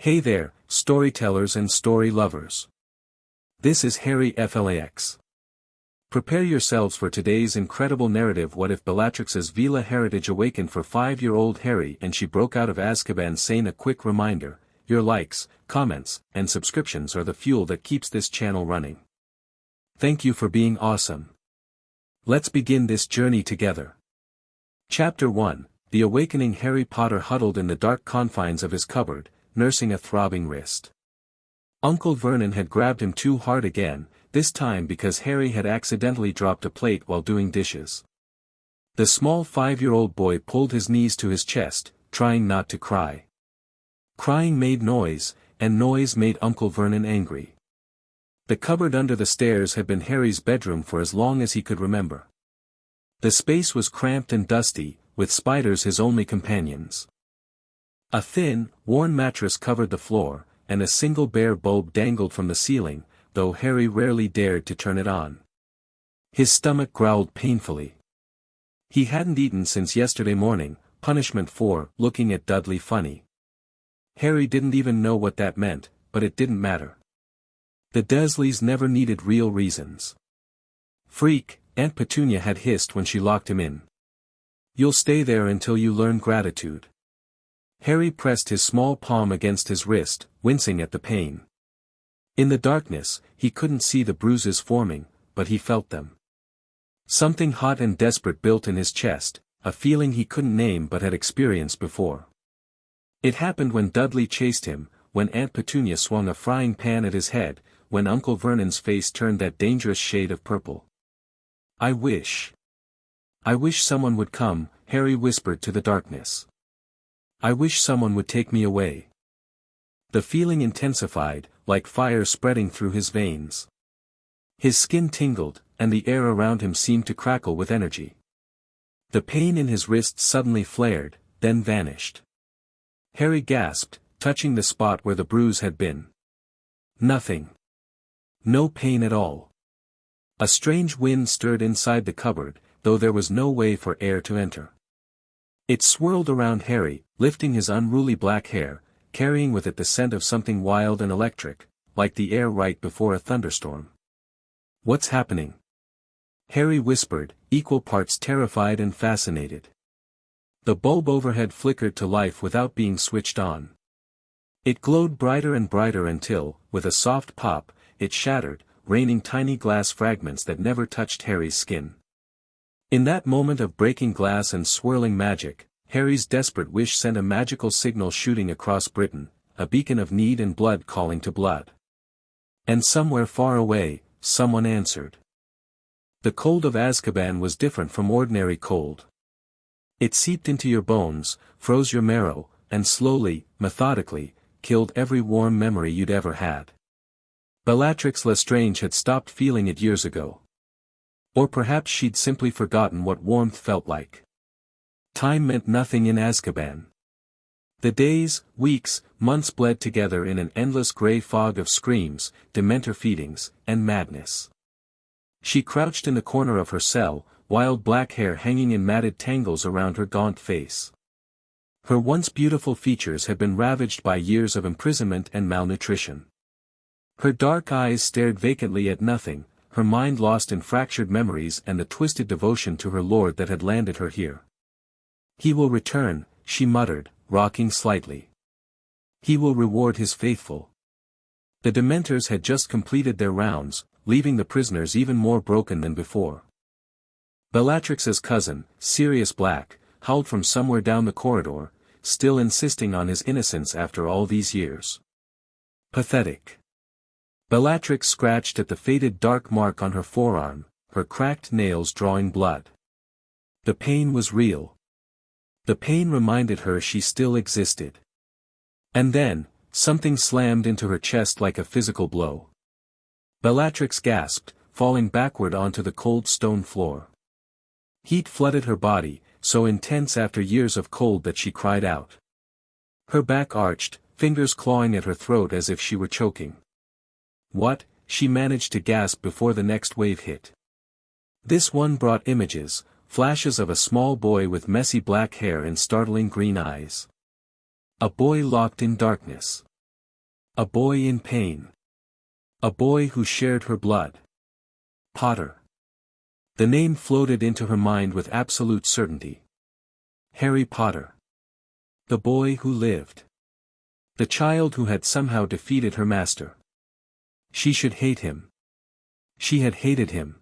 Hey there, storytellers and story lovers. This is Harry FLAX. Prepare yourselves for today's incredible narrative. What if Bellatrix's Veela heritage awakened for 5-year-old Harry and she broke out of Azkaban Sane? A quick reminder, your likes, comments, and subscriptions are the fuel that keeps this channel running. Thank you for being awesome. Let's begin this journey together. Chapter 1, The Awakening. Harry Potter huddled in the dark confines of his cupboard, nursing a throbbing wrist. Uncle Vernon had grabbed him too hard again, this time because Harry had accidentally dropped a plate while doing dishes. The small 5-year-old boy pulled his knees to his chest, trying not to cry. Crying made noise, and noise made Uncle Vernon angry. The cupboard under the stairs had been Harry's bedroom for as long as he could remember. The space was cramped and dusty, with spiders his only companions. A thin, worn mattress covered the floor, and a single bare bulb dangled from the ceiling, though Harry rarely dared to turn it on. His stomach growled painfully. He hadn't eaten since yesterday morning, punishment for looking at Dudley funny. Harry didn't even know what that meant, but it didn't matter. The Dursleys never needed real reasons. Freak, Aunt Petunia had hissed when she locked him in. You'll stay there until you learn gratitude. Harry pressed his small palm against his wrist, wincing at the pain. In the darkness, he couldn't see the bruises forming, but he felt them. Something hot and desperate built in his chest, a feeling he couldn't name but had experienced before. It happened when Dudley chased him, when Aunt Petunia swung a frying pan at his head, when Uncle Vernon's face turned that dangerous shade of purple. I wish someone would come, Harry whispered to the darkness. I wish someone would take me away. The feeling intensified, like fire spreading through his veins. His skin tingled, and the air around him seemed to crackle with energy. The pain in his wrist suddenly flared, then vanished. Harry gasped, touching the spot where the bruise had been. Nothing. No pain at all. A strange wind stirred inside the cupboard, though there was no way for air to enter. It swirled around Harry, lifting his unruly black hair, carrying with it the scent of something wild and electric, like the air right before a thunderstorm. What's happening? Harry whispered, equal parts terrified and fascinated. The bulb overhead flickered to life without being switched on. It glowed brighter and brighter until, with a soft pop, it shattered, raining tiny glass fragments that never touched Harry's skin. In that moment of breaking glass and swirling magic, Harry's desperate wish sent a magical signal shooting across Britain, a beacon of need and blood calling to blood. And somewhere far away, someone answered. The cold of Azkaban was different from ordinary cold. It seeped into your bones, froze your marrow, and slowly, methodically, killed every warm memory you'd ever had. Bellatrix Lestrange had stopped feeling it years ago. Or perhaps she'd simply forgotten what warmth felt like. Time meant nothing in Azkaban. The days, weeks, months bled together in an endless grey fog of screams, Dementor feedings, and madness. She crouched in the corner of her cell, wild black hair hanging in matted tangles around her gaunt face. Her once beautiful features had been ravaged by years of imprisonment and malnutrition. Her dark eyes stared vacantly at nothing, her mind lost in fractured memories and the twisted devotion to her lord that had landed her here. He will return, she muttered, rocking slightly. He will reward his faithful. The Dementors had just completed their rounds, leaving the prisoners even more broken than before. Bellatrix's cousin, Sirius Black, howled from somewhere down the corridor, still insisting on his innocence after all these years. Pathetic. Bellatrix scratched at the faded dark mark on her forearm, her cracked nails drawing blood. The pain was real. The pain reminded her she still existed. And then, something slammed into her chest like a physical blow. Bellatrix gasped, falling backward onto the cold stone floor. Heat flooded her body, so intense after years of cold that she cried out. Her back arched, fingers clawing at her throat as if she were choking. What, she managed to gasp before the next wave hit. This one brought images, flashes of a small boy with messy black hair and startling green eyes. A boy locked in darkness. A boy in pain. A boy who shared her blood. Potter. The name floated into her mind with absolute certainty. Harry Potter. The boy who lived. The child who had somehow defeated her master. She should hate him. She had hated him.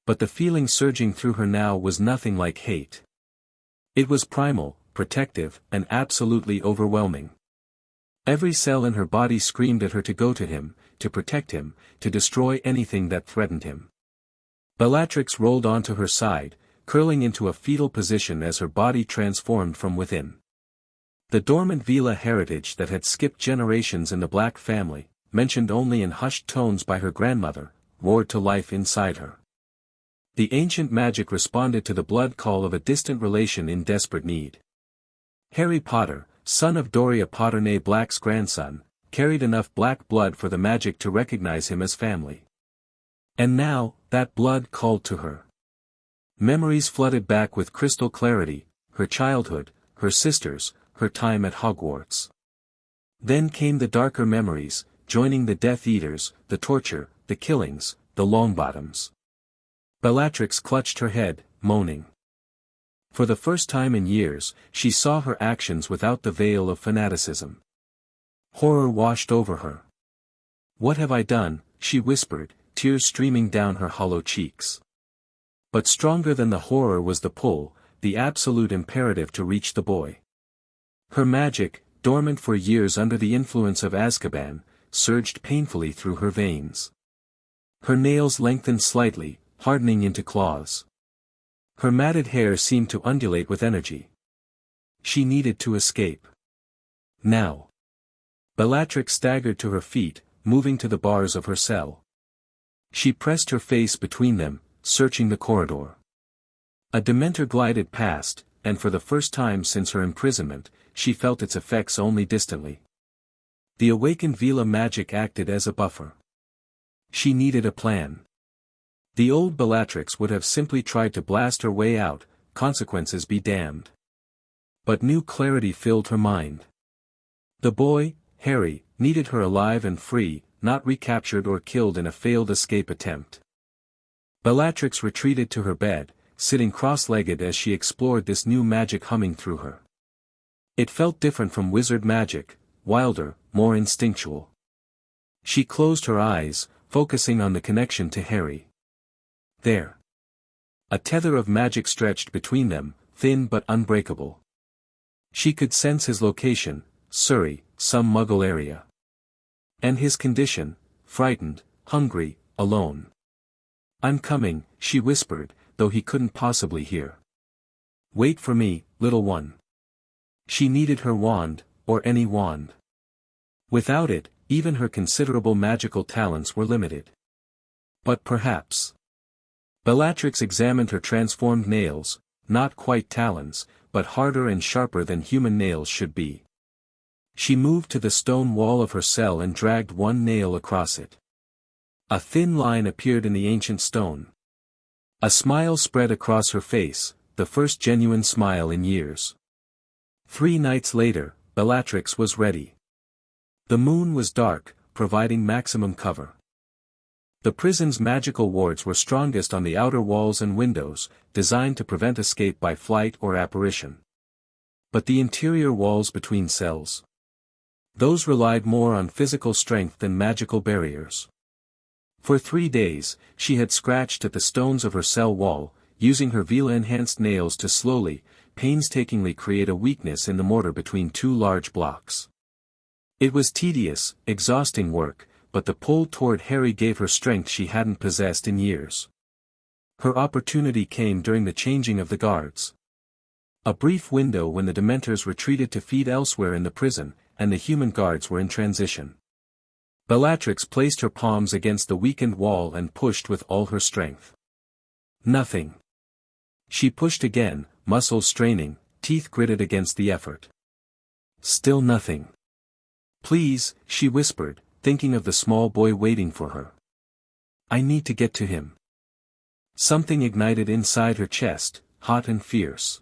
But the feeling surging through her now was nothing like hate. It was primal, protective, and absolutely overwhelming. Every cell in her body screamed at her to go to him, to protect him, to destroy anything that threatened him. Bellatrix rolled onto her side, curling into a fetal position as her body transformed from within. The dormant Veela heritage that had skipped generations in the Black family, mentioned only in hushed tones by her grandmother, roared to life inside her. The ancient magic responded to the blood call of a distant relation in desperate need. Harry Potter, son of Doria Potter Black's grandson, carried enough black blood for the magic to recognize him as family. And now, that blood called to her. Memories flooded back with crystal clarity, her childhood, her sisters, her time at Hogwarts. Then came the darker memories, joining the Death Eaters, the torture, the killings, the Longbottoms. Bellatrix clutched her head, moaning. For the first time in years, she saw her actions without the veil of fanaticism. Horror washed over her. "What have I done?" she whispered, tears streaming down her hollow cheeks. But stronger than the horror was the pull, the absolute imperative to reach the boy. Her magic, dormant for years under the influence of Azkaban, surged painfully through her veins. Her nails lengthened slightly, hardening into claws. Her matted hair seemed to undulate with energy. She needed to escape. Now. Bellatrix staggered to her feet, moving to the bars of her cell. She pressed her face between them, searching the corridor. A Dementor glided past, and for the first time since her imprisonment, she felt its effects only distantly. The awakened Veela magic acted as a buffer. She needed a plan. The old Bellatrix would have simply tried to blast her way out, consequences be damned. But new clarity filled her mind. The boy, Harry, needed her alive and free, not recaptured or killed in a failed escape attempt. Bellatrix retreated to her bed, sitting cross-legged as she explored this new magic humming through her. It felt different from wizard magic, wilder, more instinctual. She closed her eyes, focusing on the connection to Harry. There. A tether of magic stretched between them, thin but unbreakable. She could sense his location, Surrey, some Muggle area. And his condition, frightened, hungry, alone. "I'm coming," she whispered, though he couldn't possibly hear. "Wait for me, little one." She needed her wand, or any wand. Without it, even her considerable magical talents were limited. But perhaps. Bellatrix examined her transformed nails, not quite talons, but harder and sharper than human nails should be. She moved to the stone wall of her cell and dragged one nail across it. A thin line appeared in the ancient stone. A smile spread across her face, the first genuine smile in years. 3 nights later, Bellatrix was ready. The moon was dark, providing maximum cover. The prison's magical wards were strongest on the outer walls and windows, designed to prevent escape by flight or apparition. But the interior walls between cells. Those relied more on physical strength than magical barriers. For 3 days, she had scratched at the stones of her cell wall, using her Veela-enhanced nails to slowly, painstakingly create a weakness in the mortar between 2 large blocks. It was tedious, exhausting work, but the pull toward Harry gave her strength she hadn't possessed in years. Her opportunity came during the changing of the guards. A brief window when the Dementors retreated to feed elsewhere in the prison, and the human guards were in transition. Bellatrix placed her palms against the weakened wall and pushed with all her strength. Nothing. She pushed again, muscles straining, teeth gritted against the effort. Still nothing. "Please," she whispered, thinking of the small boy waiting for her. "I need to get to him." Something ignited inside her chest, hot and fierce.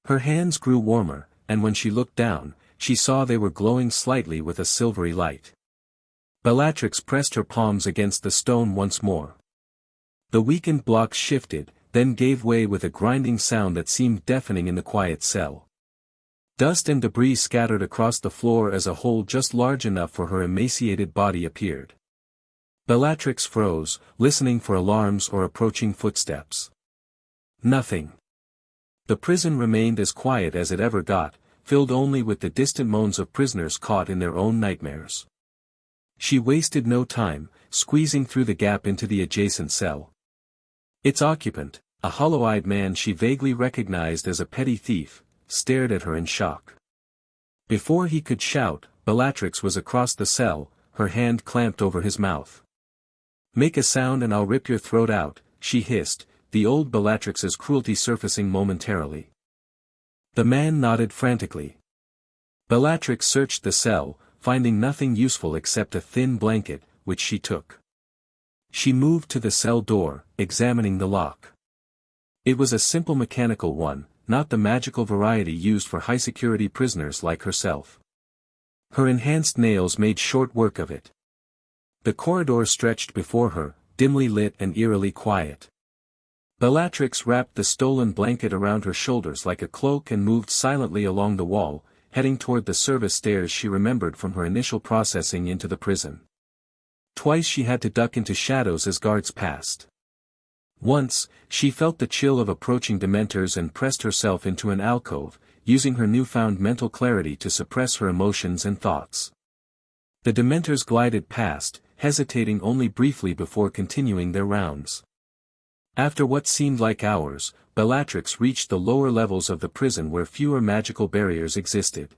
Her hands grew warmer, and when she looked down, she saw they were glowing slightly with a silvery light. Bellatrix pressed her palms against the stone once more. The weakened blocks shifted, then gave way with a grinding sound that seemed deafening in the quiet cell. Dust and debris scattered across the floor as a hole just large enough for her emaciated body appeared. Bellatrix froze, listening for alarms or approaching footsteps. Nothing. The prison remained as quiet as it ever got, filled only with the distant moans of prisoners caught in their own nightmares. She wasted no time, squeezing through the gap into the adjacent cell. Its occupant, a hollow-eyed man she vaguely recognized as a petty thief, stared at her in shock. Before he could shout, Bellatrix was across the cell, her hand clamped over his mouth. "Make a sound and I'll rip your throat out," she hissed, the old Bellatrix's cruelty surfacing momentarily. The man nodded frantically. Bellatrix searched the cell, finding nothing useful except a thin blanket, which she took. She moved to the cell door, examining the lock. It was a simple mechanical one, not the magical variety used for high-security prisoners like herself. Her enhanced nails made short work of it. The corridor stretched before her, dimly lit and eerily quiet. Bellatrix wrapped the stolen blanket around her shoulders like a cloak and moved silently along the wall, heading toward the service stairs she remembered from her initial processing into the prison. Twice she had to duck into shadows as guards passed. Once, she felt the chill of approaching dementors and pressed herself into an alcove, using her newfound mental clarity to suppress her emotions and thoughts. The dementors glided past, hesitating only briefly before continuing their rounds. After what seemed like hours, Bellatrix reached the lower levels of the prison where fewer magical barriers existed.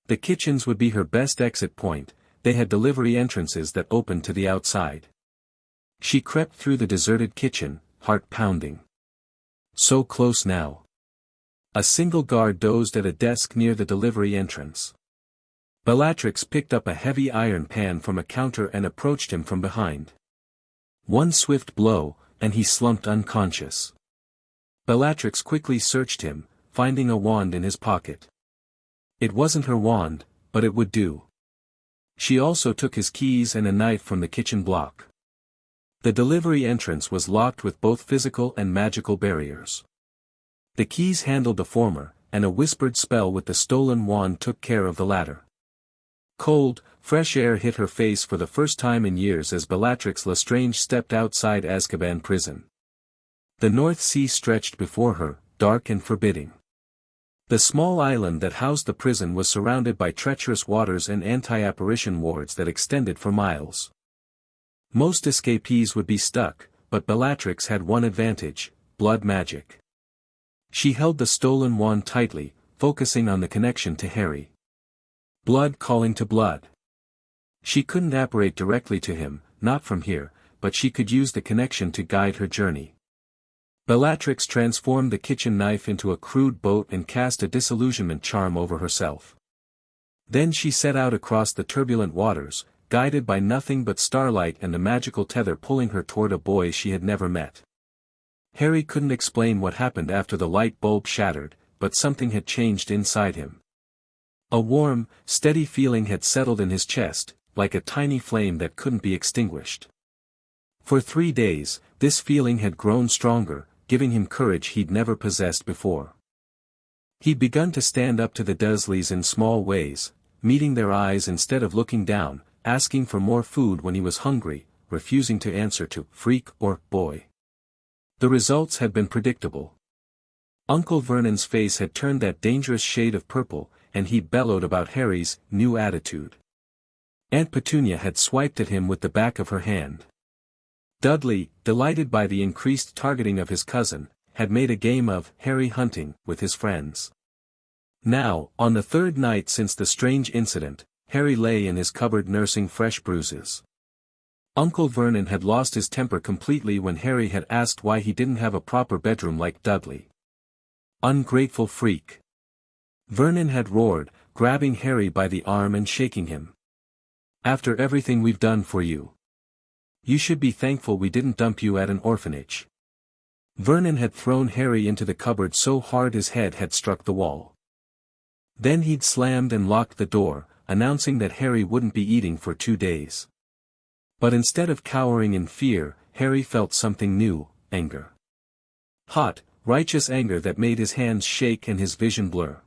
The kitchens would be her best exit point, they had delivery entrances that opened to the outside. She crept through the deserted kitchen, heart pounding. So close now. A single guard dozed at a desk near the delivery entrance. Bellatrix picked up a heavy iron pan from a counter and approached him from behind. One swift blow, and he slumped unconscious. Bellatrix quickly searched him, finding a wand in his pocket. It wasn't her wand, but it would do. She also took his keys and a knife from the kitchen block. The delivery entrance was locked with both physical and magical barriers. The keys handled the former, and a whispered spell with the stolen wand took care of the latter. Cold, fresh air hit her face for the first time in years as Bellatrix Lestrange stepped outside Azkaban prison. The North Sea stretched before her, dark and forbidding. The small island that housed the prison was surrounded by treacherous waters and anti-apparition wards that extended for miles. Most escapees would be stuck, but Bellatrix had one advantage: blood magic. She held the stolen wand tightly, focusing on the connection to Harry. Blood calling to blood. She couldn't apparate directly to him, not from here, but she could use the connection to guide her journey. Bellatrix transformed the kitchen knife into a crude boat and cast a disillusionment charm over herself. Then she set out across the turbulent waters, guided by nothing but starlight and a magical tether pulling her toward a boy she had never met. Harry couldn't explain what happened after the light bulb shattered, but something had changed inside him. A warm, steady feeling had settled in his chest, like a tiny flame that couldn't be extinguished. For 3 days, this feeling had grown stronger, giving him courage he'd never possessed before. He'd begun to stand up to the Dursleys in small ways, meeting their eyes instead of looking down, asking for more food when he was hungry, refusing to answer to "freak" or "boy." The results had been predictable. Uncle Vernon's face had turned that dangerous shade of purple, and he'd bellowed about Harry's new attitude. Aunt Petunia had swiped at him with the back of her hand. Dudley, delighted by the increased targeting of his cousin, had made a game of Harry hunting with his friends. Now, on the 3rd night since the strange incident, Harry lay in his cupboard nursing fresh bruises. Uncle Vernon had lost his temper completely when Harry had asked why he didn't have a proper bedroom like Dudley. Ungrateful freak. Vernon had roared, grabbing Harry by the arm and shaking him. After everything we've done for you. You should be thankful we didn't dump you at an orphanage. Vernon had thrown Harry into the cupboard so hard his head had struck the wall. Then he'd slammed and locked the door, announcing that Harry wouldn't be eating for 2 days. But instead of cowering in fear, Harry felt something new, anger. Hot, righteous anger that made his hands shake and his vision blur.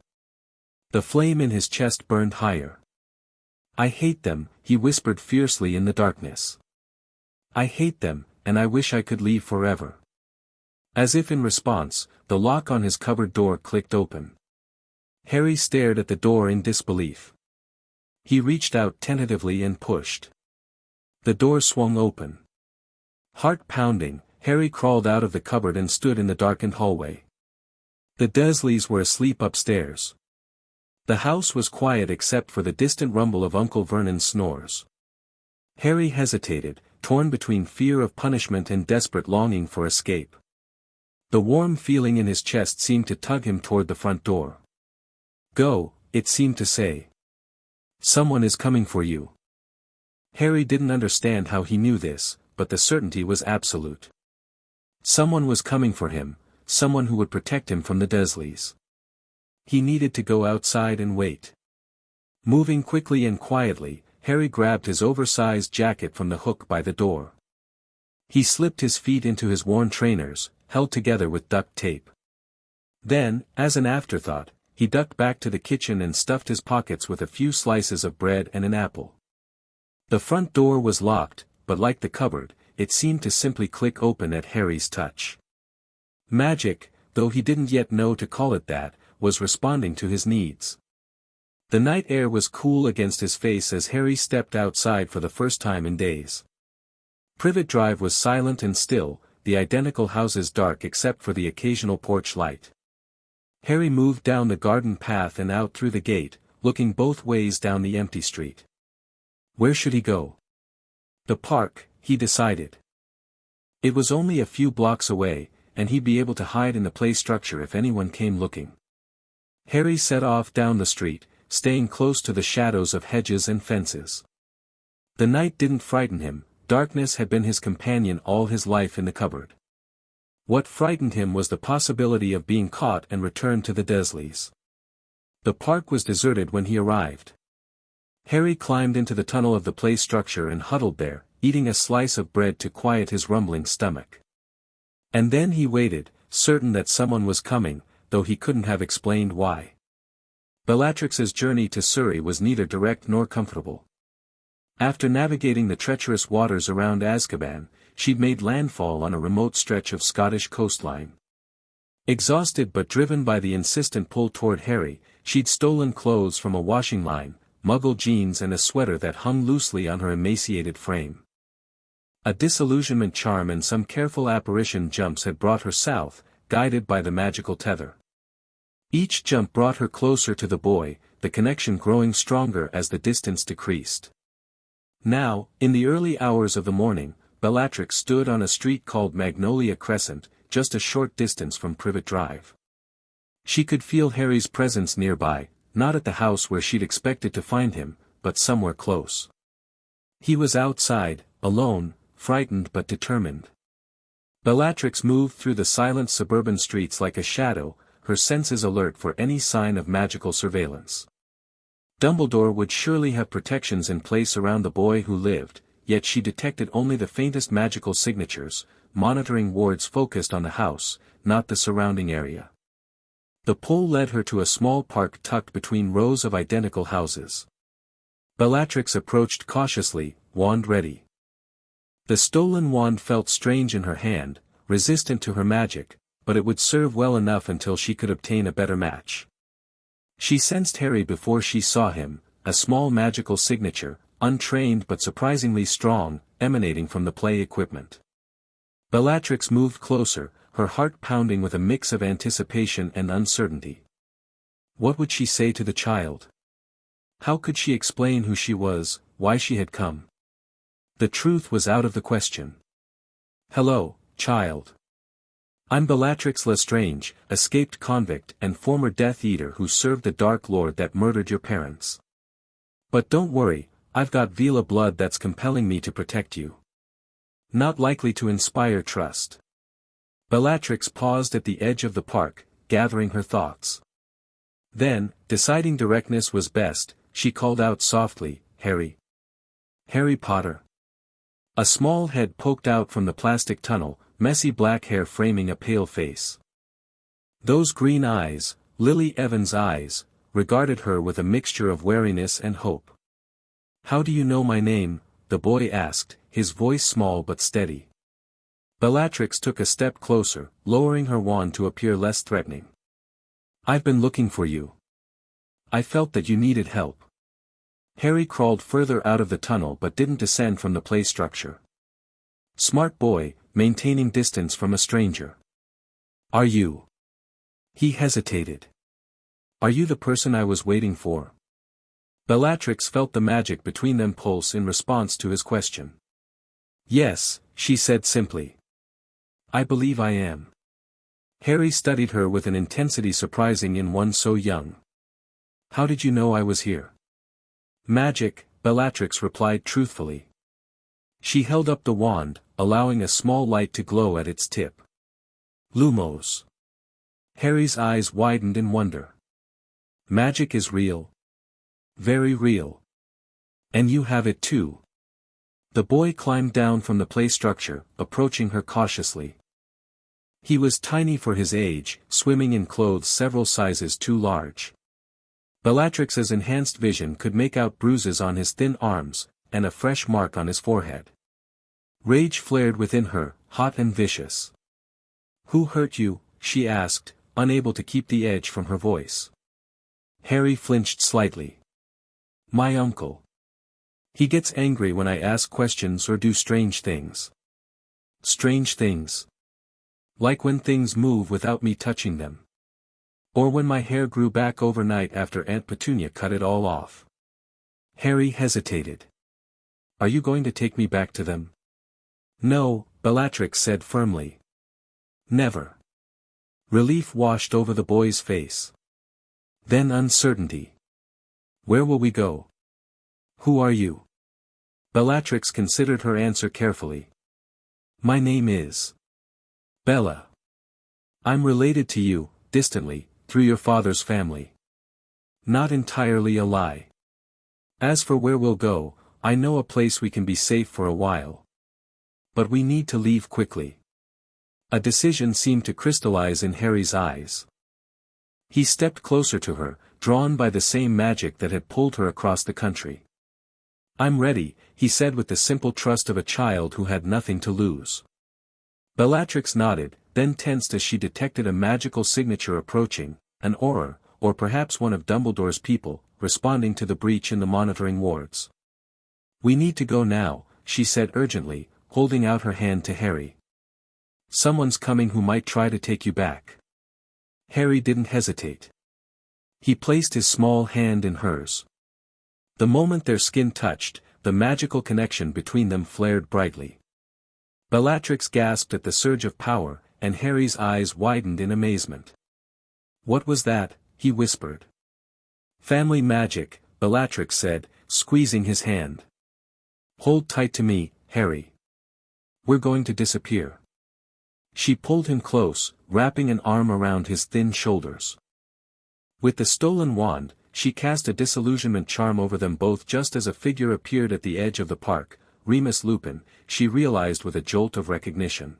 The flame in his chest burned higher. "I hate them," he whispered fiercely in the darkness. "I hate them, and I wish I could leave forever." As if in response, the lock on his cupboard door clicked open. Harry stared at the door in disbelief. He reached out tentatively and pushed. The door swung open. Heart pounding, Harry crawled out of the cupboard and stood in the darkened hallway. The Dursleys were asleep upstairs. The house was quiet except for the distant rumble of Uncle Vernon's snores. Harry hesitated, torn between fear of punishment and desperate longing for escape. The warm feeling in his chest seemed to tug him toward the front door. "Go," it seemed to say. "Someone is coming for you." Harry didn't understand how he knew this, but the certainty was absolute. Someone was coming for him, someone who would protect him from the Dursleys. He needed to go outside and wait. Moving quickly and quietly, Harry grabbed his oversized jacket from the hook by the door. He slipped his feet into his worn trainers, held together with duct tape. Then, as an afterthought, he ducked back to the kitchen and stuffed his pockets with a few slices of bread and an apple. The front door was locked, but like the cupboard, it seemed to simply click open at Harry's touch. Magic, though he didn't yet know to call it that, was responding to his needs. The night air was cool against his face as Harry stepped outside for the first time in days. Privet Drive was silent and still, the identical houses dark except for the occasional porch light. Harry moved down the garden path and out through the gate, looking both ways down the empty street. Where should he go? The park, he decided. It was only a few blocks away, and he'd be able to hide in the play structure if anyone came looking. Harry set off down the street, staying close to the shadows of hedges and fences. The night didn't frighten him, darkness had been his companion all his life in the cupboard. What frightened him was the possibility of being caught and returned to the Dursleys. The park was deserted when he arrived. Harry climbed into the tunnel of the play structure and huddled there, eating a slice of bread to quiet his rumbling stomach. And then he waited, certain that someone was coming, though he couldn't have explained why. Bellatrix's journey to Surrey was neither direct nor comfortable. After navigating the treacherous waters around Azkaban, she'd made landfall on a remote stretch of Scottish coastline. Exhausted but driven by the insistent pull toward Harry, she'd stolen clothes from a washing line, Muggle jeans and a sweater that hung loosely on her emaciated frame. A disillusionment charm and some careful apparition jumps had brought her south, guided by the magical tether. Each jump brought her closer to the boy, the connection growing stronger as the distance decreased. Now, in the early hours of the morning, Bellatrix stood on a street called Magnolia Crescent, just a short distance from Privet Drive. She could feel Harry's presence nearby, not at the house where she'd expected to find him, but somewhere close. He was outside, alone, frightened but determined. Bellatrix moved through the silent suburban streets like a shadow, her senses alert for any sign of magical surveillance. Dumbledore would surely have protections in place around the boy who lived, yet she detected only the faintest magical signatures, monitoring wards focused on the house, not the surrounding area. The pull led her to a small park tucked between rows of identical houses. Bellatrix approached cautiously, wand ready. The stolen wand felt strange in her hand, resistant to her magic, but it would serve well enough until she could obtain a better match. She sensed Harry before she saw him, a small magical signature, untrained but surprisingly strong, emanating from the play equipment. Bellatrix moved closer, her heart pounding with a mix of anticipation and uncertainty. What would she say to the child? How could she explain who she was, why she had come? The truth was out of the question. "Hello, child. I'm Bellatrix Lestrange, escaped convict and former Death Eater who served the Dark Lord that murdered your parents. But don't worry, I've got Veela blood that's compelling me to protect you. Not likely to inspire trust." Bellatrix paused at the edge of the park, gathering her thoughts. Then, deciding directness was best, she called out softly, "Harry. Harry Potter." A small head poked out from the plastic tunnel, messy black hair framing a pale face. Those green eyes, Lily Evans' eyes, regarded her with a mixture of wariness and hope. "How do you know my name?" the boy asked, his voice small but steady. Bellatrix took a step closer, lowering her wand to appear less threatening. "I've been looking for you. I felt that you needed help." Harry crawled further out of the tunnel but didn't descend from the play structure. Smart boy, maintaining distance from a stranger. "Are you?" He hesitated. "Are you the person I was waiting for?" Bellatrix felt the magic between them pulse in response to his question. "Yes," she said simply. "I believe I am." Harry studied her with an intensity surprising in one so young. "How did you know I was here?" "Magic," Bellatrix replied truthfully. She held up the wand, allowing a small light to glow at its tip. "Lumos." Harry's eyes widened in wonder. "Magic is real?" "Very real. And you have it too." The boy climbed down from the play structure, approaching her cautiously. He was tiny for his age, swimming in clothes several sizes too large. Bellatrix's enhanced vision could make out bruises on his thin arms, and a fresh mark on his forehead. Rage flared within her, hot and vicious. "Who hurt you?" she asked, unable to keep the edge from her voice. Harry flinched slightly. "My uncle. He gets angry when I ask questions or do strange things." "Strange things?" "Like when things move without me touching them. Or when my hair grew back overnight after Aunt Petunia cut it all off." Harry hesitated. "Are you going to take me back to them?" "No," Bellatrix said firmly. "Never." Relief washed over the boy's face. Then uncertainty. "Where will we go?" "Who are you?" Bellatrix considered her answer carefully. "My name is Bella. I'm related to you, distantly, through your father's family." "Not entirely a lie. As for where we'll go, I know a place we can be safe for a while. But we need to leave quickly." A decision seemed to crystallize in Harry's eyes. He stepped closer to her, drawn by the same magic that had pulled her across the country. "I'm ready," he said with the simple trust of a child who had nothing to lose. Bellatrix nodded, then tensed as she detected a magical signature approaching, an aura, or perhaps one of Dumbledore's people, responding to the breach in the monitoring wards. "We need to go now," she said urgently, holding out her hand to Harry. "Someone's coming who might try to take you back." Harry didn't hesitate. He placed his small hand in hers. The moment their skin touched, the magical connection between them flared brightly. Bellatrix gasped at the surge of power, and Harry's eyes widened in amazement. "What was that?" he whispered. "Family magic," Bellatrix said, squeezing his hand. "Hold tight to me, Harry. We're going to disappear." She pulled him close, wrapping an arm around his thin shoulders. With the stolen wand, she cast a disillusionment charm over them both just as a figure appeared at the edge of the park, Remus Lupin, she realized with a jolt of recognition.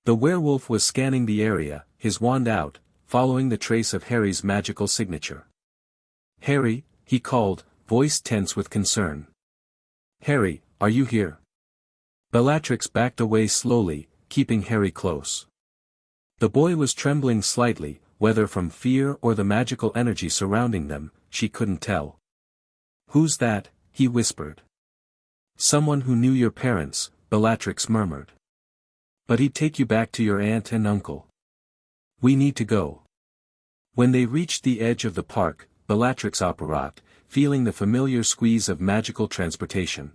The werewolf was scanning the area, his wand out, following the trace of Harry's magical signature. "Harry," he called, voice tense with concern. "Harry, are you here?" Bellatrix backed away slowly, keeping Harry close. The boy was trembling slightly, whether from fear or the magical energy surrounding them, she couldn't tell. "Who's that?" he whispered. "Someone who knew your parents," Bellatrix murmured. "But he'd take you back to your aunt and uncle. We need to go." When they reached the edge of the park, Bellatrix operated, feeling the familiar squeeze of magical transportation.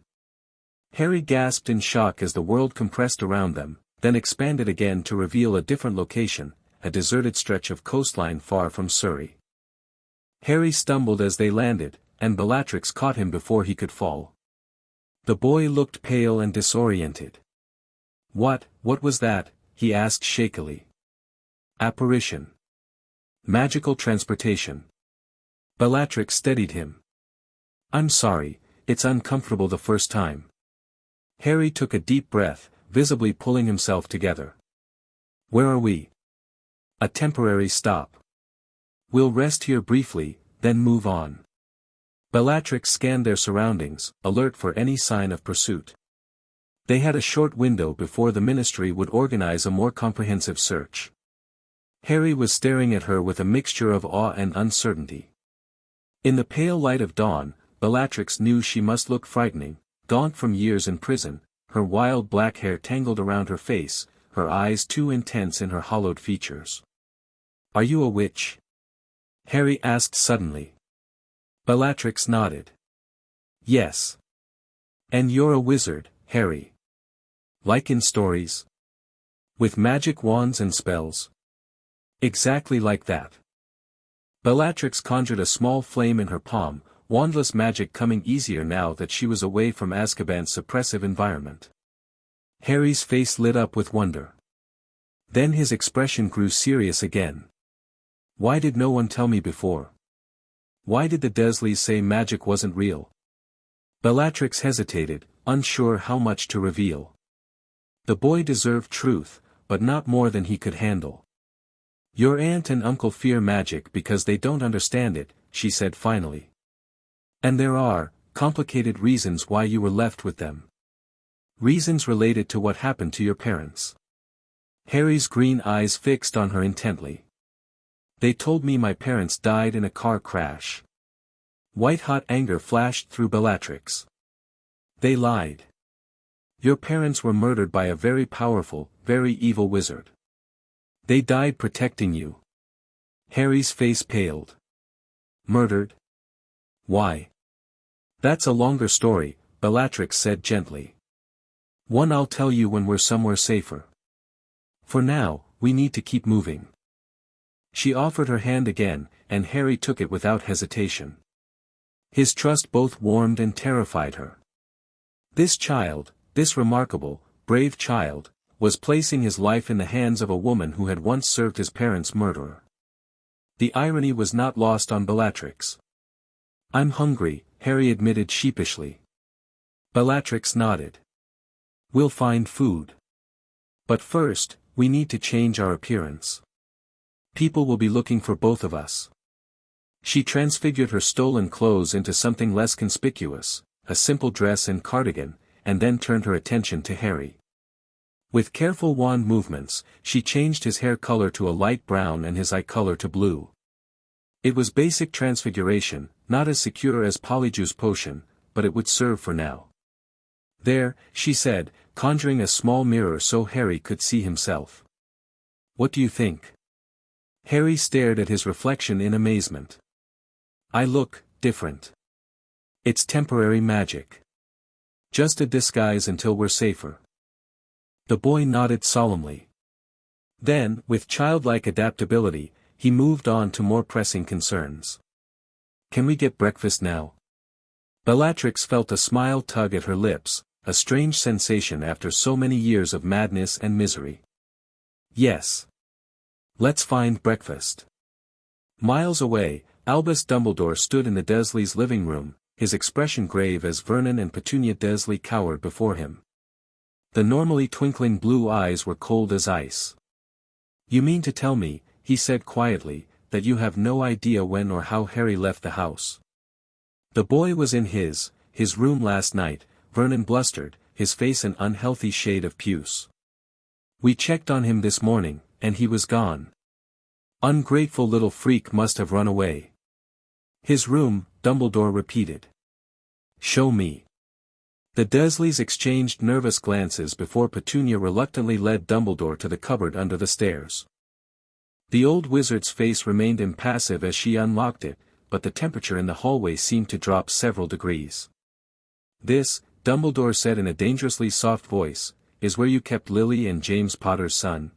Harry gasped in shock as the world compressed around them, then expanded again to reveal a different location, a deserted stretch of coastline far from Surrey. Harry stumbled as they landed, and Bellatrix caught him before he could fall. The boy looked pale and disoriented. What was that?" he asked shakily. "Apparition. Magical transportation." Bellatrix steadied him. I'm sorry, it's uncomfortable the first time. Harry took a deep breath, visibly pulling himself together. Where are we? A temporary stop. We'll rest here briefly, then move on. Bellatrix scanned their surroundings, alert for any sign of pursuit. They had a short window before the Ministry would organize a more comprehensive search. Harry was staring at her with a mixture of awe and uncertainty. In the pale light of dawn, Bellatrix knew she must look frightening, gaunt from years in prison, her wild black hair tangled around her face, her eyes too intense in her hollowed features. Are you a witch? Harry asked suddenly. Bellatrix nodded. Yes. And you're a wizard, Harry. Like in stories? With magic wands and spells? Exactly like that. Bellatrix conjured a small flame in her palm, wandless magic coming easier now that she was away from Azkaban's suppressive environment. Harry's face lit up with wonder. Then his expression grew serious again. Why did no one tell me before? Why did the Dursleys say magic wasn't real? Bellatrix hesitated, unsure how much to reveal. The boy deserved truth, but not more than he could handle. Your aunt and uncle fear magic because they don't understand it, she said finally. And there are complicated reasons why you were left with them. Reasons related to what happened to your parents. Harry's green eyes fixed on her intently. They told me my parents died in a car crash. White-hot anger flashed through Bellatrix. They lied. Your parents were murdered by a very powerful, very evil wizard. They died protecting you. Harry's face paled. Murdered? Why? That's a longer story, Bellatrix said gently. One I'll tell you when we're somewhere safer. For now, we need to keep moving. She offered her hand again, and Harry took it without hesitation. His trust both warmed and terrified her. This child, this remarkable, brave child, was placing his life in the hands of a woman who had once served his parents' murderer. The irony was not lost on Bellatrix. I'm hungry, Harry admitted sheepishly. Bellatrix nodded. We'll find food. But first, we need to change our appearance. People will be looking for both of us. She transfigured her stolen clothes into something less conspicuous, a simple dress and cardigan, and then turned her attention to Harry. With careful wand movements, she changed his hair color to a light brown and his eye color to blue. It was basic transfiguration, not as secure as Polyjuice potion, but it would serve for now. There, she said, conjuring a small mirror so Harry could see himself. What do you think? Harry stared at his reflection in amazement. I look different. It's temporary magic. Just a disguise until we're safer. The boy nodded solemnly. Then, with childlike adaptability, he moved on to more pressing concerns. Can we get breakfast now? Bellatrix felt a smile tug at her lips, a strange sensation after so many years of madness and misery. Yes. Let's find breakfast. Miles away, Albus Dumbledore stood in the Dursleys' living room, his expression grave as Vernon and Petunia Dursley cowered before him. The normally twinkling blue eyes were cold as ice. You mean to tell me, he said quietly, that you have no idea when or how Harry left the house? The boy was in his room last night, Vernon blustered, his face an unhealthy shade of puce. We checked on him this morning, and he was gone. Ungrateful little freak must have run away. His room, Dumbledore repeated. Show me. The Dursleys exchanged nervous glances before Petunia reluctantly led Dumbledore to the cupboard under the stairs. The old wizard's face remained impassive as she unlocked it, but the temperature in the hallway seemed to drop several degrees. This, Dumbledore said in a dangerously soft voice, is where you kept Lily and James Potter's son.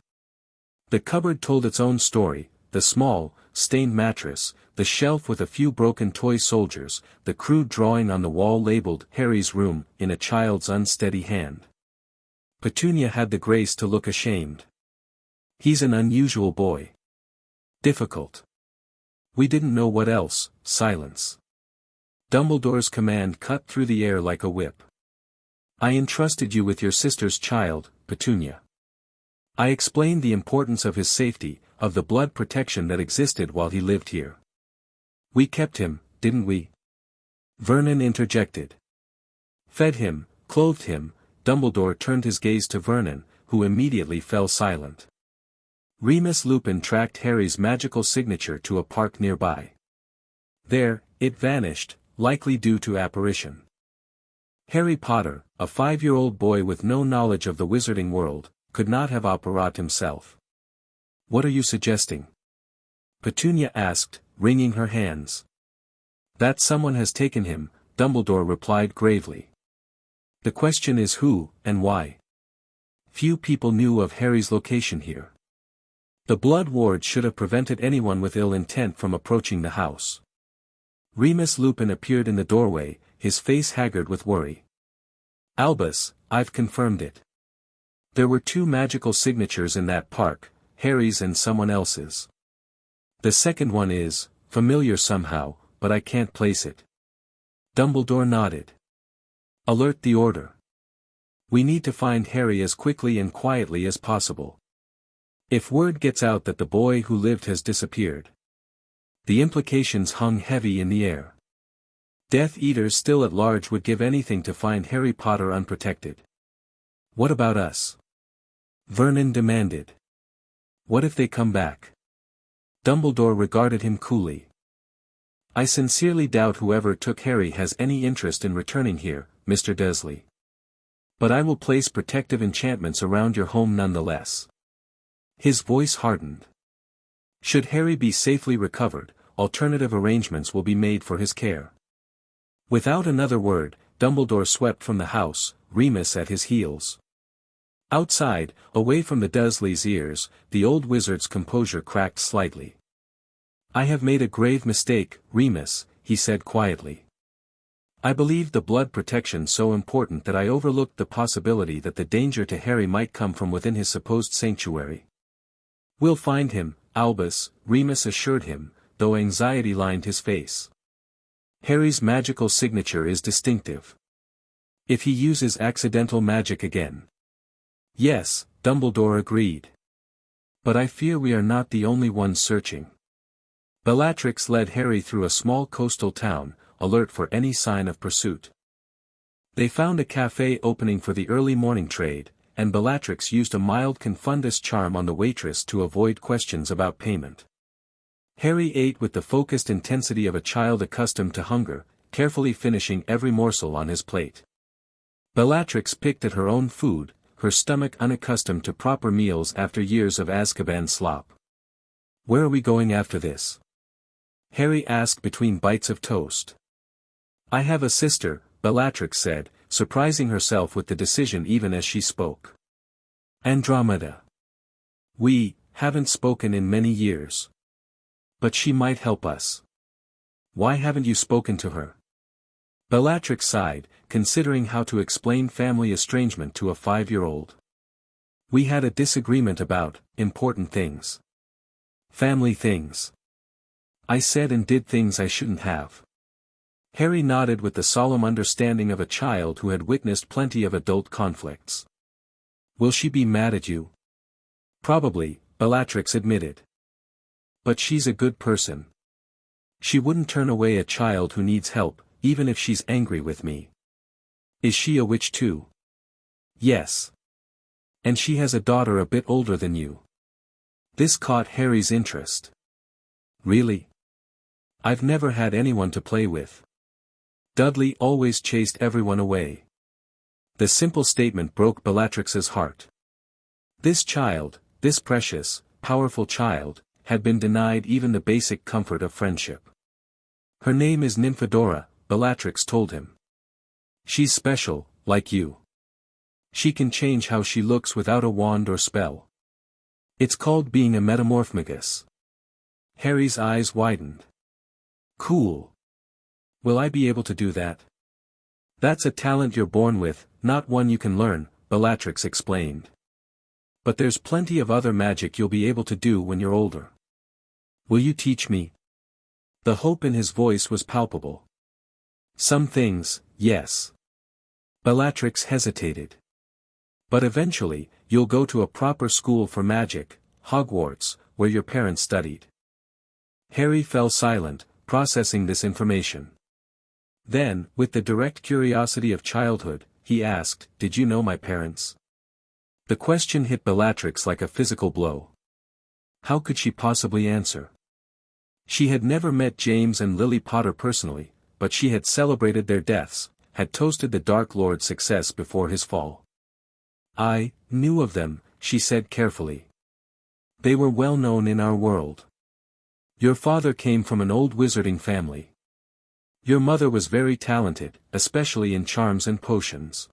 The cupboard told its own story, the small, stained mattress, the shelf with a few broken toy soldiers, the crude drawing on the wall labeled Harry's room in a child's unsteady hand. Petunia had the grace to look ashamed. He's an unusual boy. Difficult. We didn't know what else, silence. Dumbledore's command cut through the air like a whip. I entrusted you with your sister's child, Petunia. I explained the importance of his safety, of the blood protection that existed while he lived here. We kept him, didn't we? Vernon interjected. Fed him, clothed him. Dumbledore turned his gaze to Vernon, who immediately fell silent. Remus Lupin tracked Harry's magical signature to a park nearby. There, it vanished, likely due to apparition. Harry Potter, a 5-year-old boy with no knowledge of the wizarding world, could not have apparat himself. What are you suggesting? Petunia asked, wringing her hands. That someone has taken him, Dumbledore replied gravely. The question is who, and why. Few people knew of Harry's location here. The Blood Ward should have prevented anyone with ill intent from approaching the house. Remus Lupin appeared in the doorway, his face haggard with worry. Albus, I've confirmed it. There were 2 magical signatures in that park, Harry's and someone else's. The second one is familiar somehow, but I can't place it. Dumbledore nodded. Alert the Order. We need to find Harry as quickly and quietly as possible. If word gets out that the boy who lived has disappeared. The implications hung heavy in the air. Death Eaters still at large would give anything to find Harry Potter unprotected. What about us? Vernon demanded. What if they come back? Dumbledore regarded him coolly. I sincerely doubt whoever took Harry has any interest in returning here, Mr. Dursley. But I will place protective enchantments around your home nonetheless. His voice hardened. Should Harry be safely recovered, alternative arrangements will be made for his care. Without another word, Dumbledore swept from the house, Remus at his heels. Outside, away from the Dursleys' ears, the old wizard's composure cracked slightly. I have made a grave mistake, Remus, he said quietly. I believed the blood protection so important that I overlooked the possibility that the danger to Harry might come from within his supposed sanctuary. We'll find him, Albus, Remus assured him, though anxiety lined his face. Harry's magical signature is distinctive. If he uses accidental magic again. Yes, Dumbledore agreed. But I fear we are not the only ones searching. Bellatrix led Harry through a small coastal town, alert for any sign of pursuit. They found a cafe opening for the early morning trade, and Bellatrix used a mild confundus charm on the waitress to avoid questions about payment. Harry ate with the focused intensity of a child accustomed to hunger, carefully finishing every morsel on his plate. Bellatrix picked at her own food, her stomach unaccustomed to proper meals after years of Azkaban slop. Where are we going after this? Harry asked between bites of toast. I have a sister, Bellatrix said, surprising herself with the decision even as she spoke. Andromeda. We haven't spoken in many years. But she might help us. Why haven't you spoken to her? Bellatrix sighed, considering how to explain family estrangement to a 5-year-old. We had a disagreement about important things. Family things. I said and did things I shouldn't have. Harry nodded with the solemn understanding of a child who had witnessed plenty of adult conflicts. Will she be mad at you? Probably, Bellatrix admitted. But she's a good person. She wouldn't turn away a child who needs help, even if she's angry with me. Is she a witch too? Yes. And she has a daughter a bit older than you. This caught Harry's interest. Really? I've never had anyone to play with. Dudley always chased everyone away. The simple statement broke Bellatrix's heart. This child, this precious, powerful child, had been denied even the basic comfort of friendship. Her name is Nymphadora, Bellatrix told him. She's special, like you. She can change how she looks without a wand or spell. It's called being a metamorphmagus. Harry's eyes widened. Cool. Will I be able to do that? That's a talent you're born with, not one you can learn, Bellatrix explained. But there's plenty of other magic you'll be able to do when you're older. Will you teach me? The hope in his voice was palpable. Some things, yes. Bellatrix hesitated. But eventually, you'll go to a proper school for magic, Hogwarts, where your parents studied. Harry fell silent, processing this information. Then, with the direct curiosity of childhood, he asked, "Did you know my parents?" The question hit Bellatrix like a physical blow. How could she possibly answer? She had never met James and Lily Potter personally, but she had celebrated their deaths, had toasted the Dark Lord's success before his fall. "I knew of them," she said carefully. "They were well known in our world. Your father came from an old wizarding family. Your mother was very talented, especially in charms and potions."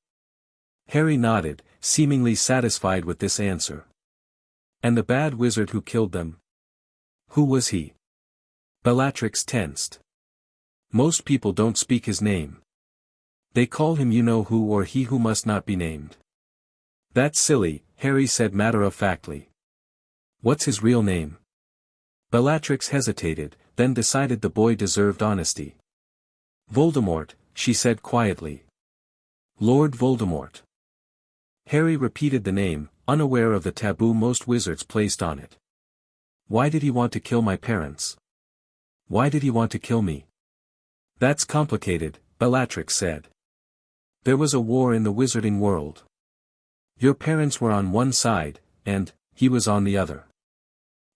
Harry nodded, seemingly satisfied with this answer. "And the bad wizard who killed them? Who was he?" Bellatrix tensed. "Most people don't speak his name. They call him you-know-who or he who must not be named." "That's silly," Harry said matter-of-factly. "What's his real name?" Bellatrix hesitated, then decided the boy deserved honesty. "Voldemort," she said quietly. "Lord Voldemort." Harry repeated the name, unaware of the taboo most wizards placed on it. "Why did he want to kill my parents? Why did he want to kill me?" "That's complicated," Bellatrix said. "There was a war in the wizarding world. Your parents were on one side, and he was on the other.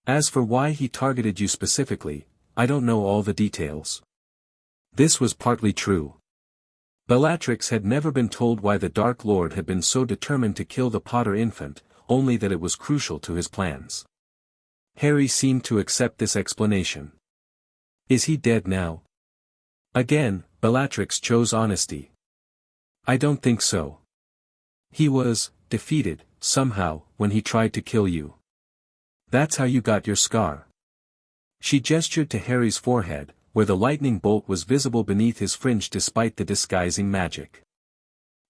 As for why he targeted you specifically, I don't know all the details." This was partly true. Bellatrix had never been told why the Dark Lord had been so determined to kill the Potter infant, only that it was crucial to his plans. Harry seemed to accept this explanation. "Is he dead now?" Again, Bellatrix chose honesty. "I don't think so. He was defeated, somehow, when he tried to kill you. That's how you got your scar." She gestured to Harry's forehead, where the lightning bolt was visible beneath his fringe despite the disguising magic.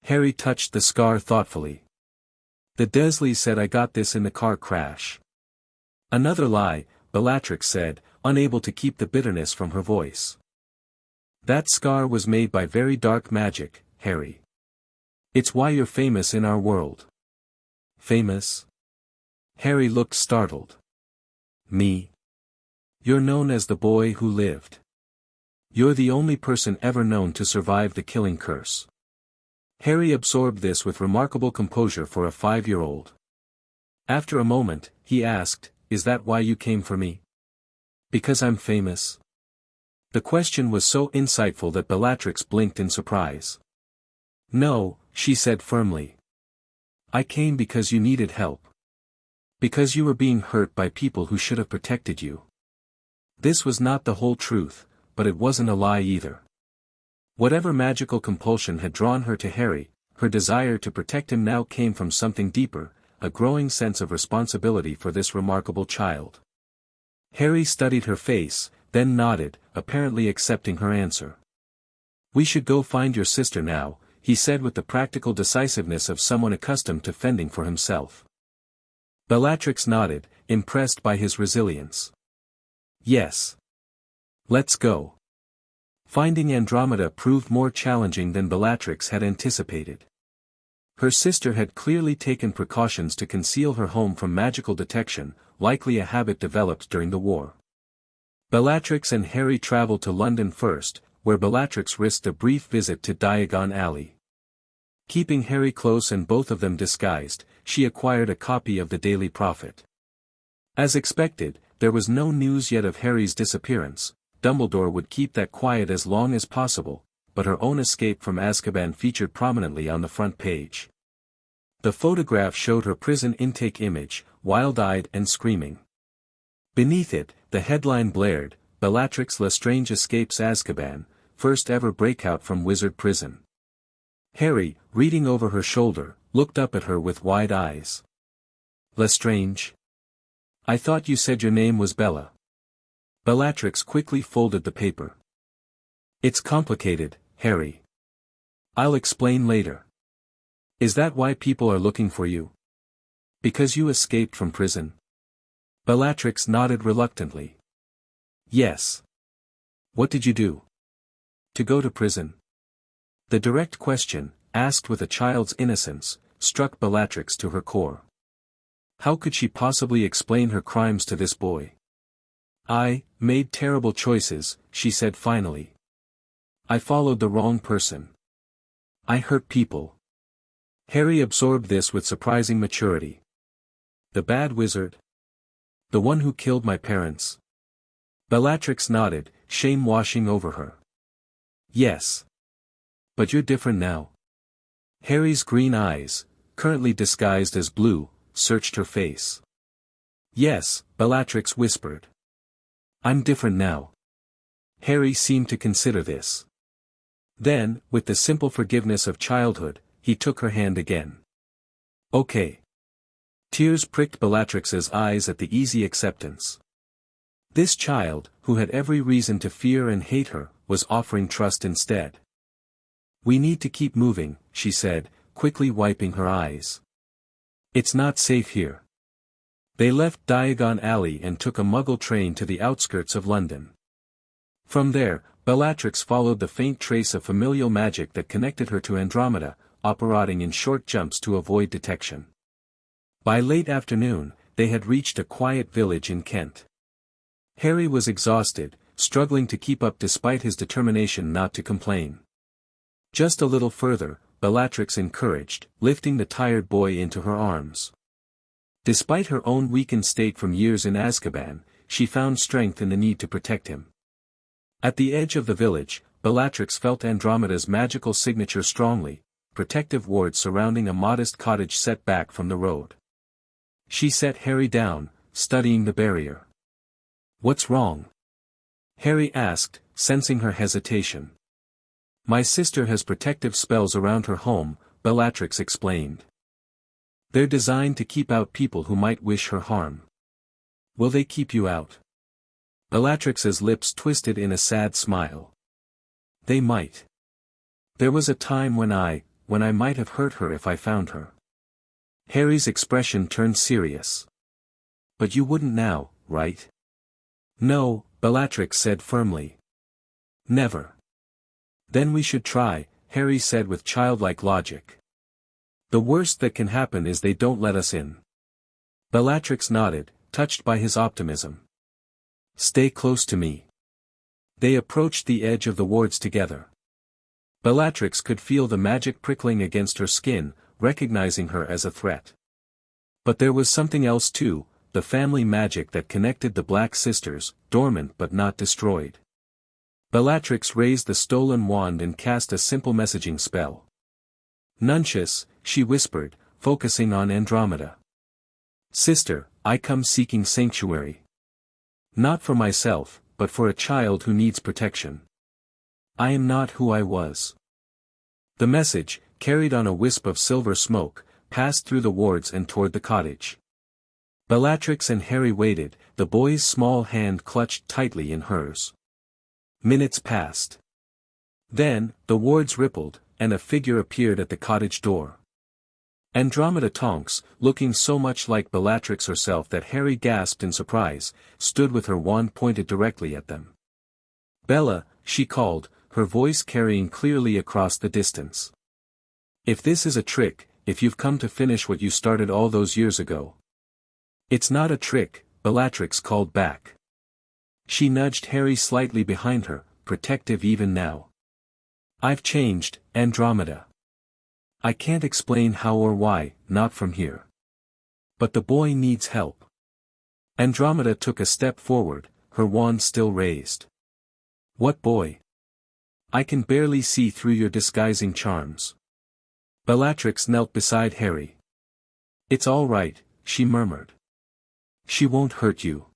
Harry touched the scar thoughtfully. "The Dursleys said I got this in the car crash." "Another lie," Bellatrix said, unable to keep the bitterness from her voice. "That scar was made by very dark magic, Harry. It's why you're famous in our world." "Famous?" Harry looked startled. "Me? You're known as the boy who lived. You're the only person ever known to survive the killing curse." Harry absorbed this with remarkable composure for a 5-year-old. After a moment, he asked, "Is that why you came for me? Because I'm famous?" The question was so insightful that Bellatrix blinked in surprise. "No," she said firmly. "I came because you needed help. Because you were being hurt by people who should have protected you." This was not the whole truth, but it wasn't a lie either. Whatever magical compulsion had drawn her to Harry, her desire to protect him now came from something deeper, a growing sense of responsibility for this remarkable child. Harry studied her face, then nodded, apparently accepting her answer. "We should go find your sister now," he said with the practical decisiveness of someone accustomed to fending for himself. Bellatrix nodded, impressed by his resilience. "Yes. Let's go." Finding Andromeda proved more challenging than Bellatrix had anticipated. Her sister had clearly taken precautions to conceal her home from magical detection, likely a habit developed during the war. Bellatrix and Harry traveled to London first, where Bellatrix risked a brief visit to Diagon Alley. Keeping Harry close and both of them disguised, she acquired a copy of the Daily Prophet. As expected, there was no news yet of Harry's disappearance. Dumbledore would keep that quiet as long as possible, but her own escape from Azkaban featured prominently on the front page. The photograph showed her prison intake image, wild-eyed and screaming. Beneath it, the headline blared, "Bellatrix Lestrange escapes Azkaban, first ever breakout from wizard prison." Harry, reading over her shoulder, looked up at her with wide eyes. "Lestrange? I thought you said your name was Bella." Bellatrix quickly folded the paper. "It's complicated, Harry. I'll explain later." "Is that why people are looking for you? Because you escaped from prison?" Bellatrix nodded reluctantly. "Yes. What did you do? To go to prison? The direct question, asked with a child's innocence, struck Bellatrix to her core. How could she possibly explain her crimes to this boy? I made terrible choices, she said finally. I followed the wrong person. I hurt people. Harry absorbed this with surprising maturity. The bad wizard? The one who killed my parents? Bellatrix nodded, shame washing over her. Yes. But you're different now. Harry's green eyes, currently disguised as blue, searched her face. Yes, Bellatrix whispered. I'm different now. Harry seemed to consider this. Then, with the simple forgiveness of childhood, he took her hand again. Okay. Tears pricked Bellatrix's eyes at the easy acceptance. This child, who had every reason to fear and hate her, was offering trust instead. We need to keep moving, she said, quickly wiping her eyes. It's not safe here. They left Diagon Alley and took a Muggle train to the outskirts of London. From there, Bellatrix followed the faint trace of familial magic that connected her to Andromeda, operating in short jumps to avoid detection. By late afternoon, they had reached a quiet village in Kent. Harry was exhausted, struggling to keep up despite his determination not to complain. Just a little further, Bellatrix encouraged, lifting the tired boy into her arms. Despite her own weakened state from years in Azkaban, she found strength in the need to protect him. At the edge of the village, Bellatrix felt Andromeda's magical signature strongly, protective wards surrounding a modest cottage set back from the road. She set Harry down, studying the barrier. What's wrong? Harry asked, sensing her hesitation. My sister has protective spells around her home, Bellatrix explained. They're designed to keep out people who might wish her harm. Will they keep you out? Bellatrix's lips twisted in a sad smile. They might. There was a time when I might have hurt her if I found her. Harry's expression turned serious. But you wouldn't now, right? No, Bellatrix said firmly. Never. Then we should try, Harry said with childlike logic. The worst that can happen is they don't let us in. Bellatrix nodded, touched by his optimism. Stay close to me. They approached the edge of the wards together. Bellatrix could feel the magic prickling against her skin, recognizing her as a threat. But there was something else too, the family magic that connected the Black Sisters, dormant but not destroyed. Bellatrix raised the stolen wand and cast a simple messaging spell. Nuncius, she whispered, focusing on Andromeda. Sister, I come seeking sanctuary. Not for myself, but for a child who needs protection. I am not who I was. The message, carried on a wisp of silver smoke, passed through the wards and toward the cottage. Bellatrix and Harry waited, the boy's small hand clutched tightly in hers. Minutes passed. Then, the wards rippled, and a figure appeared at the cottage door. Andromeda Tonks, looking so much like Bellatrix herself that Harry gasped in surprise, stood with her wand pointed directly at them. Bella, she called, her voice carrying clearly across the distance. If this is a trick, if you've come to finish what you started all those years ago. It's not a trick, Bellatrix called back. She nudged Harry slightly behind her, protective even now. I've changed, Andromeda. I can't explain how or why, not from here. But the boy needs help. Andromeda took a step forward, her wand still raised. What boy? I can barely see through your disguising charms. Bellatrix knelt beside Harry. It's all right, she murmured. She won't hurt you.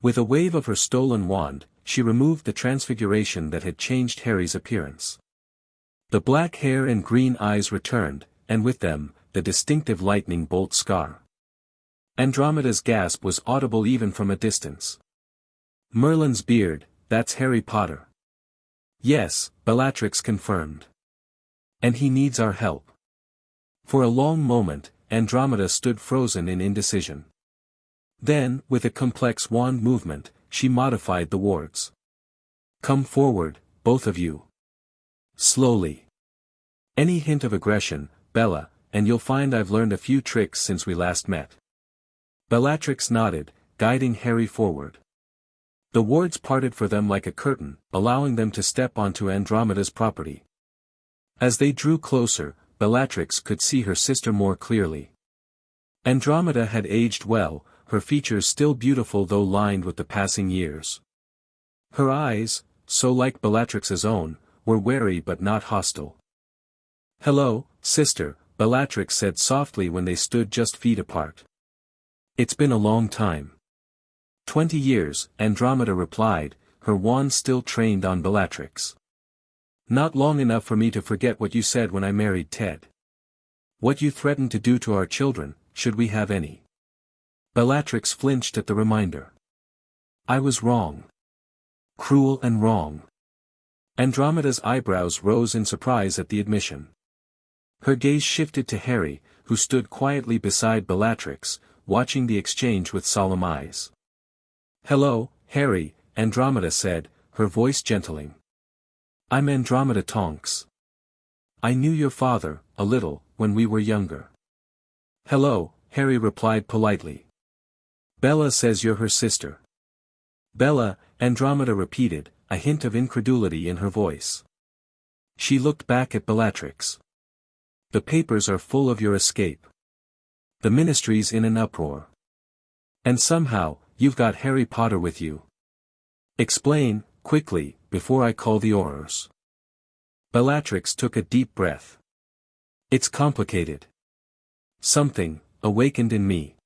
With a wave of her stolen wand, she removed the transfiguration that had changed Harry's appearance. The black hair and green eyes returned, and with them, the distinctive lightning bolt scar. Andromeda's gasp was audible even from a distance. Merlin's beard, that's Harry Potter. Yes, Bellatrix confirmed. And he needs our help. For a long moment, Andromeda stood frozen in indecision. Then, with a complex wand movement, she modified the wards. Come forward, both of you. Slowly. Any hint of aggression, Bella, and you'll find I've learned a few tricks since we last met. Bellatrix nodded, guiding Harry forward. The wards parted for them like a curtain, allowing them to step onto Andromeda's property. As they drew closer, Bellatrix could see her sister more clearly. Andromeda had aged well, her features still beautiful though lined with the passing years. Her eyes, so like Bellatrix's own, were wary but not hostile. "Hello, sister," Bellatrix said softly when they stood just feet apart. "It's been a long time." 20 years, Andromeda replied, her wand still trained on Bellatrix. "Not long enough for me to forget what you said when I married Ted. What you threatened to do to our children, should we have any." Bellatrix flinched at the reminder. "I was wrong. Cruel and wrong." Andromeda's eyebrows rose in surprise at the admission. Her gaze shifted to Harry, who stood quietly beside Bellatrix, watching the exchange with solemn eyes. "Hello, Harry," Andromeda said, her voice gentling. "I'm Andromeda Tonks. I knew your father, a little, when we were younger." "Hello," Harry replied politely. "Bella says you're her sister." "Bella," Andromeda repeated, a hint of incredulity in her voice. She looked back at Bellatrix. "The papers are full of your escape. The ministry's in an uproar. And somehow, you've got Harry Potter with you. Explain, quickly, before I call the Aurors." Bellatrix took a deep breath. "It's complicated. Something awakened in me.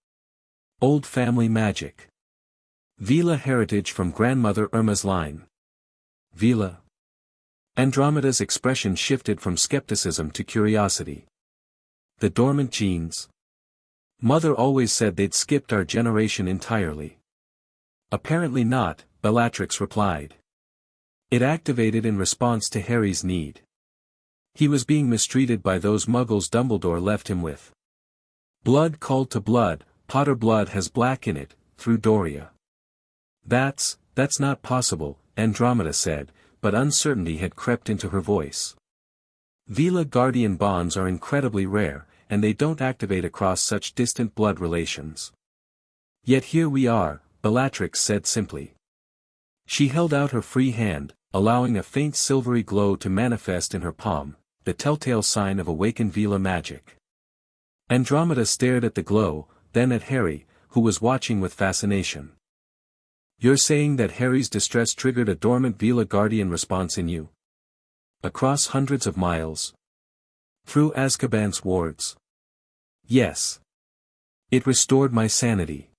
Old family magic. Veela heritage from grandmother Irma's line." "Veela?" Andromeda's expression shifted from skepticism to curiosity. "The dormant genes. Mother always said they'd skipped our generation entirely." "Apparently not," Bellatrix replied. "It activated in response to Harry's need. He was being mistreated by those muggles Dumbledore left him with. Blood called to blood, Potter blood has black in it, through Doria." That's not possible," Andromeda said, but uncertainty had crept into her voice. "Veela guardian bonds are incredibly rare, and they don't activate across such distant blood relations." "Yet here we are," Bellatrix said simply. She held out her free hand, allowing a faint silvery glow to manifest in her palm, the telltale sign of awakened Veela magic. Andromeda stared at the glow, then at Harry, who was watching with fascination. "You're saying that Harry's distress triggered a dormant Veela guardian response in you? Across hundreds of miles? Through Azkaban's wards?" "Yes. It restored my sanity.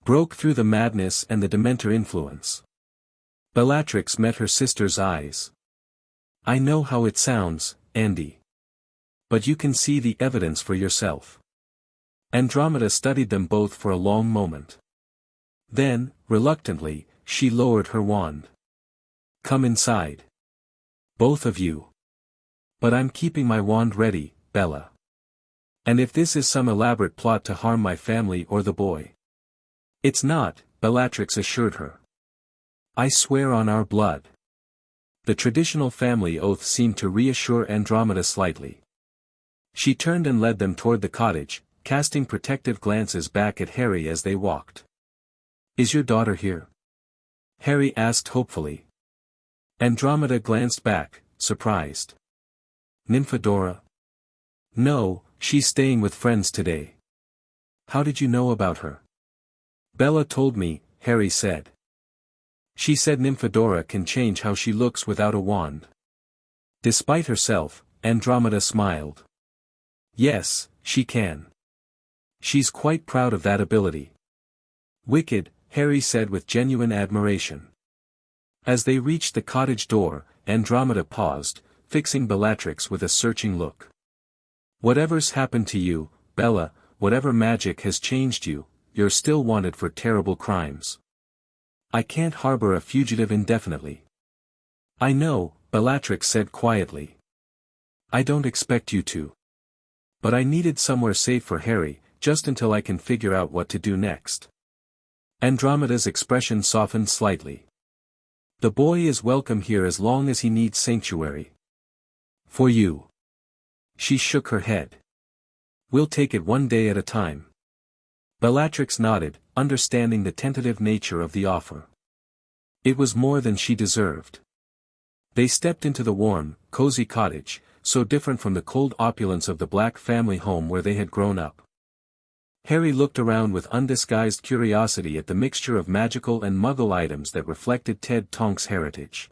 Broke through the madness and the Dementor influence." Bellatrix met her sister's eyes. "I know how it sounds, Andy. But you can see the evidence for yourself." Andromeda studied them both for a long moment. Then, reluctantly, she lowered her wand. "Come inside. Both of you." "But I'm keeping my wand ready, Bella. And if this is some elaborate plot to harm my family or the boy?" "It's not," Bellatrix assured her. "I swear on our blood." The traditional family oath seemed to reassure Andromeda slightly. She turned and led them toward the cottage, casting protective glances back at Harry as they walked. "Is your daughter here?" Harry asked hopefully. Andromeda glanced back, surprised. "Nymphadora?" "No, she's staying with friends today." "How did you know about her?" "Bella told me," Harry said. "She said Nymphadora can change how she looks without a wand." Despite herself, Andromeda smiled. "Yes, she can. She's quite proud of that ability." "Wicked," Harry said with genuine admiration. As they reached the cottage door, Andromeda paused, fixing Bellatrix with a searching look. "Whatever's happened to you, Bella, whatever magic has changed you, you're still wanted for terrible crimes. I can't harbor a fugitive indefinitely." "I know," Bellatrix said quietly. "I don't expect you to. But I needed somewhere safe for Harry, just until I can figure out what to do next." Andromeda's expression softened slightly. The boy is welcome here as long as he needs sanctuary. For you. She shook her head. We'll take it one day at a time. Bellatrix nodded, understanding the tentative nature of the offer. It was more than she deserved. They stepped into the warm, cozy cottage, so different from the cold opulence of the Black family home where they had grown up. Harry looked around with undisguised curiosity at the mixture of magical and muggle items that reflected Ted Tonk's heritage.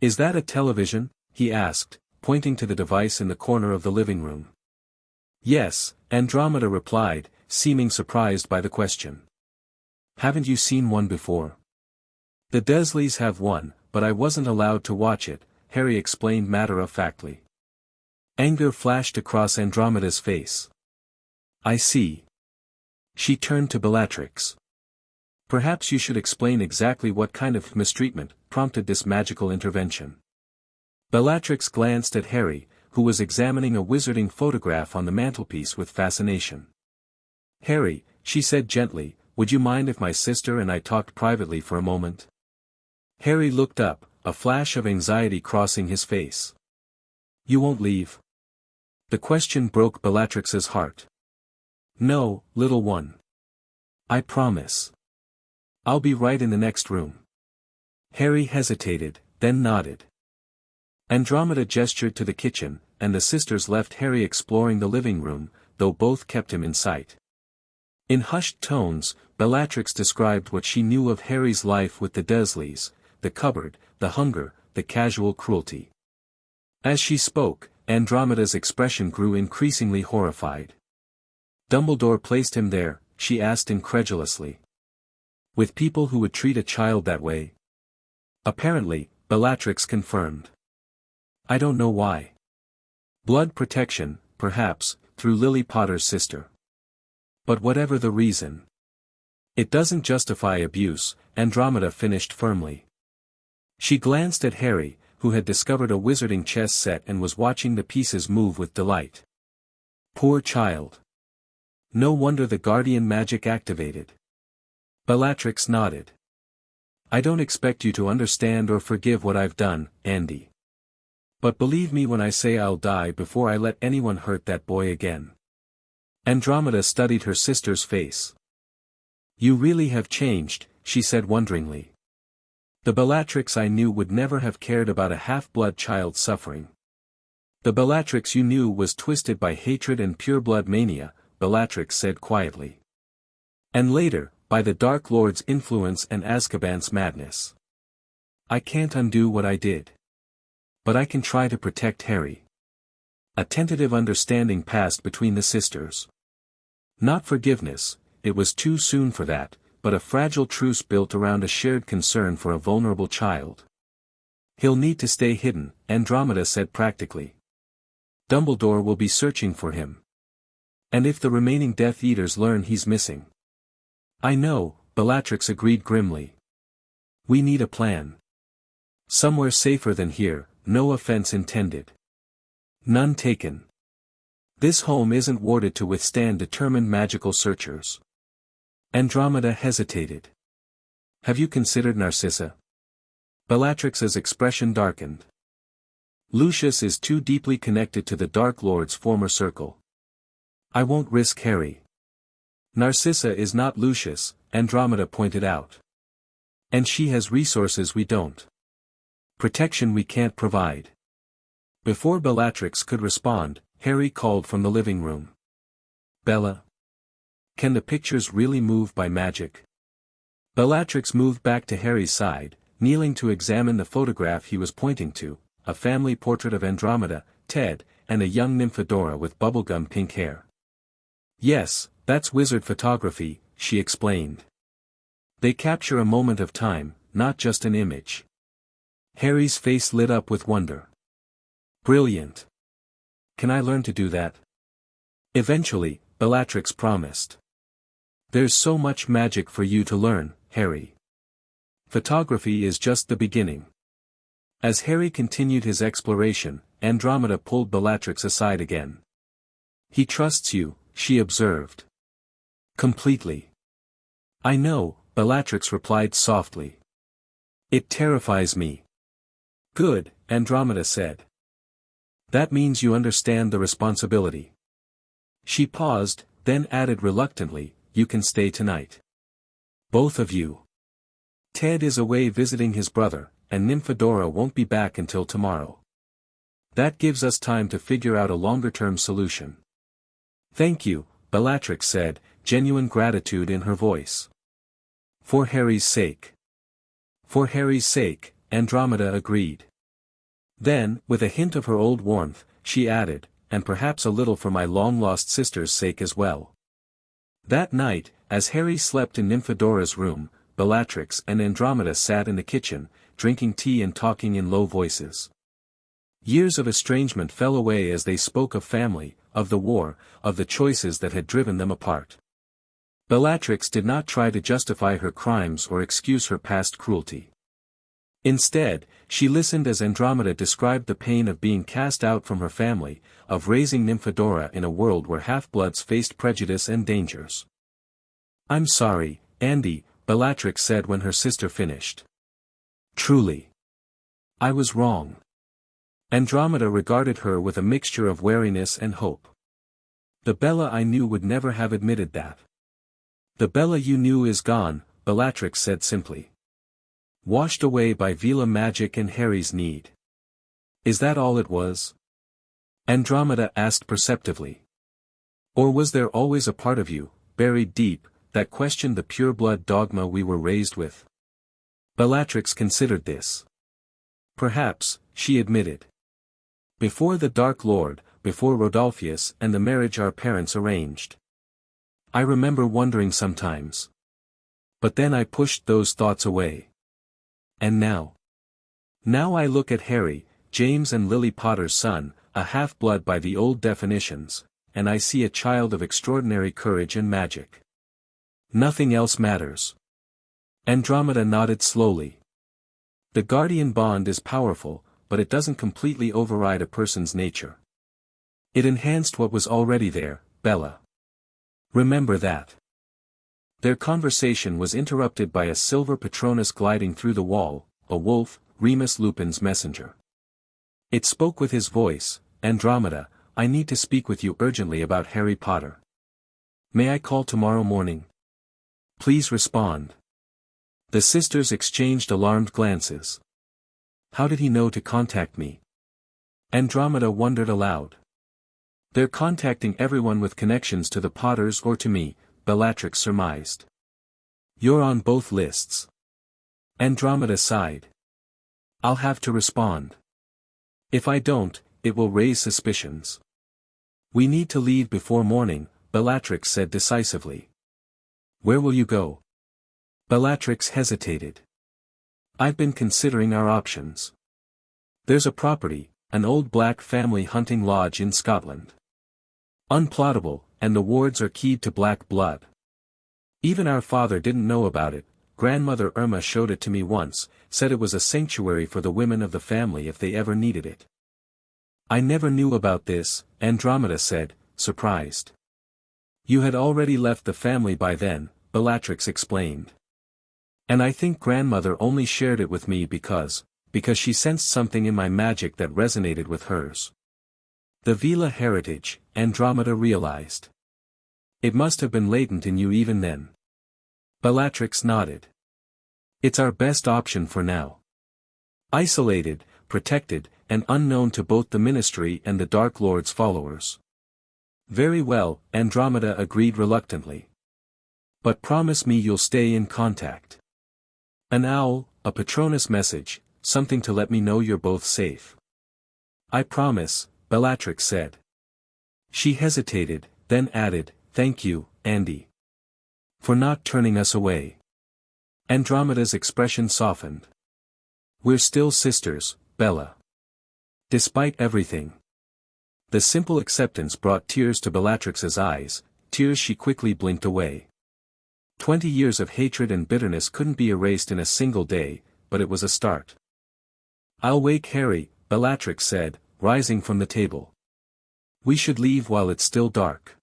"Is that a television?" he asked, pointing to the device in the corner of the living room. "Yes," Andromeda replied, seeming surprised by the question. "Haven't you seen one before?" "The Dursleys have one, but I wasn't allowed to watch it," Harry explained matter-of-factly. Anger flashed across Andromeda's face. "I see." She turned to Bellatrix. "Perhaps you should explain exactly what kind of mistreatment prompted this magical intervention." Bellatrix glanced at Harry, who was examining a wizarding photograph on the mantelpiece with fascination. "Harry," she said gently, "would you mind if my sister and I talked privately for a moment?" Harry looked up, a flash of anxiety crossing his face. "You won't leave?" The question broke Bellatrix's heart. "No, little one. I promise. I'll be right in the next room." Harry hesitated, then nodded. Andromeda gestured to the kitchen, and the sisters left Harry exploring the living room, though both kept him in sight. In hushed tones, Bellatrix described what she knew of Harry's life with the Dursleys, the cupboard, the hunger, the casual cruelty. As she spoke, Andromeda's expression grew increasingly horrified. "Dumbledore placed him there," she asked incredulously. "With people who would treat a child that way?" "Apparently," Bellatrix confirmed. "I don't know why. Blood protection, perhaps, through Lily Potter's sister. But whatever the reason, it doesn't justify abuse," Andromeda finished firmly. She glanced at Harry, who had discovered a wizarding chess set and was watching the pieces move with delight. Poor child. No wonder the guardian magic activated. Bellatrix nodded. "I don't expect you to understand or forgive what I've done, Andy. But believe me when I say I'll die before I let anyone hurt that boy again." Andromeda studied her sister's face. "You really have changed," she said wonderingly. "The Bellatrix I knew would never have cared about a half-blood child suffering. The Bellatrix you knew was twisted by hatred and pure-blood mania," Bellatrix said quietly. "And later, by the Dark Lord's influence and Azkaban's madness. I can't undo what I did. But I can try to protect Harry." A tentative understanding passed between the sisters. Not forgiveness, it was too soon for that, but a fragile truce built around a shared concern for a vulnerable child. "He'll need to stay hidden," Andromeda said practically. "Dumbledore will be searching for him. And if the remaining Death Eaters learn he's missing—" "I know," Bellatrix agreed grimly. "We need a plan. Somewhere safer than here, no offense intended. None taken. This home isn't warded to withstand determined magical searchers." Andromeda hesitated. "Have you considered Narcissa?" Bellatrix's expression darkened. "Lucius is too deeply connected to the Dark Lord's former circle. I won't risk Harry." "Narcissa is not Lucius," Andromeda pointed out. "And she has resources we don't. Protection we can't provide." Before Bellatrix could respond, Harry called from the living room. "Bella? Can the pictures really move by magic?" Bellatrix moved back to Harry's side, kneeling to examine the photograph he was pointing to, a family portrait of Andromeda, Ted, and a young Nymphadora with bubblegum pink hair. "Yes, that's wizard photography," she explained. "They capture a moment of time, not just an image." Harry's face lit up with wonder. "Brilliant. Can I learn to do that?" "Eventually," Bellatrix promised. "There's so much magic for you to learn, Harry. Photography is just the beginning." As Harry continued his exploration, Andromeda pulled Bellatrix aside again. "He trusts you," she observed. "Completely." "I know," Bellatrix replied softly. It terrifies me. Good, Andromeda said. That means you understand the responsibility. She paused, then added reluctantly, you can stay tonight. Both of you. Ted is away visiting his brother, and Nymphadora won't be back until tomorrow. That gives us time to figure out a longer-term solution. Thank you, Bellatrix said, genuine gratitude in her voice. For Harry's sake. For Harry's sake, Andromeda agreed. Then, with a hint of her old warmth, she added, and perhaps a little for my long-lost sister's sake as well. That night, as Harry slept in Nymphadora's room, Bellatrix and Andromeda sat in the kitchen, drinking tea and talking in low voices. Years of estrangement fell away as they spoke of family, of the war, of the choices that had driven them apart. Bellatrix did not try to justify her crimes or excuse her past cruelty. Instead, she listened as Andromeda described the pain of being cast out from her family, of raising Nymphadora in a world where half-bloods faced prejudice and dangers. I'm sorry, Andy, Bellatrix said when her sister finished. Truly. I was wrong. Andromeda regarded her with a mixture of wariness and hope. The Bella I knew would never have admitted that. The Bella you knew is gone, Bellatrix said simply. Washed away by Veela magic and Harry's need. Is that all it was? Andromeda asked perceptively. Or was there always a part of you, buried deep, that questioned the pure-blood dogma we were raised with? Bellatrix considered this. Perhaps, she admitted. Before the Dark Lord, before Rodolphius and the marriage our parents arranged. I remember wondering sometimes. But then I pushed those thoughts away. And now? Now I look at Harry, James and Lily Potter's son, a half-blood by the old definitions, and I see a child of extraordinary courage and magic. Nothing else matters. Andromeda nodded slowly. The guardian bond is powerful, but it doesn't completely override a person's nature. It enhanced what was already there, Bella. Remember that. Their conversation was interrupted by a silver Patronus gliding through the wall, a wolf, Remus Lupin's messenger. It spoke with his voice, Andromeda, I need to speak with you urgently about Harry Potter. May I call tomorrow morning? Please respond. The sisters exchanged alarmed glances. How did he know to contact me? Andromeda wondered aloud. They're contacting everyone with connections to the Potters or to me, Bellatrix surmised. You're on both lists. Andromeda sighed. I'll have to respond. If I don't, it will raise suspicions. We need to leave before morning, Bellatrix said decisively. Where will you go? Bellatrix hesitated. I've been considering our options. There's a property, an old black family hunting lodge in Scotland. Unplottable, and the wards are keyed to black blood. Even our father didn't know about it. Grandmother Irma showed it to me once, said it was a sanctuary for the women of the family if they ever needed it. I never knew about this, Andromeda said, surprised. You had already left the family by then, Bellatrix explained. And I think grandmother only shared it with me because she sensed something in my magic that resonated with hers. The Veela heritage, Andromeda realized. It must have been latent in you even then. Bellatrix nodded. It's our best option for now. Isolated, protected, and unknown to both the Ministry and the Dark Lord's followers. Very well, Andromeda agreed reluctantly. But promise me you'll stay in contact. An owl, a Patronus message, something to let me know you're both safe. I promise, Bellatrix said. She hesitated, then added, thank you, Andy. For not turning us away. Andromeda's expression softened. We're still sisters, Bella. Despite everything. The simple acceptance brought tears to Bellatrix's eyes, tears she quickly blinked away. 20 years of hatred and bitterness couldn't be erased in a single day, but it was a start. I'll wake Harry, Bellatrix said, rising from the table. We should leave while it's still dark.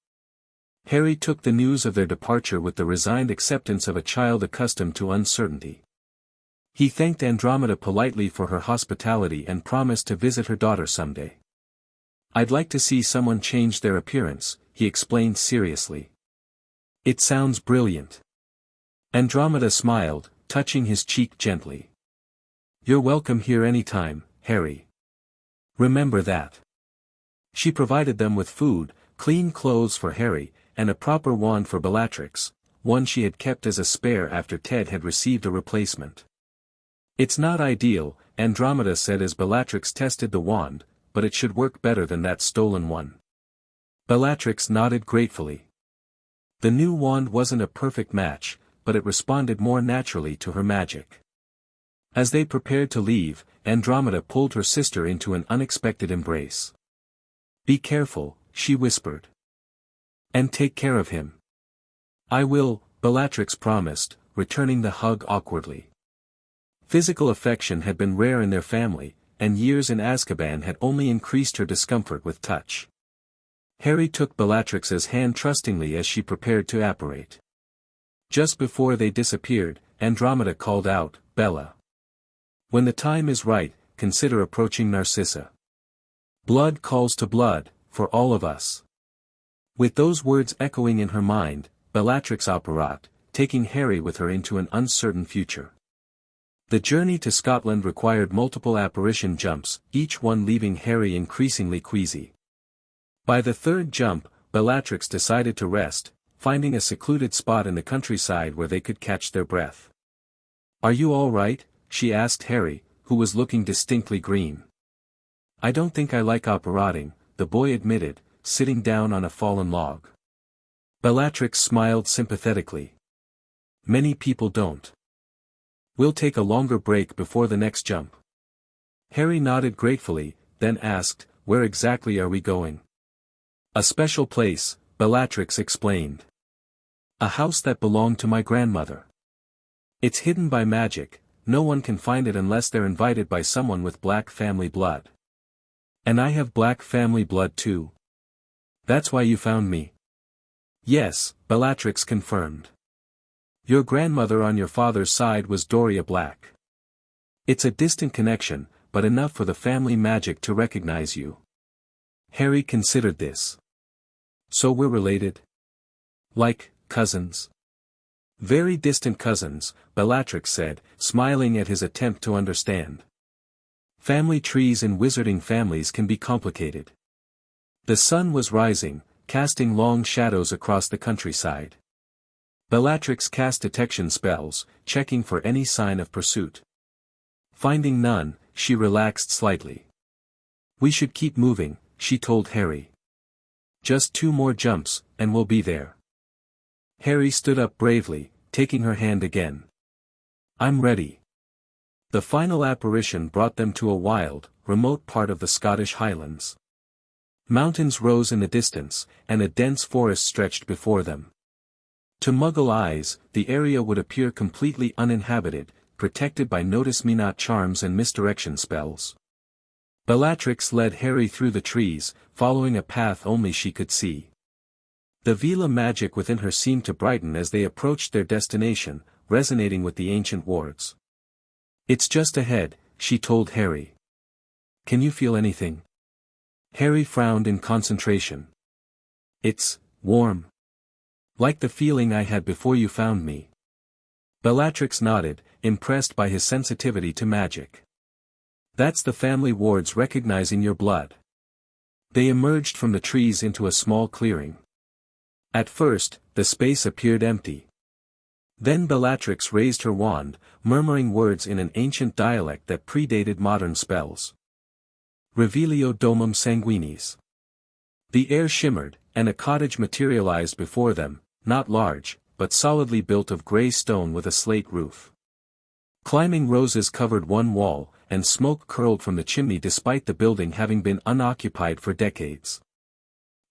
Harry took the news of their departure with the resigned acceptance of a child accustomed to uncertainty. He thanked Andromeda politely for her hospitality and promised to visit her daughter someday. "I'd like to see someone change their appearance," he explained seriously. "It sounds brilliant." Andromeda smiled, touching his cheek gently. "You're welcome here anytime, Harry. Remember that." She provided them with food, clean clothes for Harry, and a proper wand for Bellatrix, one she had kept as a spare after Ted had received a replacement. "It's not ideal," Andromeda said as Bellatrix tested the wand, "but it should work better than that stolen one." Bellatrix nodded gratefully. The new wand wasn't a perfect match, but it responded more naturally to her magic. As they prepared to leave, Andromeda pulled her sister into an unexpected embrace. "Be careful," she whispered. "And take care of him." "I will," Bellatrix promised, returning the hug awkwardly. Physical affection had been rare in their family, and years in Azkaban had only increased her discomfort with touch. Harry took Bellatrix's hand trustingly as she prepared to apparate. Just before they disappeared, Andromeda called out, "Bella. When the time is right, consider approaching Narcissa. Blood calls to blood, for all of us." With those words echoing in her mind, Bellatrix apparat, taking Harry with her into an uncertain future. The journey to Scotland required multiple apparition jumps, each one leaving Harry increasingly queasy. By the third jump, Bellatrix decided to rest, finding a secluded spot in the countryside where they could catch their breath. "Are you all right?" she asked Harry, who was looking distinctly green. "I don't think I like apparating," the boy admitted, sitting down on a fallen log. Bellatrix smiled sympathetically. "Many people don't. We'll take a longer break before the next jump." Harry nodded gratefully, then asked, "Where exactly are we going?" "A special place," Bellatrix explained. "A house that belonged to my grandmother. It's hidden by magic, no one can find it unless they're invited by someone with black family blood. And I have black family blood too." "That's why you found me?" "Yes," Bellatrix confirmed. "Your grandmother on your father's side was Doria Black. It's a distant connection, but enough for the family magic to recognize you." Harry considered this. "So we're related? Like, cousins?" "Very distant cousins," Bellatrix said, smiling at his attempt to understand. "Family trees in wizarding families can be complicated." The sun was rising, casting long shadows across the countryside. Bellatrix cast detection spells, checking for any sign of pursuit. Finding none, she relaxed slightly. "We should keep moving," she told Harry. "Just 2 more jumps, and we'll be there." Harry stood up bravely, taking her hand again. "I'm ready." The final apparition brought them to a wild, remote part of the Scottish Highlands. Mountains rose in the distance, and a dense forest stretched before them. To Muggle eyes, the area would appear completely uninhabited, protected by notice-me-not charms and misdirection spells. Bellatrix led Harry through the trees, following a path only she could see. The Veela magic within her seemed to brighten as they approached their destination, resonating with the ancient wards. "It's just ahead," she told Harry. "Can you feel anything?" Harry frowned in concentration. "It's warm. Like the feeling I had before you found me." Bellatrix nodded, impressed by his sensitivity to magic. "That's the family wards recognizing your blood." They emerged from the trees into a small clearing. At first, the space appeared empty. Then Bellatrix raised her wand, murmuring words in an ancient dialect that predated modern spells. "Revelio domum sanguinis." The air shimmered, and a cottage materialized before them, not large, but solidly built of grey stone with a slate roof. Climbing roses covered one wall, and smoke curled from the chimney despite the building having been unoccupied for decades.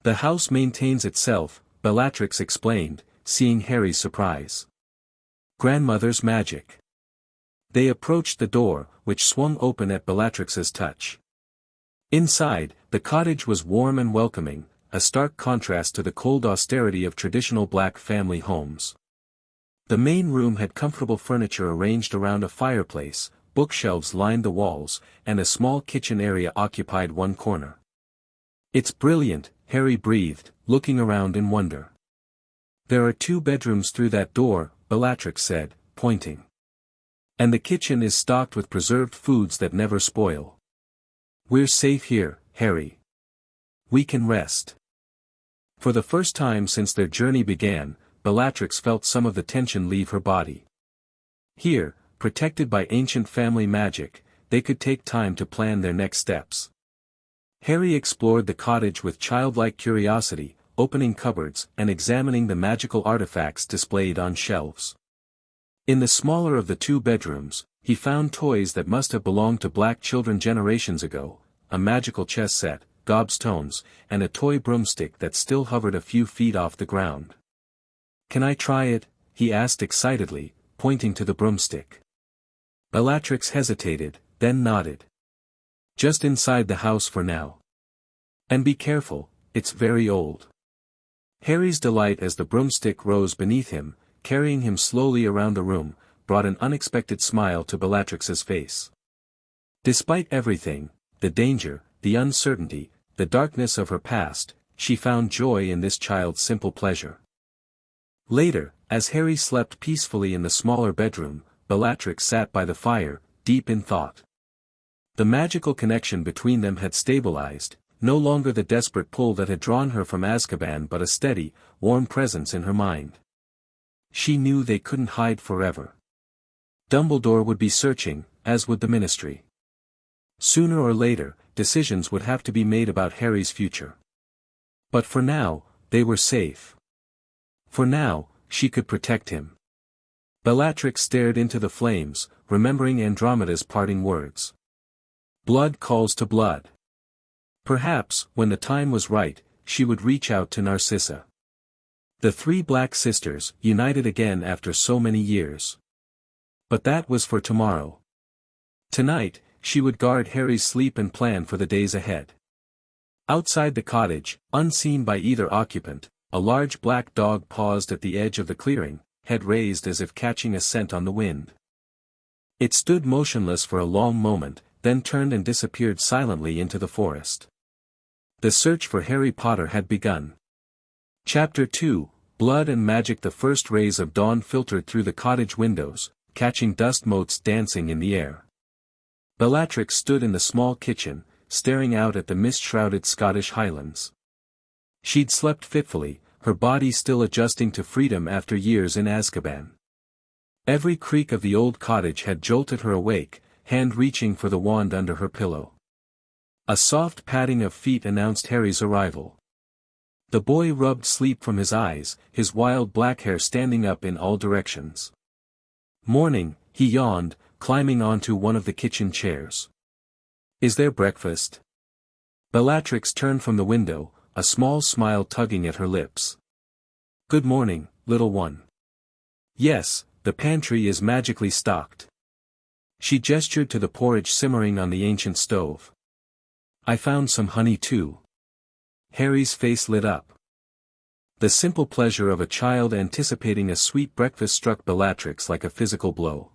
"The house maintains itself," Bellatrix explained, seeing Harry's surprise. "Grandmother's magic." They approached the door, which swung open at Bellatrix's touch. Inside, the cottage was warm and welcoming, a stark contrast to the cold austerity of traditional black family homes. The main room had comfortable furniture arranged around a fireplace, bookshelves lined the walls, and a small kitchen area occupied one corner. "It's brilliant," Harry breathed, looking around in wonder. "There are 2 bedrooms through that door," Bellatrix said, pointing. "And the kitchen is stocked with preserved foods that never spoil. We're safe here, Harry. We can rest." For the first time since their journey began, Bellatrix felt some of the tension leave her body. Here, protected by ancient family magic, they could take time to plan their next steps. Harry explored the cottage with childlike curiosity, opening cupboards and examining the magical artifacts displayed on shelves. In the smaller of the 2 bedrooms, he found toys that must have belonged to black children generations ago, a magical chess set, gobstones, and a toy broomstick that still hovered a few feet off the ground. "Can I try it?" he asked excitedly, pointing to the broomstick. Bellatrix hesitated, then nodded. "Just inside the house for now. And be careful, it's very old." Harry's delight as the broomstick rose beneath him, carrying him slowly around the room, brought an unexpected smile to Bellatrix's face. Despite everything, the danger, the uncertainty, the darkness of her past, she found joy in this child's simple pleasure. Later, as Harry slept peacefully in the smaller bedroom, Bellatrix sat by the fire, deep in thought. The magical connection between them had stabilized, no longer the desperate pull that had drawn her from Azkaban but a steady, warm presence in her mind. She knew they couldn't hide forever. Dumbledore would be searching, as would the Ministry. Sooner or later, decisions would have to be made about Harry's future. But for now, they were safe. For now, she could protect him. Bellatrix stared into the flames, remembering Andromeda's parting words. "Blood calls to blood." Perhaps, when the time was right, she would reach out to Narcissa. The 3 black sisters, united again after so many years. But that was for tomorrow. Tonight, she would guard Harry's sleep and plan for the days ahead. Outside the cottage, unseen by either occupant, a large black dog paused at the edge of the clearing, head raised as if catching a scent on the wind. It stood motionless for a long moment, then turned and disappeared silently into the forest. The search for Harry Potter had begun. Chapter 2, Blood and Magic. The first rays of dawn filtered through the cottage windows, catching dust motes dancing in the air. Bellatrix stood in the small kitchen, staring out at the mist-shrouded Scottish Highlands. She'd slept fitfully, her body still adjusting to freedom after years in Azkaban. Every creak of the old cottage had jolted her awake, hand reaching for the wand under her pillow. A soft padding of feet announced Harry's arrival. The boy rubbed sleep from his eyes, his wild black hair standing up in all directions. "Morning," he yawned, climbing onto one of the kitchen chairs. "Is there breakfast?" Bellatrix turned from the window, a small smile tugging at her lips. "Good morning, little one." "Yes, the pantry is magically stocked." She gestured to the porridge simmering on the ancient stove. "I found some honey too." Harry's face lit up. The simple pleasure of a child anticipating a sweet breakfast struck Bellatrix like a physical blow.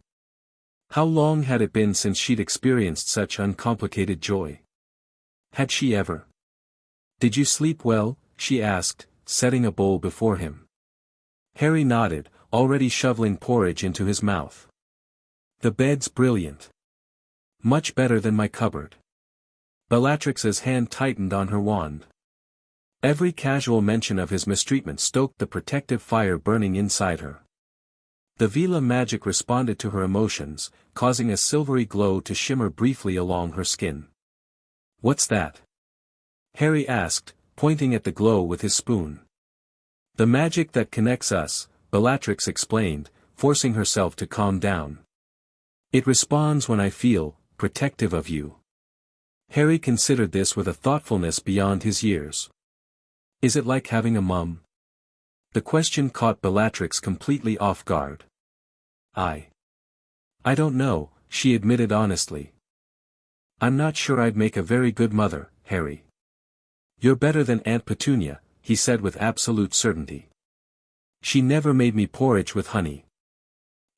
How long had it been since she'd experienced such uncomplicated joy? Had she ever? "Did you sleep well?" she asked, setting a bowl before him. Harry nodded, already shoveling porridge into his mouth. "The bed's brilliant. Much better than my cupboard." Bellatrix's hand tightened on her wand. Every casual mention of his mistreatment stoked the protective fire burning inside her. The Veela magic responded to her emotions, causing a silvery glow to shimmer briefly along her skin. "What's that?" Harry asked, pointing at the glow with his spoon. "The magic that connects us," Bellatrix explained, forcing herself to calm down. "It responds when I feel protective of you." Harry considered this with a thoughtfulness beyond his years. "Is it like having a mum?" The question caught Bellatrix completely off guard. I don't know," she admitted honestly. "I'm not sure I'd make a very good mother, Harry." "You're better than Aunt Petunia," he said with absolute certainty. "She never made me porridge with honey."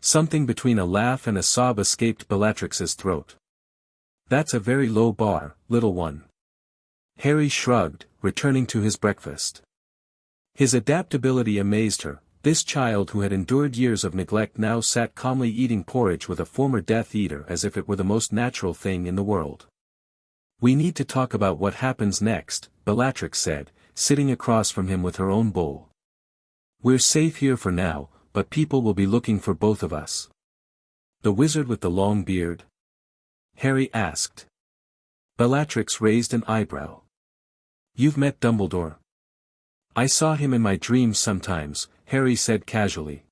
Something between a laugh and a sob escaped Bellatrix's throat. That's a very low bar, little one. Harry shrugged, returning to his breakfast. His adaptability amazed her. This child who had endured years of neglect now sat calmly eating porridge with a former Death Eater as if it were the most natural thing in the world. We need to talk about what happens next, Bellatrix said, sitting across from him with her own bowl. We're safe here for now, but people will be looking for both of us. The wizard with the long beard? Harry asked. Bellatrix raised an eyebrow. You've met Dumbledore? I saw him in my dreams sometimes, Harry said casually.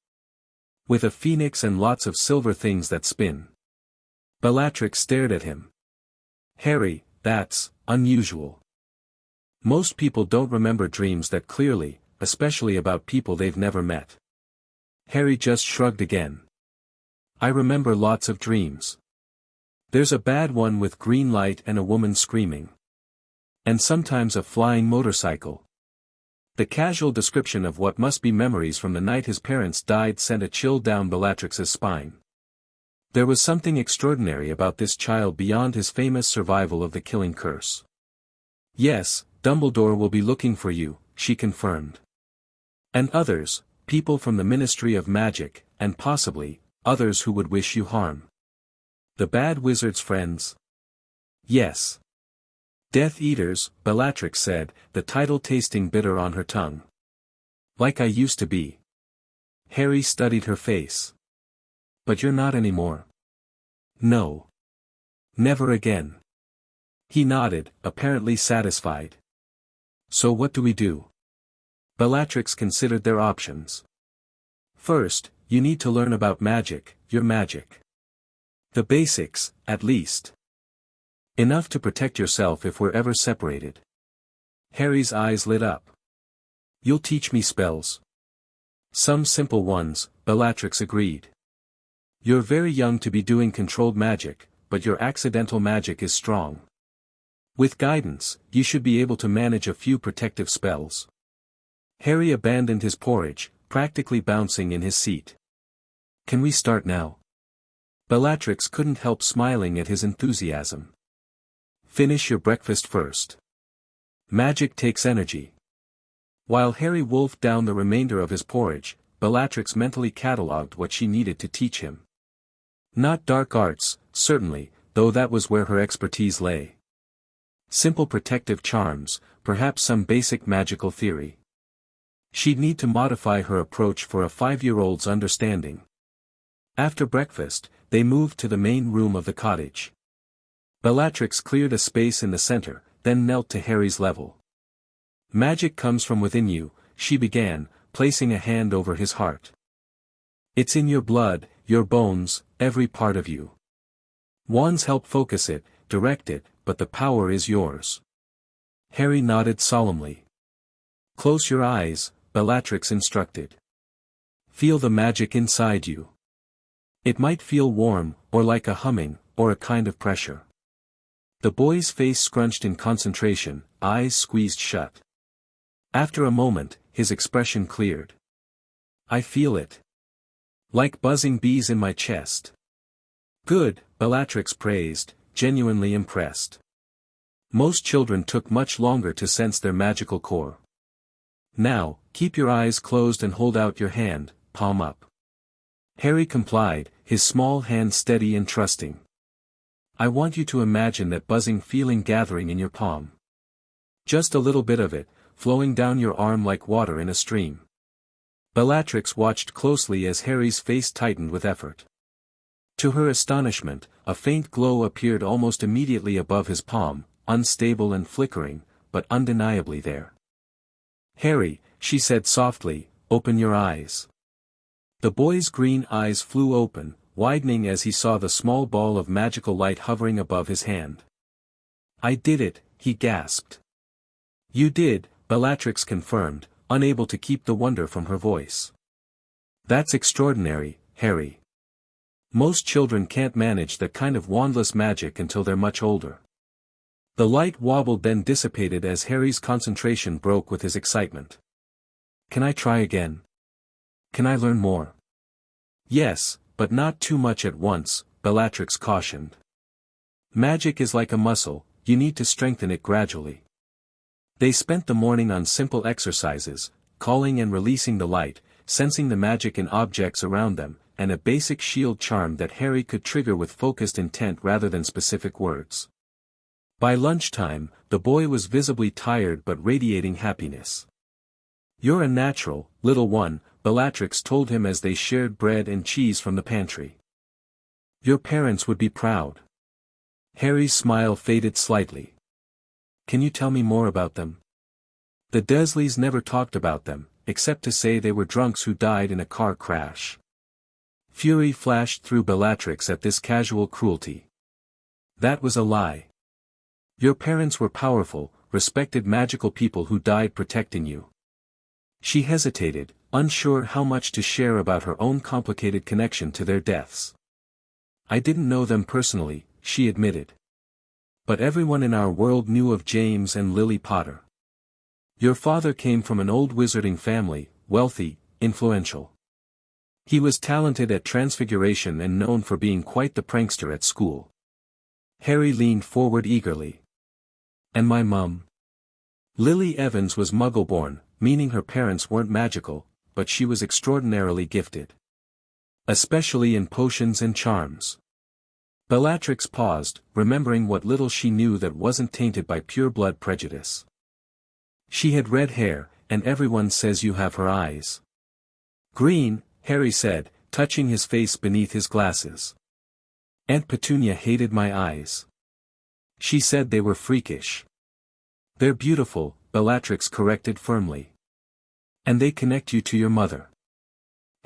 With a phoenix and lots of silver things that spin. Bellatrix stared at him. Harry, that's unusual. Most people don't remember dreams that clearly, especially about people they've never met. Harry just shrugged again. I remember lots of dreams. There's a bad one with green light and a woman screaming. And sometimes a flying motorcycle. The casual description of what must be memories from the night his parents died sent a chill down Bellatrix's spine. There was something extraordinary about this child beyond his famous survival of the killing curse. Yes, Dumbledore will be looking for you, she confirmed. And others, people from the Ministry of Magic, and possibly, others who would wish you harm. The bad wizard's friends? Yes. Death Eaters, Bellatrix said, the title tasting bitter on her tongue. Like I used to be. Harry studied her face. But you're not anymore. No. Never again. He nodded, apparently satisfied. So what do we do? Bellatrix considered their options. First, you need to learn about magic, your magic. The basics, at least. Enough to protect yourself if we're ever separated. Harry's eyes lit up. You'll teach me spells. Some simple ones, Bellatrix agreed. You're very young to be doing controlled magic, but your accidental magic is strong. With guidance, you should be able to manage a few protective spells. Harry abandoned his porridge, practically bouncing in his seat. Can we start now? Bellatrix couldn't help smiling at his enthusiasm. Finish your breakfast first. Magic takes energy. While Harry wolfed down the remainder of his porridge, Bellatrix mentally catalogued what she needed to teach him. Not dark arts, certainly, though that was where her expertise lay. Simple protective charms, perhaps some basic magical theory. She'd need to modify her approach for a 5-year-old's understanding. After breakfast, they moved to the main room of the cottage. Bellatrix cleared a space in the center, then knelt to Harry's level. Magic comes from within you, she began, placing a hand over his heart. It's in your blood, your bones, every part of you. Wands help focus it, direct it, but the power is yours. Harry nodded solemnly. Close your eyes, Bellatrix instructed. Feel the magic inside you. It might feel warm, or like a humming, or a kind of pressure. The boy's face scrunched in concentration, eyes squeezed shut. After a moment, his expression cleared. I feel it. Like buzzing bees in my chest. Good, Bellatrix praised, genuinely impressed. Most children took much longer to sense their magical core. Now, keep your eyes closed and hold out your hand, palm up. Harry complied, his small hand steady and trusting. I want you to imagine that buzzing feeling gathering in your palm. Just a little bit of it, flowing down your arm like water in a stream. Bellatrix watched closely as Harry's face tightened with effort. To her astonishment, a faint glow appeared almost immediately above his palm, unstable and flickering, but undeniably there. Harry, she said softly, open your eyes. The boy's green eyes flew open, widening as he saw the small ball of magical light hovering above his hand. I did it, he gasped. You did, Bellatrix confirmed, unable to keep the wonder from her voice. That's extraordinary, Harry. Most children can't manage that kind of wandless magic until they're much older. The light wobbled then dissipated as Harry's concentration broke with his excitement. Can I try again? Can I learn more? Yes, but not too much at once, Bellatrix cautioned. Magic is like a muscle, you need to strengthen it gradually. They spent the morning on simple exercises, calling and releasing the light, sensing the magic in objects around them, and a basic shield charm that Harry could trigger with focused intent rather than specific words. By lunchtime, the boy was visibly tired but radiating happiness. "You're a natural, little one," Bellatrix told him as they shared bread and cheese from the pantry. "Your parents would be proud." Harry's smile faded slightly. "Can you tell me more about them?" "The Dursleys never talked about them, except to say they were drunks who died in a car crash." Fury flashed through Bellatrix at this casual cruelty. "That was a lie. Your parents were powerful, respected magical people who died protecting you." She hesitated, unsure how much to share about her own complicated connection to their deaths. "I didn't know them personally," she admitted. "But everyone in our world knew of James and Lily Potter. Your father came from an old wizarding family, wealthy, influential. He was talented at transfiguration and known for being quite the prankster at school." Harry leaned forward eagerly. "And my mum?" "Lily Evans was Muggle-born, meaning her parents weren't magical, but she was extraordinarily gifted. Especially in potions and charms." Bellatrix paused, remembering what little she knew that wasn't tainted by pure-blood prejudice. "She had red hair, and everyone says you have her eyes." "Green," Harry said, touching his face beneath his glasses. "Aunt Petunia hated my eyes. She said they were freakish." "They're beautiful," Bellatrix corrected firmly. "And they connect you to your mother."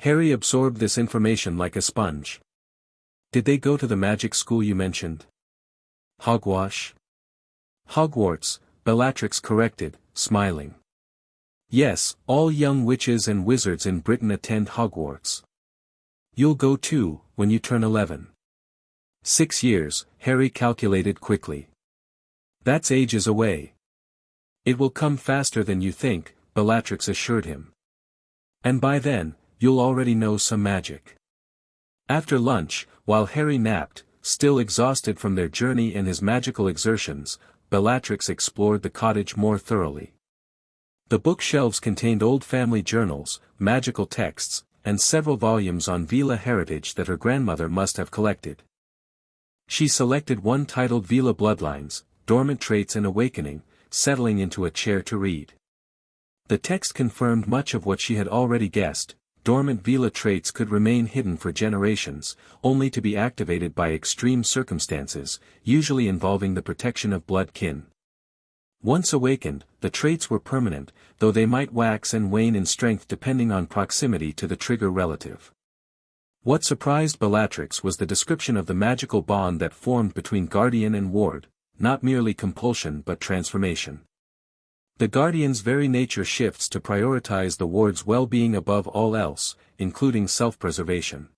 Harry absorbed this information like a sponge. "Did they go to the magic school you mentioned?" "Hogwash?" "Hogwarts," Bellatrix corrected, smiling. "Yes, all young witches and wizards in Britain attend Hogwarts. You'll go too, when you turn 11. 6 years, Harry calculated quickly. "That's ages away." "It will come faster than you think," Bellatrix assured him. "And by then, you'll already know some magic." After lunch, while Harry napped, still exhausted from their journey and his magical exertions, Bellatrix explored the cottage more thoroughly. The bookshelves contained old family journals, magical texts, and several volumes on Veela heritage that her grandmother must have collected. She selected one titled Veela Bloodlines, Dormant Traits and Awakening, settling into a chair to read. The text confirmed much of what she had already guessed. Dormant Veela traits could remain hidden for generations, only to be activated by extreme circumstances, usually involving the protection of blood kin. Once awakened, the traits were permanent, though they might wax and wane in strength depending on proximity to the trigger relative. What surprised Bellatrix was the description of the magical bond that formed between guardian and ward, not merely compulsion but transformation. The guardian's very nature shifts to prioritize the ward's well-being above all else, including self-preservation.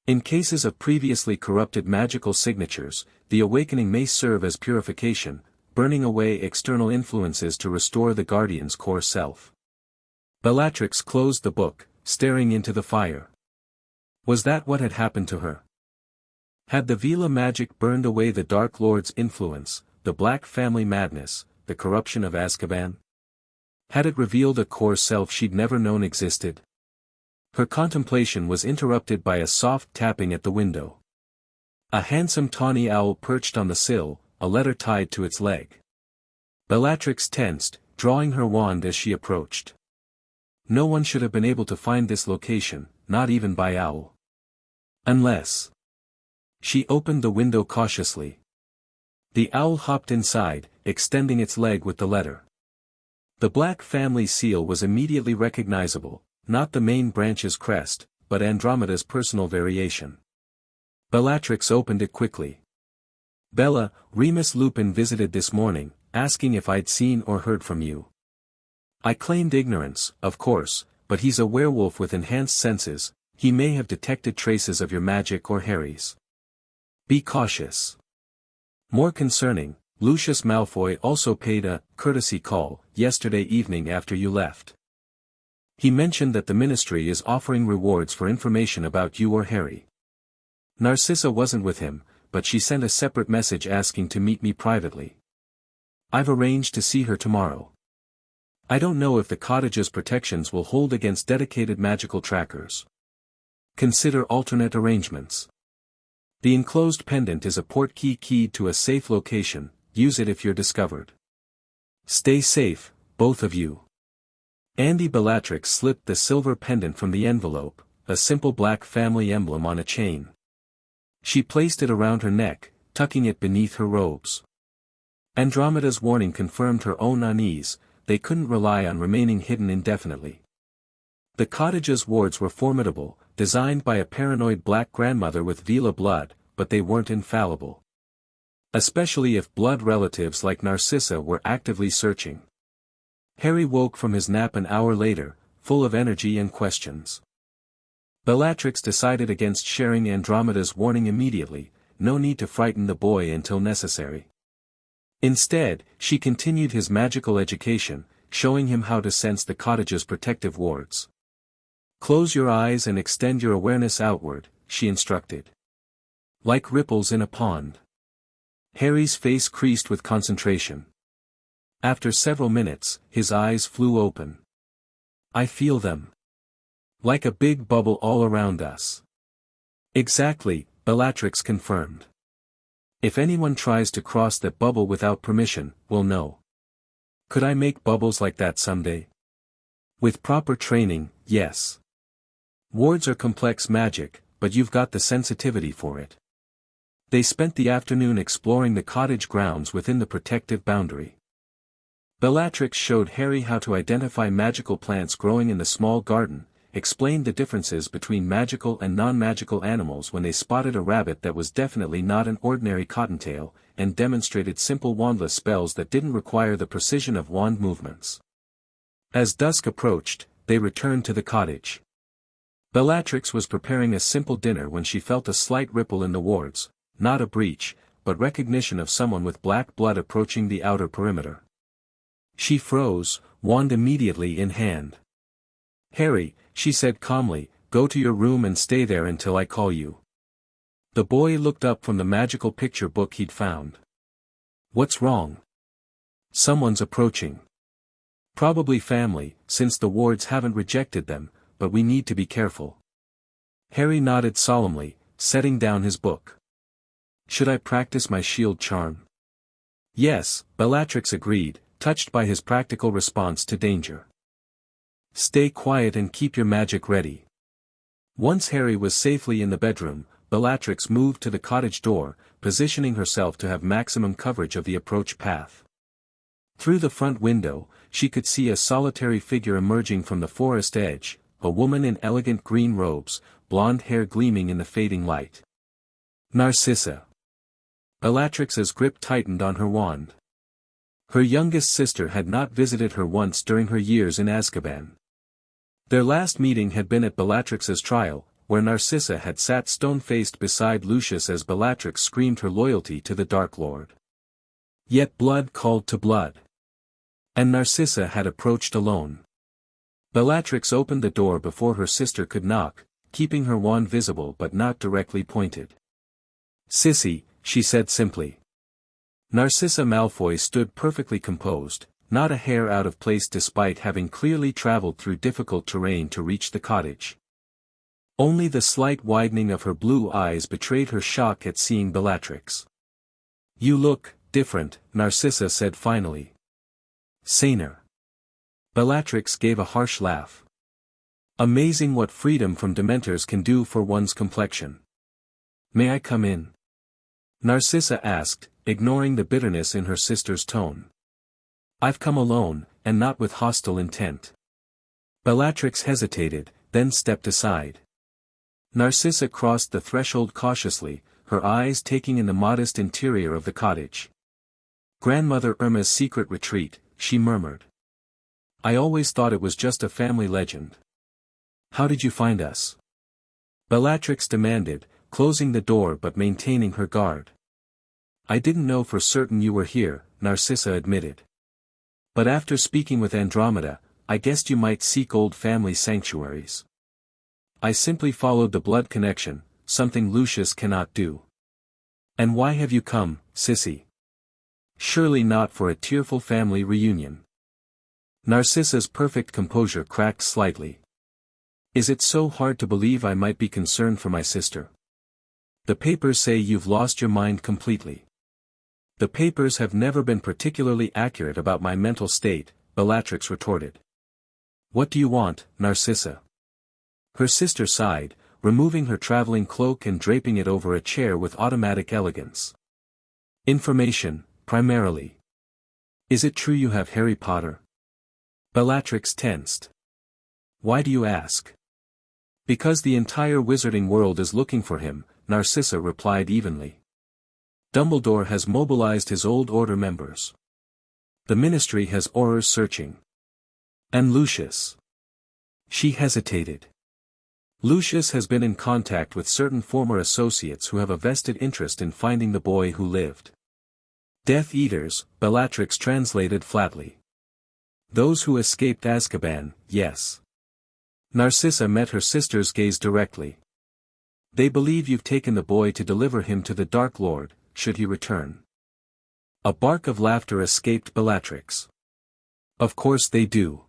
In cases of previously corrupted magical signatures, the awakening may serve as purification, burning away external influences to restore the guardian's core self. Bellatrix closed the book, staring into the fire. Was that what had happened to her? Had the Veela magic burned away the Dark Lord's influence, the Black family madness, the corruption of Azkaban? Had it revealed a core self she'd never known existed? Her contemplation was interrupted by a soft tapping at the window. A handsome tawny owl perched on the sill, a letter tied to its leg. Bellatrix tensed, drawing her wand as she approached. No one should have been able to find this location, not even by owl. Unless... She opened the window cautiously. The owl hopped inside, extending its leg with the letter. The Black family seal was immediately recognizable, not the main branch's crest, but Andromeda's personal variation. Bellatrix opened it quickly. "Bella, Remus Lupin visited this morning, asking if I'd seen or heard from you. I claimed ignorance, of course, but he's a werewolf with enhanced senses, he may have detected traces of your magic or Harry's. Be cautious." More concerning, Lucius Malfoy also paid a courtesy call yesterday evening after you left. He mentioned that the ministry is offering rewards for information about you or Harry. Narcissa wasn't with him, but she sent a separate message asking to meet me privately. I've arranged to see her tomorrow. I don't know if the cottage's protections will hold against dedicated magical trackers. Consider alternate arrangements. The enclosed pendant is a portkey keyed to a safe location, use it if you're discovered. Stay safe, both of you. Andy Bellatrix slipped the silver pendant from the envelope, a simple black family emblem on a chain. She placed it around her neck, tucking it beneath her robes. Andromeda's warning confirmed her own unease, they couldn't rely on remaining hidden indefinitely. The cottage's wards were formidable, designed by a paranoid black grandmother with Veela blood, but they weren't infallible. Especially if blood relatives like Narcissa were actively searching. Harry woke from his nap an hour later, full of energy and questions. Bellatrix decided against sharing Andromeda's warning immediately, no need to frighten the boy until necessary. Instead, she continued his magical education, showing him how to sense the cottage's protective wards. Close your eyes and extend your awareness outward, she instructed. Like ripples in a pond. Harry's face creased with concentration. After several minutes, his eyes flew open. I feel them. Like a big bubble all around us. Exactly, Bellatrix confirmed. If anyone tries to cross that bubble without permission, we'll know. Could I make bubbles like that someday? With proper training, yes. Wards are complex magic, but you've got the sensitivity for it. They spent the afternoon exploring the cottage grounds within the protective boundary. Bellatrix showed Harry how to identify magical plants growing in the small garden, explained the differences between magical and non-magical animals when they spotted a rabbit that was definitely not an ordinary cottontail, and demonstrated simple wandless spells that didn't require the precision of wand movements. As dusk approached, they returned to the cottage. Bellatrix was preparing a simple dinner when she felt a slight ripple in the wards, not a breach, but recognition of someone with black blood approaching the outer perimeter. She froze, wand immediately in hand. Harry, she said calmly, go to your room and stay there until I call you. The boy looked up from the magical picture book he'd found. What's wrong? Someone's approaching. Probably family, since the wards haven't rejected them, but we need to be careful. Harry nodded solemnly, setting down his book. Should I practice my shield charm? Yes, Bellatrix agreed, touched by his practical response to danger. Stay quiet and keep your magic ready. Once Harry was safely in the bedroom, Bellatrix moved to the cottage door, positioning herself to have maximum coverage of the approach path. Through the front window, she could see a solitary figure emerging from the forest edge, a woman in elegant green robes, blonde hair gleaming in the fading light. Narcissa. Bellatrix's grip tightened on her wand. Her youngest sister had not visited her once during her years in Azkaban. Their last meeting had been at Bellatrix's trial, where Narcissa had sat stone-faced beside Lucius as Bellatrix screamed her loyalty to the Dark Lord. Yet blood called to blood. And Narcissa had approached alone. Bellatrix opened the door before her sister could knock, keeping her wand visible but not directly pointed. Sissy, she said simply. Narcissa Malfoy stood perfectly composed, not a hair out of place despite having clearly traveled through difficult terrain to reach the cottage. Only the slight widening of her blue eyes betrayed her shock at seeing Bellatrix. You look different, Narcissa said finally. Saner. Bellatrix gave a harsh laugh. Amazing what freedom from Dementors can do for one's complexion. May I come in? Narcissa asked, ignoring the bitterness in her sister's tone. I've come alone, and not with hostile intent. Bellatrix hesitated, then stepped aside. Narcissa crossed the threshold cautiously, her eyes taking in the modest interior of the cottage. Grandmother Irma's secret retreat, she murmured. I always thought it was just a family legend. How did you find us? Bellatrix demanded, closing the door but maintaining her guard. I didn't know for certain you were here, Narcissa admitted. But after speaking with Andromeda, I guessed you might seek old family sanctuaries. I simply followed the blood connection, something Lucius cannot do. And why have you come, sissy? Surely not for a tearful family reunion. Narcissa's perfect composure cracked slightly. Is it so hard to believe I might be concerned for my sister? The papers say you've lost your mind completely. The papers have never been particularly accurate about my mental state, Bellatrix retorted. What do you want, Narcissa? Her sister sighed, removing her traveling cloak and draping it over a chair with automatic elegance. Information, primarily. Is it true you have Harry Potter? Bellatrix tensed. Why do you ask? Because the entire wizarding world is looking for him, Narcissa replied evenly. Dumbledore has mobilized his old order members. The ministry has Aurors searching. And Lucius? She hesitated. Lucius has been in contact with certain former associates who have a vested interest in finding the boy who lived. Death Eaters, Bellatrix translated flatly. Those who escaped Azkaban, yes. Narcissa met her sister's gaze directly. They believe you've taken the boy to deliver him to the Dark Lord, should he return. A bark of laughter escaped Bellatrix. Of course they do.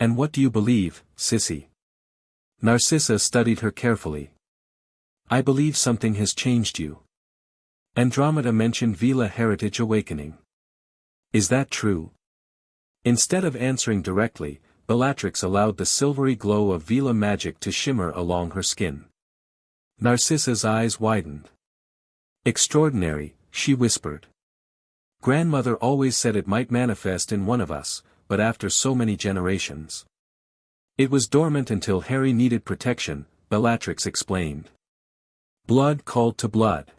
And what do you believe, sissy? Narcissa studied her carefully. I believe something has changed you. Andromeda mentioned Veela heritage awakening. Is that true? Instead of answering directly, Bellatrix allowed the silvery glow of Veela magic to shimmer along her skin. Narcissa's eyes widened. Extraordinary, she whispered. Grandmother always said it might manifest in one of us, but after so many generations. It was dormant until Harry needed protection, Bellatrix explained. Blood called to blood.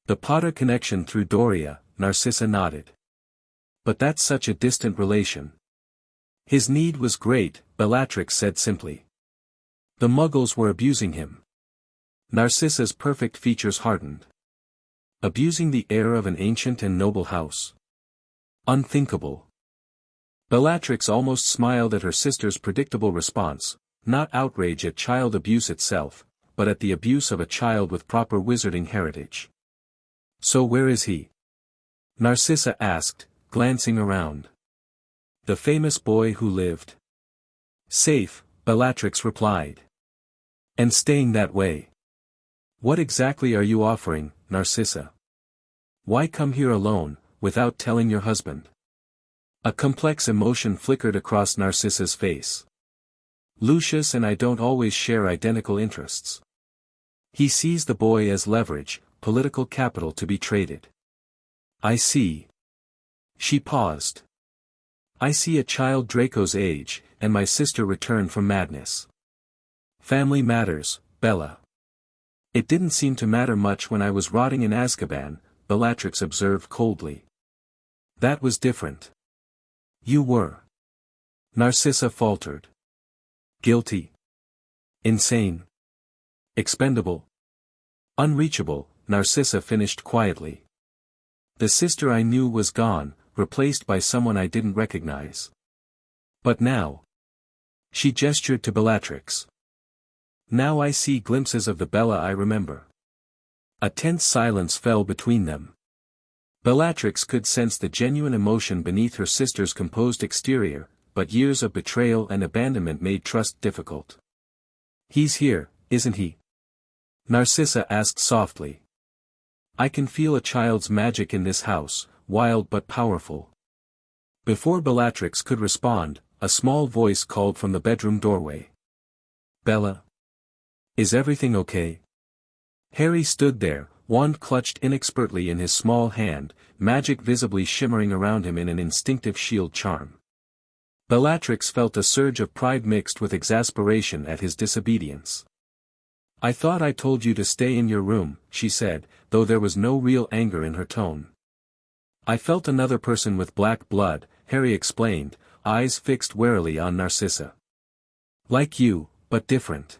The Potter connection through Doria, Narcissa nodded. But that's such a distant relation. His need was great, Bellatrix said simply. The Muggles were abusing him. Narcissa's perfect features hardened. Abusing the heir of an ancient and noble house. Unthinkable. Bellatrix almost smiled at her sister's predictable response, not outrage at child abuse itself, but at the abuse of a child with proper wizarding heritage. So where is he? Narcissa asked, glancing around. The famous boy who lived. Safe, Bellatrix replied. And staying that way. What exactly are you offering, Narcissa? Why come here alone, without telling your husband? A complex emotion flickered across Narcissa's face. Lucius and I don't always share identical interests. He sees the boy as leverage, political capital to be traded. I see. She paused. I see a child Draco's age, and my sister returned from madness. Family matters, Bella. It didn't seem to matter much when I was rotting in Azkaban, Bellatrix observed coldly. That was different. You were. Narcissa faltered. Guilty. Insane. Expendable. Unreachable, Narcissa finished quietly. The sister I knew was gone, replaced by someone I didn't recognize. But now. She gestured to Bellatrix. Now I see glimpses of the Bella I remember. A tense silence fell between them. Bellatrix could sense the genuine emotion beneath her sister's composed exterior, but years of betrayal and abandonment made trust difficult. He's here, isn't he? Narcissa asked softly. I can feel a child's magic in this house, wild but powerful. Before Bellatrix could respond, a small voice called from the bedroom doorway. Bella? Is everything okay? Harry stood there, wand clutched inexpertly in his small hand, magic visibly shimmering around him in an instinctive shield charm. Bellatrix felt a surge of pride mixed with exasperation at his disobedience. I thought I told you to stay in your room, she said, though there was no real anger in her tone. I felt another person with black blood, Harry explained, eyes fixed warily on Narcissa. Like you, but different.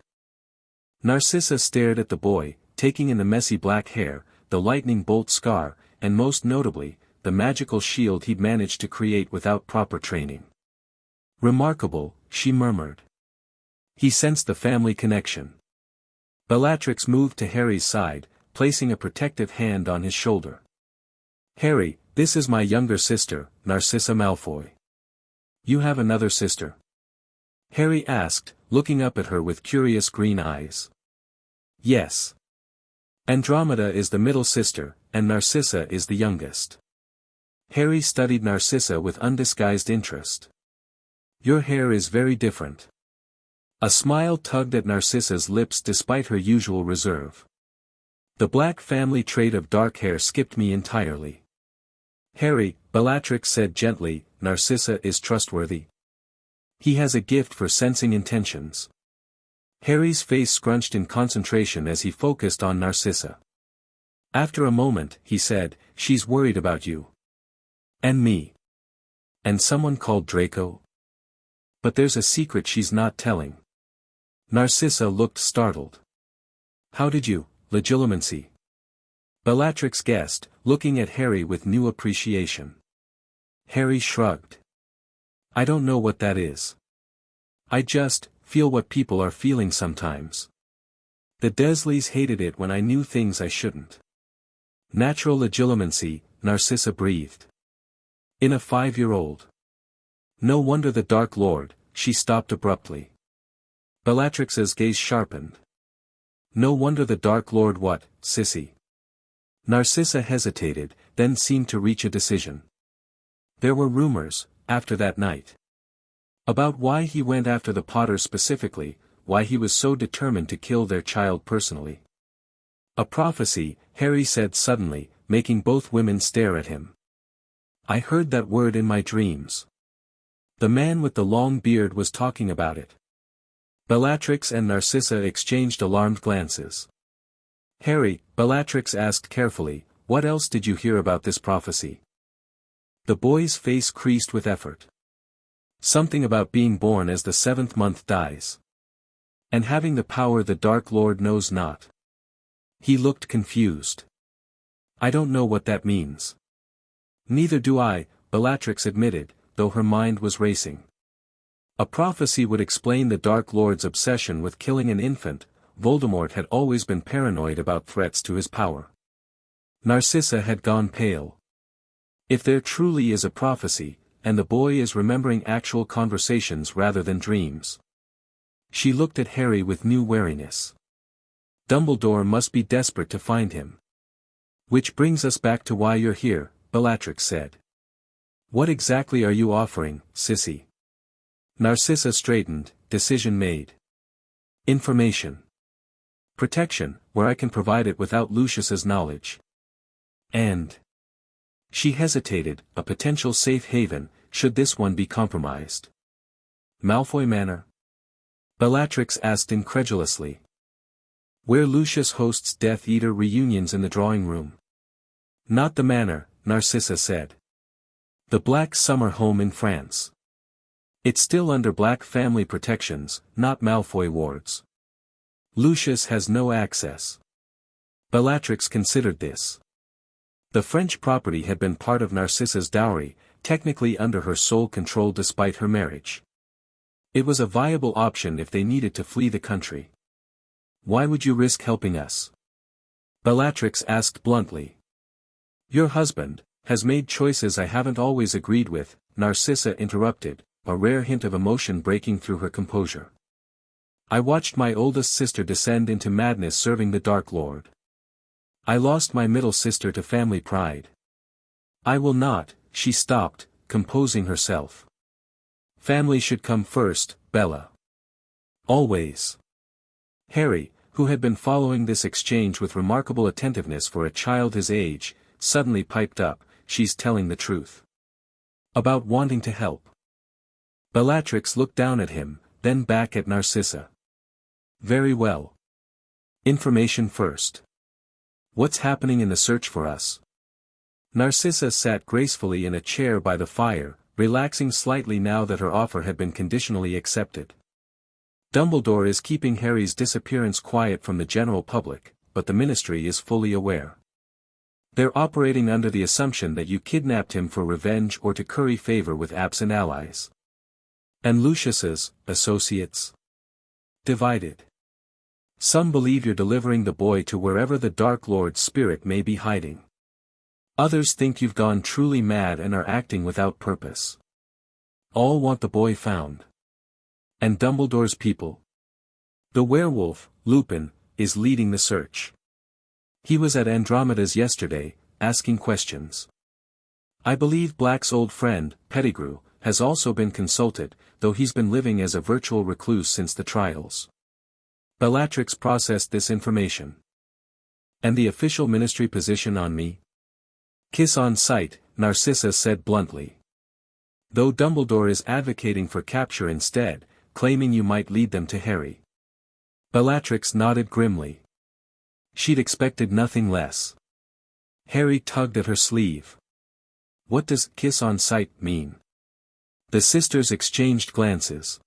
Narcissa stared at the boy, taking in the messy black hair, the lightning bolt scar, and most notably, the magical shield he'd managed to create without proper training. Remarkable, she murmured. He sensed the family connection. Bellatrix moved to Harry's side, placing a protective hand on his shoulder. Harry, this is my younger sister, Narcissa Malfoy. You have another sister? Harry asked, looking up at her with curious green eyes. Yes. Andromeda is the middle sister, and Narcissa is the youngest. Harry studied Narcissa with undisguised interest. Your hair is very different. A smile tugged at Narcissa's lips despite her usual reserve. The black family trait of dark hair skipped me entirely. Harry, Bellatrix said gently, Narcissa is trustworthy. He has a gift for sensing intentions. Harry's face scrunched in concentration as he focused on Narcissa. After a moment, he said, she's worried about you. And me. And someone called Draco? But there's a secret she's not telling. Narcissa looked startled. How did you, legilimency? Bellatrix guessed, looking at Harry with new appreciation. Harry shrugged. I don't know what that is. I just feel what people are feeling sometimes. The Dursleys hated it when I knew things I shouldn't. Natural legilimency, Narcissa breathed. In a 5-year-old. No wonder the Dark Lord, she stopped abruptly. Bellatrix's gaze sharpened. No wonder the Dark Lord what, sissy? Narcissa hesitated, then seemed to reach a decision. There were rumors, after that night. About why he went after the Potters specifically, why he was so determined to kill their child personally. A prophecy, Harry said suddenly, making both women stare at him. I heard that word in my dreams. The man with the long beard was talking about it. Bellatrix and Narcissa exchanged alarmed glances. Harry, Bellatrix asked carefully, what else did you hear about this prophecy? The boy's face creased with effort. Something about being born as the 7th month dies. And having the power the Dark Lord knows not. He looked confused. I don't know what that means. Neither do I, Bellatrix admitted, though her mind was racing. A prophecy would explain the Dark Lord's obsession with killing an infant. Voldemort had always been paranoid about threats to his power. Narcissa had gone pale. If there truly is a prophecy, and the boy is remembering actual conversations rather than dreams. She looked at Harry with new wariness. Dumbledore must be desperate to find him. Which brings us back to why you're here, Bellatrix said. What exactly are you offering, sissy? Narcissa straightened, decision made. Information. Protection, where I can provide it without Lucius's knowledge. And. She hesitated, a potential safe haven, should this one be compromised. Malfoy Manor? Bellatrix asked incredulously. Where Lucius hosts Death Eater reunions in the drawing room. Not the manor, Narcissa said. The Black Summer home in France. It's still under Black family protections, not Malfoy wards. Lucius has no access. Bellatrix considered this. The French property had been part of Narcissa's dowry, technically under her sole control despite her marriage. It was a viable option if they needed to flee the country. Why would you risk helping us? Bellatrix asked bluntly. Your husband has made choices I haven't always agreed with, Narcissa interrupted, a rare hint of emotion breaking through her composure. I watched my oldest sister descend into madness serving the Dark Lord. I lost my middle sister to family pride. I will not, she stopped, composing herself. Family should come first, Bella. Always. Harry, who had been following this exchange with remarkable attentiveness for a child his age, suddenly piped up, she's telling the truth. About wanting to help. Bellatrix looked down at him, then back at Narcissa. Very well. Information first. What's happening in the search for us? Narcissa sat gracefully in a chair by the fire, relaxing slightly now that her offer had been conditionally accepted. Dumbledore is keeping Harry's disappearance quiet from the general public, but the Ministry is fully aware. They're operating under the assumption that you kidnapped him for revenge or to curry favor with absent allies. And Lucius's associates? Divided. Some believe you're delivering the boy to wherever the Dark Lord's spirit may be hiding. Others think you've gone truly mad and are acting without purpose. All want the boy found. And Dumbledore's people? The werewolf, Lupin, is leading the search. He was at Andromeda's yesterday, asking questions. I believe Black's old friend, Pettigrew, has also been consulted, though he's been living as a virtual recluse since the trials. Bellatrix processed this information. And the official ministry position on me? Kiss on sight, Narcissa said bluntly. Though Dumbledore is advocating for capture instead, claiming you might lead them to Harry. Bellatrix nodded grimly. She'd expected nothing less. Harry tugged at her sleeve. What does kiss on sight mean? The sisters exchanged glances.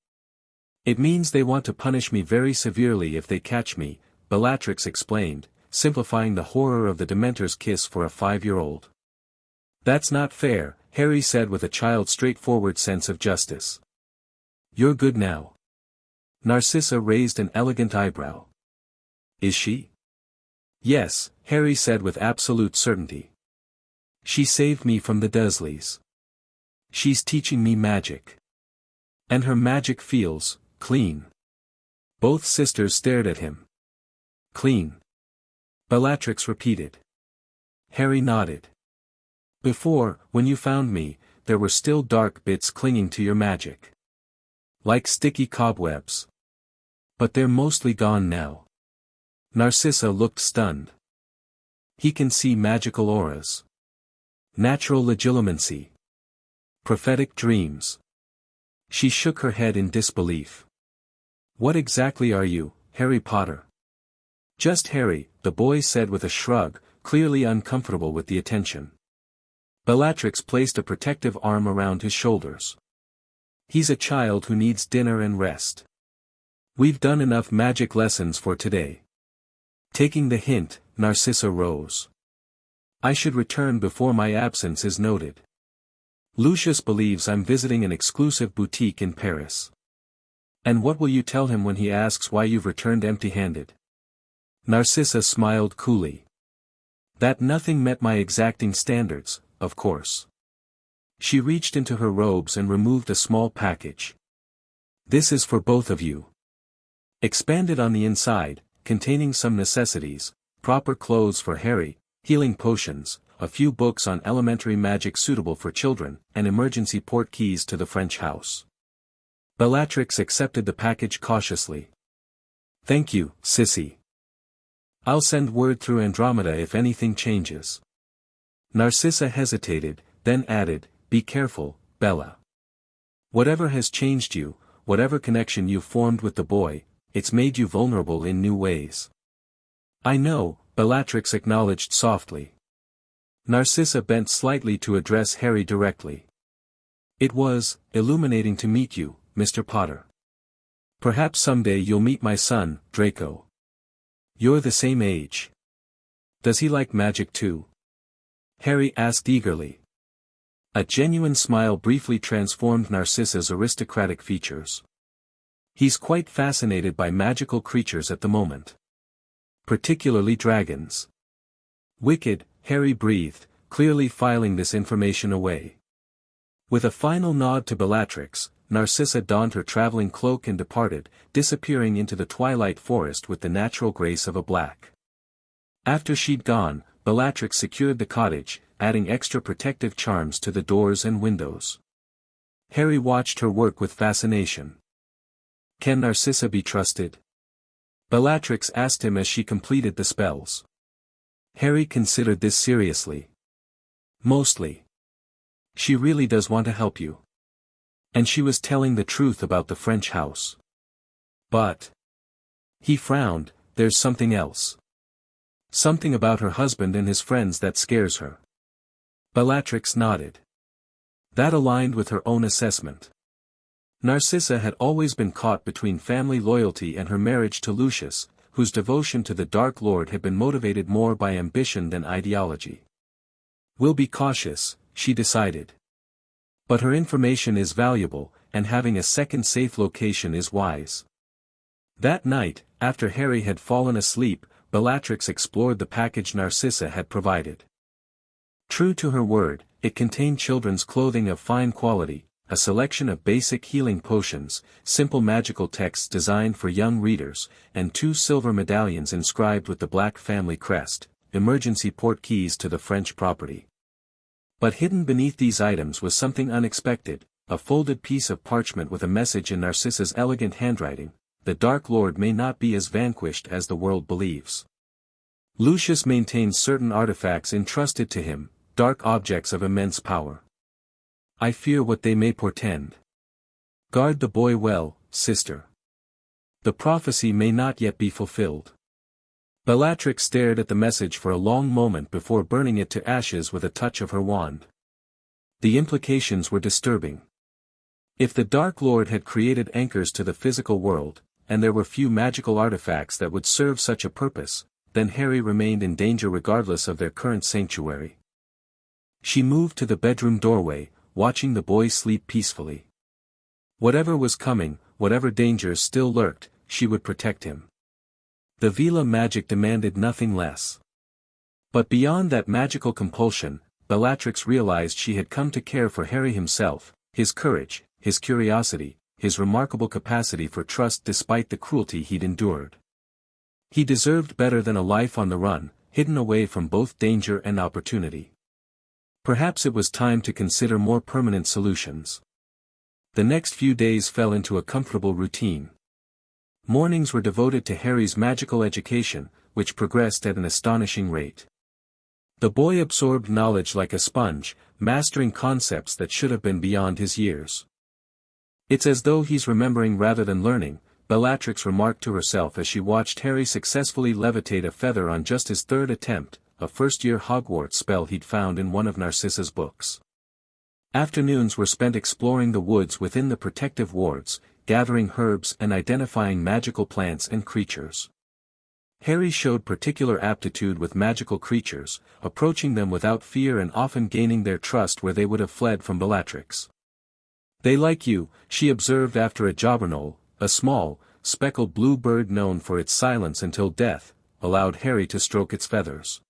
It means they want to punish me very severely if they catch me, Bellatrix explained, simplifying the horror of the Dementor's kiss for a 5-year-old. That's not fair, Harry said with a child's straightforward sense of justice. You're good now. Narcissa raised an elegant eyebrow. Is she? Yes, Harry said with absolute certainty. She saved me from the Dursleys. She's teaching me magic. And her magic feels clean. Both sisters stared at him. Clean. Bellatrix repeated. Harry nodded. Before, when you found me, there were still dark bits clinging to your magic. Like sticky cobwebs. But they're mostly gone now. Narcissa looked stunned. He can see magical auras. Natural legilimency. Prophetic dreams. She shook her head in disbelief. What exactly are you, Harry Potter? Just Harry, the boy said with a shrug, clearly uncomfortable with the attention. Bellatrix placed a protective arm around his shoulders. He's a child who needs dinner and rest. We've done enough magic lessons for today. Taking the hint, Narcissa rose. I should return before my absence is noted. Lucius believes I'm visiting an exclusive boutique in Paris. And what will you tell him when he asks why you've returned empty-handed? Narcissa smiled coolly. That nothing met my exacting standards, of course. She reached into her robes and removed a small package. This is for both of you. Expanded on the inside, containing some necessities, proper clothes for Harry, healing potions, a few books on elementary magic suitable for children, and emergency port keys to the French house. Bellatrix accepted the package cautiously. Thank you, Sissy. I'll send word through Andromeda if anything changes. Narcissa hesitated, then added, be careful, Bella. Whatever has changed you, whatever connection you've formed with the boy, it's made you vulnerable in new ways. I know, Bellatrix acknowledged softly. Narcissa bent slightly to address Harry directly. It was illuminating to meet you, Mr. Potter. Perhaps someday you'll meet my son, Draco. You're the same age. Does he like magic too? Harry asked eagerly. A genuine smile briefly transformed Narcissa's aristocratic features. He's quite fascinated by magical creatures at the moment. Particularly dragons. Wicked, Harry breathed, clearly filing this information away. With a final nod to Bellatrix, Narcissa donned her traveling cloak and departed, disappearing into the twilight forest with the natural grace of a black. After she'd gone, Bellatrix secured the cottage, adding extra protective charms to the doors and windows. Harry watched her work with fascination. Can Narcissa be trusted? Bellatrix asked him as she completed the spells. Harry considered this seriously. Mostly. She really does want to help you. And she was telling the truth about the French house. But. He frowned, there's something else. Something about her husband and his friends that scares her. Bellatrix nodded. That aligned with her own assessment. Narcissa had always been caught between family loyalty and her marriage to Lucius, whose devotion to the Dark Lord had been motivated more by ambition than ideology. We'll be cautious, she decided. But her information is valuable, and having a second safe location is wise. That night, after Harry had fallen asleep, Bellatrix explored the package Narcissa had provided. True to her word, it contained children's clothing of fine quality, a selection of basic healing potions, simple magical texts designed for young readers, and 2 silver medallions inscribed with the Black family crest, emergency port keys to the French property. But hidden beneath these items was something unexpected, a folded piece of parchment with a message in Narcissa's elegant handwriting: "The Dark Lord may not be as vanquished as the world believes. Lucius maintains certain artifacts entrusted to him, dark objects of immense power. I fear what they may portend. Guard the boy well, sister. The prophecy may not yet be fulfilled." Bellatrix stared at the message for a long moment before burning it to ashes with a touch of her wand. The implications were disturbing. If the Dark Lord had created anchors to the physical world, and there were few magical artifacts that would serve such a purpose, then Harry remained in danger regardless of their current sanctuary. She moved to the bedroom doorway, watching the boy sleep peacefully. Whatever was coming, whatever dangers still lurked, she would protect him. The Veela magic demanded nothing less. But beyond that magical compulsion, Bellatrix realized she had come to care for Harry himself, his courage, his curiosity, his remarkable capacity for trust despite the cruelty he'd endured. He deserved better than a life on the run, hidden away from both danger and opportunity. Perhaps it was time to consider more permanent solutions. The next few days fell into a comfortable routine. Mornings were devoted to Harry's magical education, which progressed at an astonishing rate. The boy absorbed knowledge like a sponge, mastering concepts that should have been beyond his years. "It's as though he's remembering rather than learning," Bellatrix remarked to herself as she watched Harry successfully levitate a feather on just his 3rd attempt, a first-year Hogwarts spell he'd found in one of Narcissa's books. Afternoons were spent exploring the woods within the protective wards, gathering herbs and identifying magical plants and creatures. Harry showed particular aptitude with magical creatures, approaching them without fear and often gaining their trust where they would have fled from Bellatrix. "They like you," she observed after a jobberknoll, a small, speckled blue bird known for its silence until death, allowed Harry to stroke its feathers.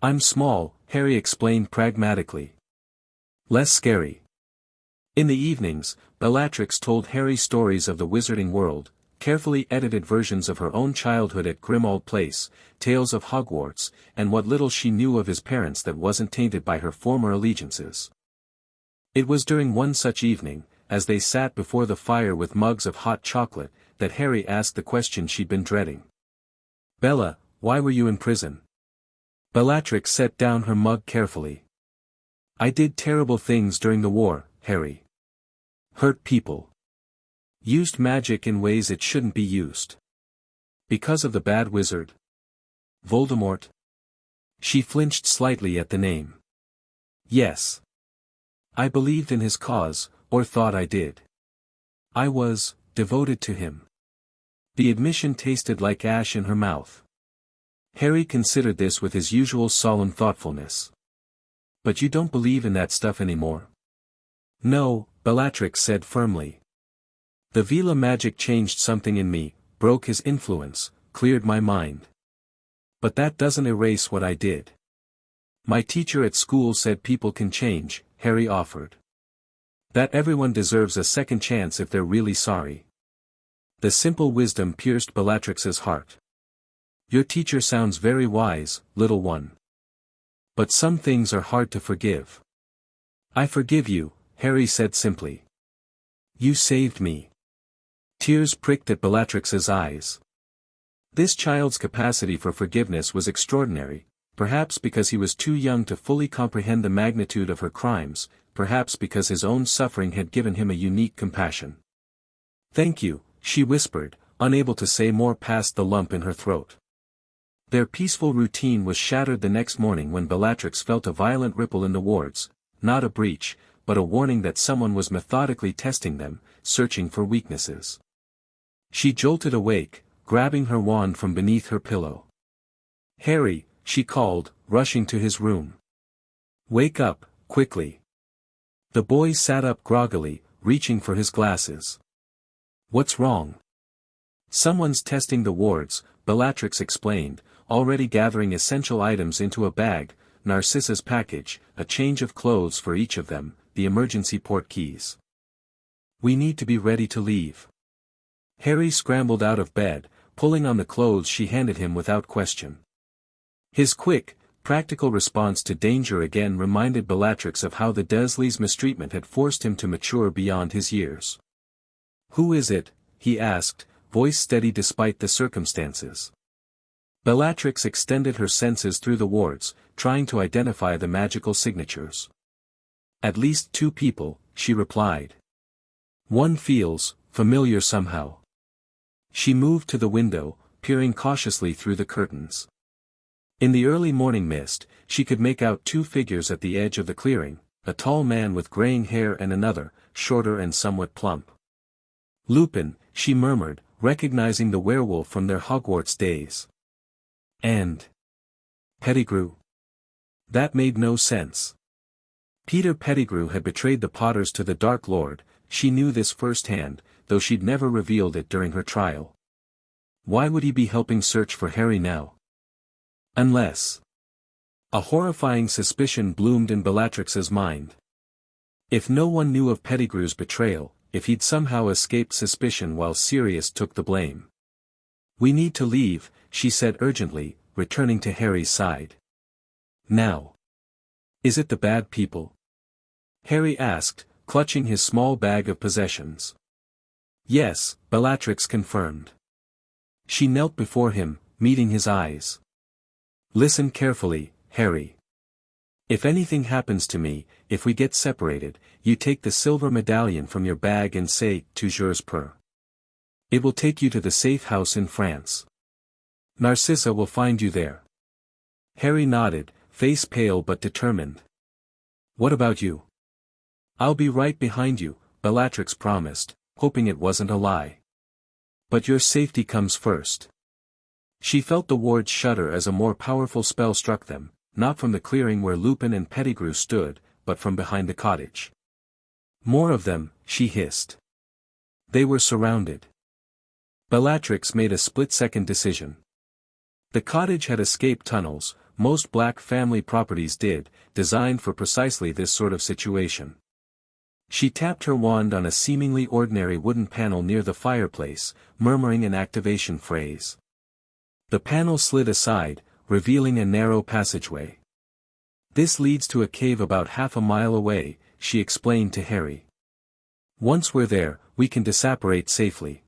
"I'm small," Harry explained pragmatically. "Less scary." In the evenings, Bellatrix told Harry stories of the wizarding world, carefully edited versions of her own childhood at Grimmauld Place, tales of Hogwarts, and what little she knew of his parents that wasn't tainted by her former allegiances. It was during one such evening, as they sat before the fire with mugs of hot chocolate, that Harry asked the question she'd been dreading. "Bella, why were you in prison?" Bellatrix set down her mug carefully. "I did terrible things during the war, Harry. Hurt people. Used magic in ways it shouldn't be used. Because of the bad wizard. Voldemort?" She flinched slightly at the name. "Yes. I believed in his cause, or thought I did. I was devoted to him." The admission tasted like ash in her mouth. Harry considered this with his usual solemn thoughtfulness. "But you don't believe in that stuff anymore?" "No," Bellatrix said firmly. "The Veela magic changed something in me, broke his influence, cleared my mind. But that doesn't erase what I did. My teacher at school said people can change," Harry offered. "That everyone deserves a second chance if they're really sorry." The simple wisdom pierced Bellatrix's heart. "Your teacher sounds very wise, little one. But some things are hard to forgive." "I forgive you," Harry said simply. "You saved me." Tears pricked at Bellatrix's eyes. This child's capacity for forgiveness was extraordinary, perhaps because he was too young to fully comprehend the magnitude of her crimes, perhaps because his own suffering had given him a unique compassion. "Thank you," she whispered, unable to say more past the lump in her throat. Their peaceful routine was shattered the next morning when Bellatrix felt a violent ripple in the wards, not a breach, but a warning that someone was methodically testing them, searching for weaknesses. She jolted awake, grabbing her wand from beneath her pillow. "Harry," she called, rushing to his room. "Wake up, quickly." The boy sat up groggily, reaching for his glasses. "What's wrong?" "Someone's testing the wards," Bellatrix explained, already gathering essential items into a bag, Narcissa's package, a change of clothes for each of them, the emergency port keys. "We need to be ready to leave." Harry scrambled out of bed, pulling on the clothes she handed him without question. His quick, practical response to danger again reminded Bellatrix of how the Dursleys' mistreatment had forced him to mature beyond his years. "Who is it?" he asked, voice steady despite the circumstances. Bellatrix extended her senses through the wards, trying to identify the magical signatures. "At least 2 people," she replied. "One feels familiar somehow." She moved to the window, peering cautiously through the curtains. In the early morning mist, she could make out 2 figures at the edge of the clearing, a tall man with graying hair and another, shorter and somewhat plump. "Lupin," she murmured, recognizing the werewolf from their Hogwarts days. "And Pettigrew?" That made no sense. Peter Pettigrew had betrayed the Potters to the Dark Lord, she knew this firsthand, though she'd never revealed it during her trial. Why would he be helping search for Harry now? Unless... A horrifying suspicion bloomed in Bellatrix's mind. If no one knew of Pettigrew's betrayal, if he'd somehow escaped suspicion while Sirius took the blame. "We need to leave," she said urgently, returning to Harry's side. "Now. Is it the bad people?" Harry asked, clutching his small bag of possessions. "Yes," Bellatrix confirmed. She knelt before him, meeting his eyes. "Listen carefully, Harry. If anything happens to me, if we get separated, you take the silver medallion from your bag and say, 'Toujours per.' It will take you to the safe house in France. Narcissa will find you there." Harry nodded, face pale but determined. "What about you?" "I'll be right behind you," Bellatrix promised, hoping it wasn't a lie. "But your safety comes first." She felt the wards shudder as a more powerful spell struck them, not from the clearing where Lupin and Pettigrew stood, but from behind the cottage. "More of them," she hissed. They were surrounded. Bellatrix made a split-second decision. The cottage had escape tunnels, most Black family properties did, designed for precisely this sort of situation. She tapped her wand on a seemingly ordinary wooden panel near the fireplace, murmuring an activation phrase. The panel slid aside, revealing a narrow passageway. "This leads to a cave about half a mile away," she explained to Harry. "Once we're there, we can disapparate safely."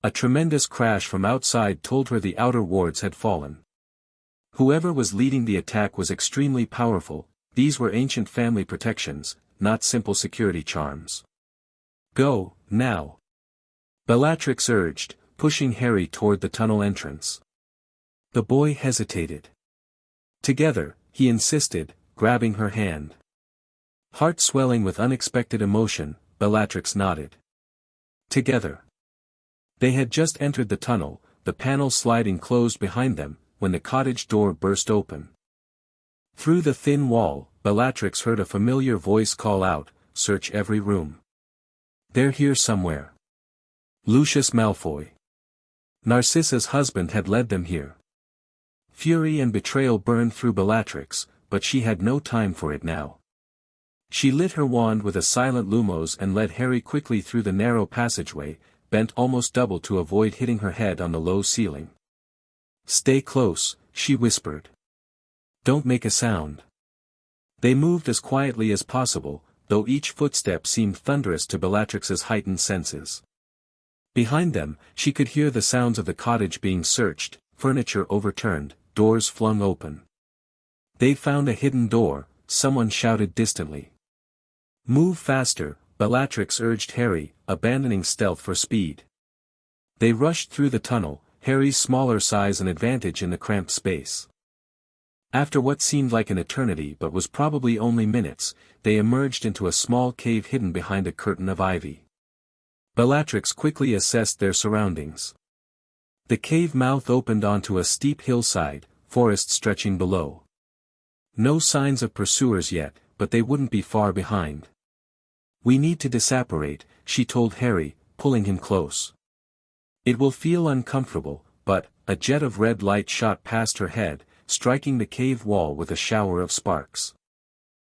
A tremendous crash from outside told her the outer wards had fallen. Whoever was leading the attack was extremely powerful, these were ancient family protections, not simple security charms. "Go, now," Bellatrix urged, pushing Harry toward the tunnel entrance. The boy hesitated. "Together," he insisted, grabbing her hand. Heart swelling with unexpected emotion, Bellatrix nodded. Together. They had just entered the tunnel, the panel sliding closed behind them, when the cottage door burst open. Through the thin wall, Bellatrix heard a familiar voice call out, "Search every room. They're here somewhere." Lucius Malfoy. Narcissa's husband had led them here. Fury and betrayal burned through Bellatrix, but she had no time for it now. She lit her wand with a silent lumos and led Harry quickly through the narrow passageway, bent almost double to avoid hitting her head on the low ceiling. "Stay close," she whispered. "Don't make a sound." They moved as quietly as possible, though each footstep seemed thunderous to Bellatrix's heightened senses. Behind them, she could hear the sounds of the cottage being searched, furniture overturned, doors flung open. "They've found a hidden door," someone shouted distantly. "Move faster," Bellatrix urged Harry, abandoning stealth for speed. They rushed through the tunnel, Harry's smaller size an advantage in the cramped space. After what seemed like an eternity but was probably only minutes, they emerged into a small cave hidden behind a curtain of ivy. Bellatrix quickly assessed their surroundings. The cave mouth opened onto a steep hillside, forest stretching below. No signs of pursuers yet, but they wouldn't be far behind. We need to disapparate, she told Harry, pulling him close. It will feel uncomfortable, but, a jet of red light shot past her head, striking the cave wall with a shower of sparks.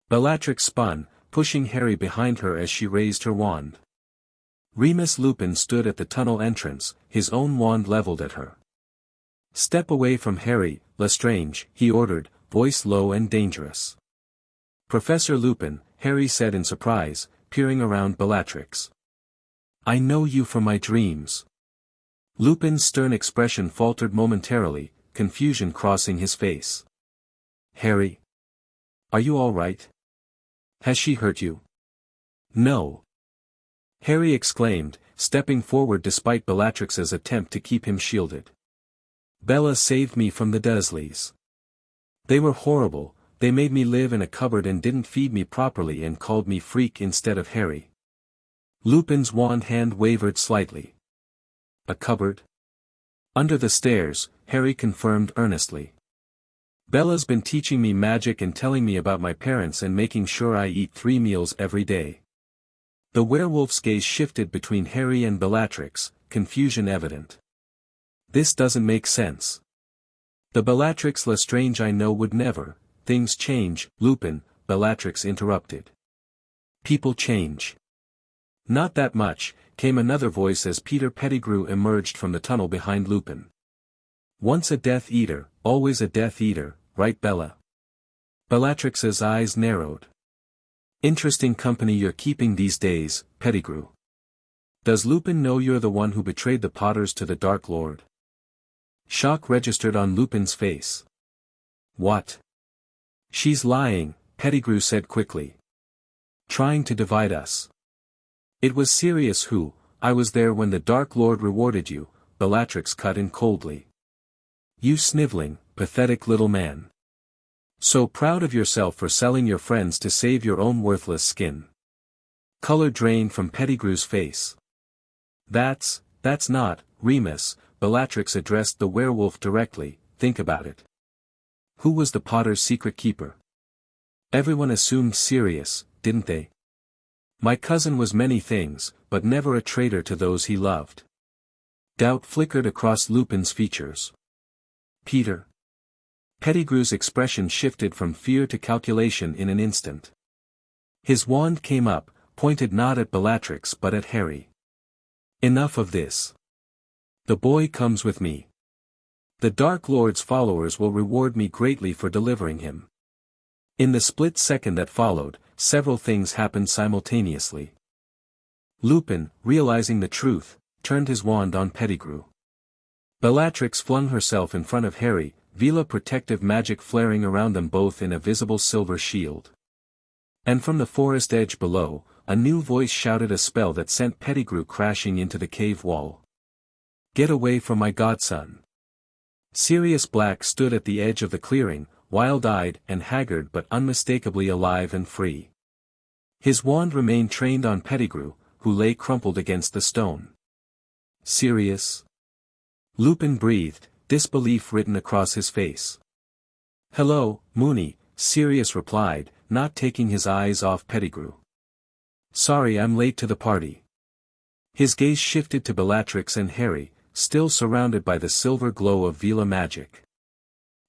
Bellatrix spun, pushing Harry behind her as she raised her wand. Remus Lupin stood at the tunnel entrance, his own wand leveled at her. Step away from Harry, Lestrange, he ordered, voice low and dangerous. Professor Lupin, Harry said in surprise, peering around Bellatrix. I know you from my dreams. Lupin's stern expression faltered momentarily, confusion crossing his face. Harry? Are you all right? Has she hurt you? No. Harry exclaimed, stepping forward despite Bellatrix's attempt to keep him shielded. Bella saved me from the Dursleys. They were horrible, they made me live in a cupboard and didn't feed me properly and called me Freak instead of Harry. Lupin's wand hand wavered slightly. A cupboard? Under the stairs, Harry confirmed earnestly. Bella's been teaching me magic and telling me about my parents and making sure I eat 3 meals every day. The werewolf's gaze shifted between Harry and Bellatrix, confusion evident. This doesn't make sense. The Bellatrix Lestrange I know would never. Things change, Lupin, Bellatrix interrupted. People change. Not that much, came another voice as Peter Pettigrew emerged from the tunnel behind Lupin. Once a Death Eater, always a Death Eater, right Bella? Bellatrix's eyes narrowed. Interesting company you're keeping these days, Pettigrew. Does Lupin know you're the one who betrayed the Potters to the Dark Lord? Shock registered on Lupin's face. What? She's lying, Pettigrew said quickly. Trying to divide us. It was Sirius who, I was there when the Dark Lord rewarded you, Bellatrix cut in coldly. You sniveling, pathetic little man. So proud of yourself for selling your friends to save your own worthless skin. Color drained from Pettigrew's face. That's not, Remus, Bellatrix addressed the werewolf directly, think about it. Who was the Potter's secret keeper? Everyone assumed Sirius, didn't they? My cousin was many things, but never a traitor to those he loved. Doubt flickered across Lupin's features. Peter. Pettigrew's expression shifted from fear to calculation in an instant. His wand came up, pointed not at Bellatrix but at Harry. Enough of this. The boy comes with me. The Dark Lord's followers will reward me greatly for delivering him. In the split second that followed, several things happened simultaneously. Lupin, realizing the truth, turned his wand on Pettigrew. Bellatrix flung herself in front of Harry, Veela protective magic flaring around them both in a visible silver shield. And from the forest edge below, a new voice shouted a spell that sent Pettigrew crashing into the cave wall. Get away from my godson. Sirius Black stood at the edge of the clearing, wild-eyed and haggard but unmistakably alive and free. His wand remained trained on Pettigrew, who lay crumpled against the stone. Sirius? Lupin breathed, disbelief written across his face. Hello, Moony, Sirius replied, not taking his eyes off Pettigrew. Sorry I'm late to the party. His gaze shifted to Bellatrix and Harry, still surrounded by the silver glow of Veela magic.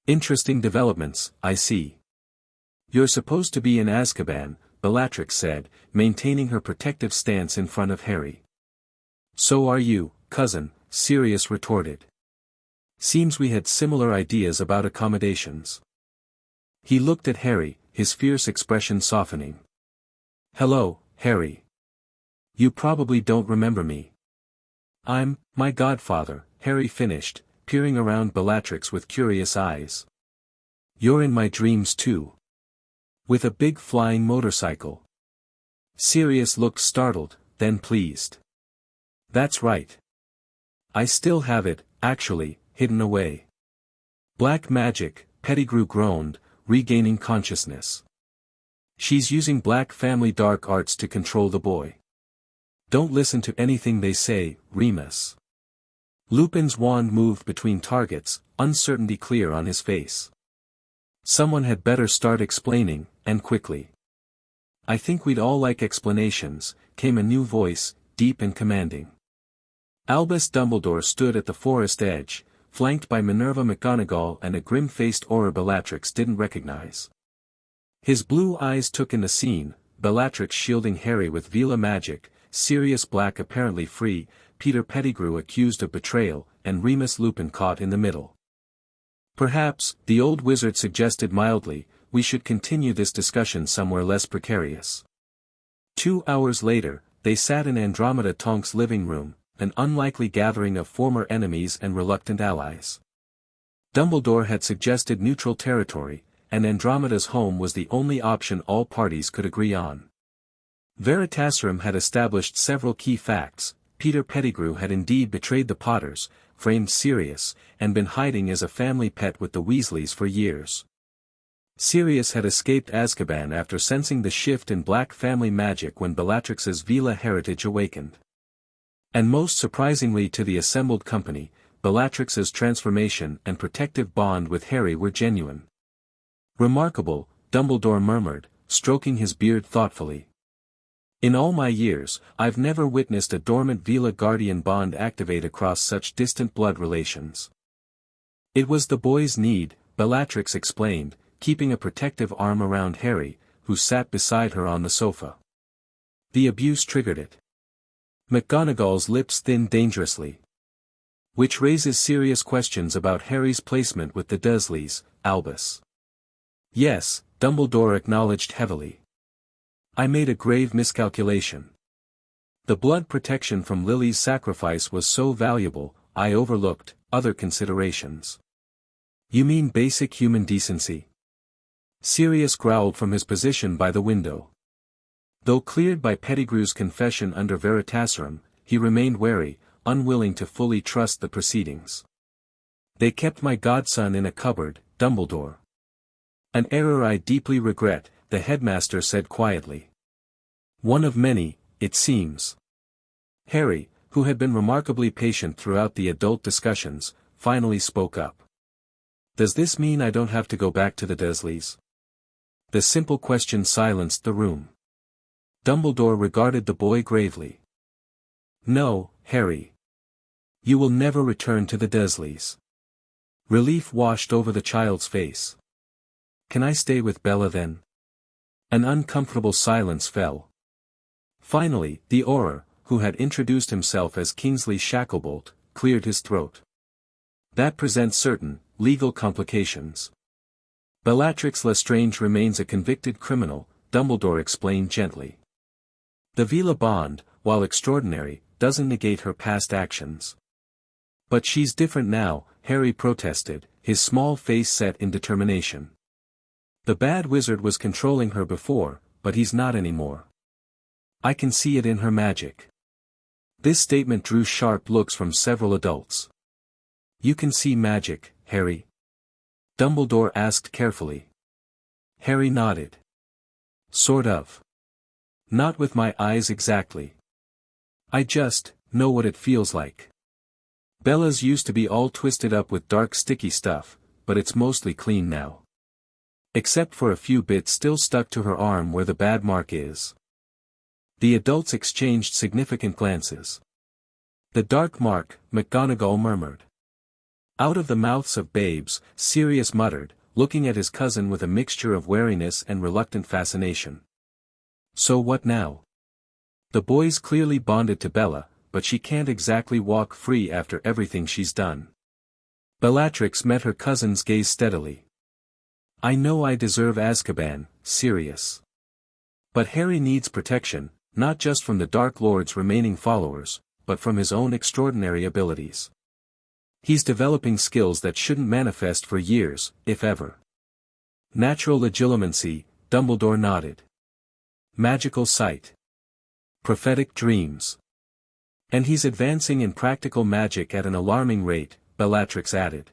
Interesting developments, I see. You're supposed to be in Azkaban, Bellatrix said, maintaining her protective stance in front of Harry. So are you, cousin, Sirius retorted. Seems we had similar ideas about accommodations. He looked at Harry, his fierce expression softening. Hello, Harry. You probably don't remember me. I'm my godfather, Harry finished, peering around Bellatrix with curious eyes. You're in my dreams too. With a big flying motorcycle. Sirius looked startled, then pleased. That's right. I still have it, actually, hidden away. Black magic, Pettigrew groaned, regaining consciousness. She's using black family dark arts to control the boy. Don't listen to anything they say, Remus. Lupin's wand moved between targets, uncertainty clear on his face. Someone had better start explaining, and quickly. I think we'd all like explanations, came a new voice, deep and commanding. Albus Dumbledore stood at the forest edge, flanked by Minerva McGonagall and a grim-faced Auror Bellatrix didn't recognize. His blue eyes took in the scene, Bellatrix shielding Harry with Veela magic, Sirius Black apparently free, Peter Pettigrew accused of betrayal, and Remus Lupin caught in the middle. Perhaps, the old wizard suggested mildly, we should continue this discussion somewhere less precarious. 2 hours later, they sat in Andromeda Tonk's living room, an unlikely gathering of former enemies and reluctant allies. Dumbledore had suggested neutral territory, and Andromeda's home was the only option all parties could agree on. Veritasium had established several key facts. Peter Pettigrew had indeed betrayed the Potters, framed Sirius, and been hiding as a family pet with the Weasleys for years. Sirius had escaped Azkaban after sensing the shift in Black family magic when Bellatrix's Veela heritage awakened. And most surprisingly to the assembled company, Bellatrix's transformation and protective bond with Harry were genuine. Remarkable, Dumbledore murmured, stroking his beard thoughtfully. In all my years, I've never witnessed a dormant Veela guardian bond activate across such distant blood relations. It was the boy's need, Bellatrix explained, keeping a protective arm around Harry, who sat beside her on the sofa. The abuse triggered it. McGonagall's lips thinned dangerously. Which raises serious questions about Harry's placement with the Dursleys, Albus. Yes, Dumbledore acknowledged heavily. I made a grave miscalculation. The blood protection from Lily's sacrifice was so valuable, I overlooked other considerations. You mean basic human decency? Sirius growled from his position by the window. Though cleared by Pettigrew's confession under Veritasium, he remained wary, unwilling to fully trust the proceedings. They kept my godson in a cupboard, Dumbledore. An error I deeply regret, the headmaster said quietly. One of many, it seems. Harry, who had been remarkably patient throughout the adult discussions, finally spoke up. Does this mean I don't have to go back to the Dursleys? The simple question silenced the room. Dumbledore regarded the boy gravely. No, Harry. You will never return to the Dursleys. Relief washed over the child's face. Can I stay with Bella then? An uncomfortable silence fell. Finally, the Auror, who had introduced himself as Kingsley Shacklebolt, cleared his throat. That presents certain, legal complications. Bellatrix Lestrange remains a convicted criminal, Dumbledore explained gently. The Veela bond, while extraordinary, doesn't negate her past actions. But she's different now, Harry protested, his small face set in determination. The bad wizard was controlling her before, but he's not anymore. I can see it in her magic. This statement drew sharp looks from several adults. You can see magic, Harry? Dumbledore asked carefully. Harry nodded. Sort of. Not with my eyes exactly. I just know what it feels like. Bella's used to be all twisted up with dark sticky stuff, but it's mostly clean now. Except for a few bits still stuck to her arm where the bad mark is. The adults exchanged significant glances. The dark mark, McGonagall murmured. Out of the mouths of babes, Sirius muttered, looking at his cousin with a mixture of wariness and reluctant fascination. So what now? The boy's clearly bonded to Bella, but she can't exactly walk free after everything she's done. Bellatrix met her cousin's gaze steadily. I know I deserve Azkaban, Sirius. But Harry needs protection, not just from the Dark Lord's remaining followers, but from his own extraordinary abilities. He's developing skills that shouldn't manifest for years, if ever. Natural legilimency, Dumbledore nodded. Magical sight. Prophetic dreams. And he's advancing in practical magic at an alarming rate, Bellatrix added.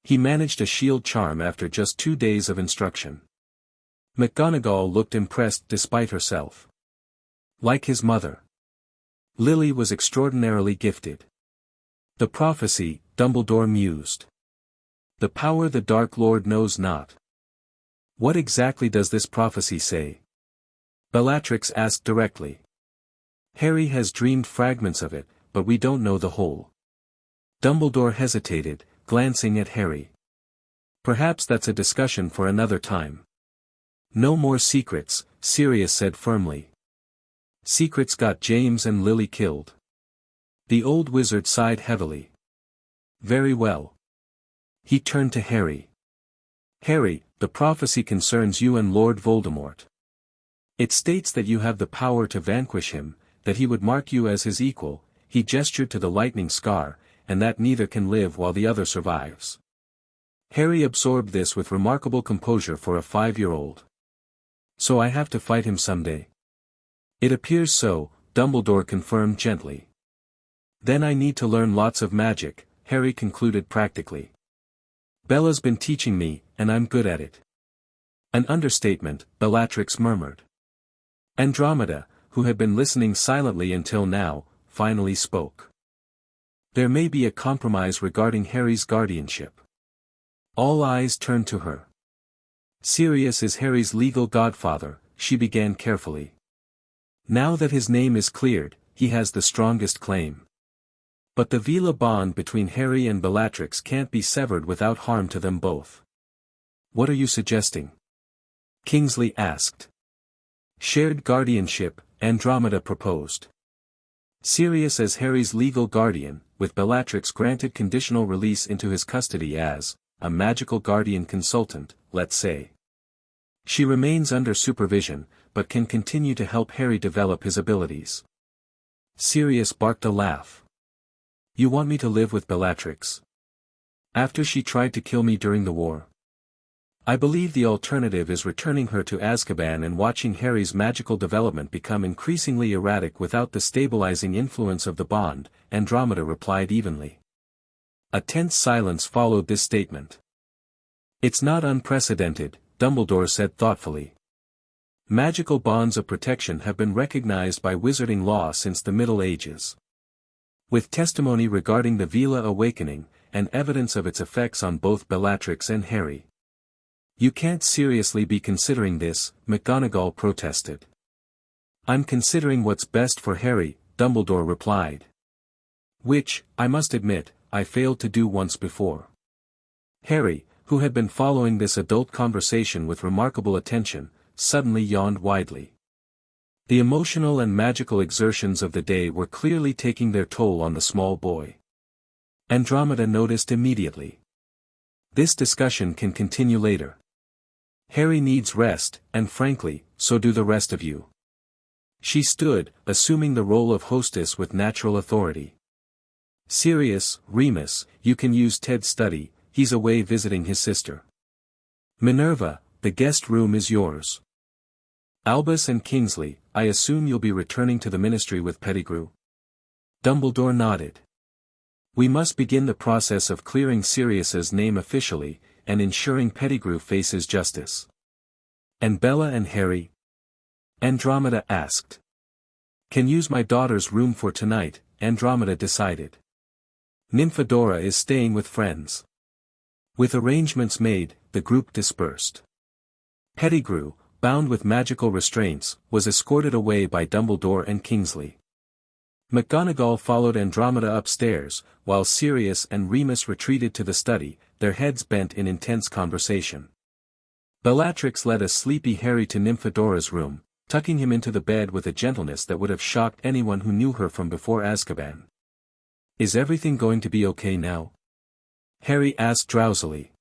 He managed a shield charm after just 2 days of instruction. McGonagall looked impressed despite herself. Like his mother. Lily was extraordinarily gifted. The prophecy, Dumbledore mused. The power the Dark Lord knows not. What exactly does this prophecy say? Bellatrix asked directly. Harry has dreamed fragments of it, but we don't know the whole. Dumbledore hesitated, glancing at Harry. Perhaps that's a discussion for another time. No more secrets, Sirius said firmly. Secrets got James and Lily killed. The old wizard sighed heavily. Very well. He turned to Harry. Harry, the prophecy concerns you and Lord Voldemort. It states that you have the power to vanquish him, that he would mark you as his equal, he gestured to the lightning scar, and that neither can live while the other survives. Harry absorbed this with remarkable composure for a 5-year-old. So I have to fight him someday. It appears so, Dumbledore confirmed gently. Then I need to learn lots of magic, Harry concluded practically. Bella's been teaching me, and I'm good at it. An understatement, Bellatrix murmured. Andromeda, who had been listening silently until now, finally spoke. There may be a compromise regarding Harry's guardianship. All eyes turned to her. Sirius is Harry's legal godfather, she began carefully. Now that his name is cleared, he has the strongest claim. But the Veela bond between Harry and Bellatrix can't be severed without harm to them both. What are you suggesting? Kingsley asked. Shared guardianship, Andromeda proposed. Sirius as Harry's legal guardian, with Bellatrix granted conditional release into his custody as a magical guardian consultant, let's say. She remains under supervision, but can continue to help Harry develop his abilities. Sirius barked a laugh. You want me to live with Bellatrix? After she tried to kill me during the war? I believe the alternative is returning her to Azkaban and watching Harry's magical development become increasingly erratic without the stabilizing influence of the bond, Andromeda replied evenly. A tense silence followed this statement. It's not unprecedented, Dumbledore said thoughtfully. Magical bonds of protection have been recognized by wizarding law since the Middle Ages. With testimony regarding the Veela awakening, and evidence of its effects on both Bellatrix and Harry. You can't seriously be considering this, McGonagall protested. I'm considering what's best for Harry, Dumbledore replied. Which, I must admit, I failed to do once before. Harry, who had been following this adult conversation with remarkable attention, suddenly yawned widely. The emotional and magical exertions of the day were clearly taking their toll on the small boy. Andromeda noticed immediately. This discussion can continue later. Harry needs rest, and frankly, so do the rest of you. She stood, assuming the role of hostess with natural authority. Sirius, Remus, you can use Ted's study, he's away visiting his sister. Minerva, the guest room is yours. Albus and Kingsley, I assume you'll be returning to the Ministry with Pettigrew? Dumbledore nodded. We must begin the process of clearing Sirius's name officially, and ensuring Pettigrew faces justice. And Bella and Harry? Andromeda asked. Can use my daughter's room for tonight, Andromeda decided. Nymphadora is staying with friends. With arrangements made, the group dispersed. Pettigrew, bound with magical restraints, was escorted away by Dumbledore and Kingsley. McGonagall followed Andromeda upstairs, while Sirius and Remus retreated to the study, their heads bent in intense conversation. Bellatrix led a sleepy Harry to Nymphadora's room, tucking him into the bed with a gentleness that would have shocked anyone who knew her from before Azkaban. Is everything going to be okay now? Harry asked drowsily.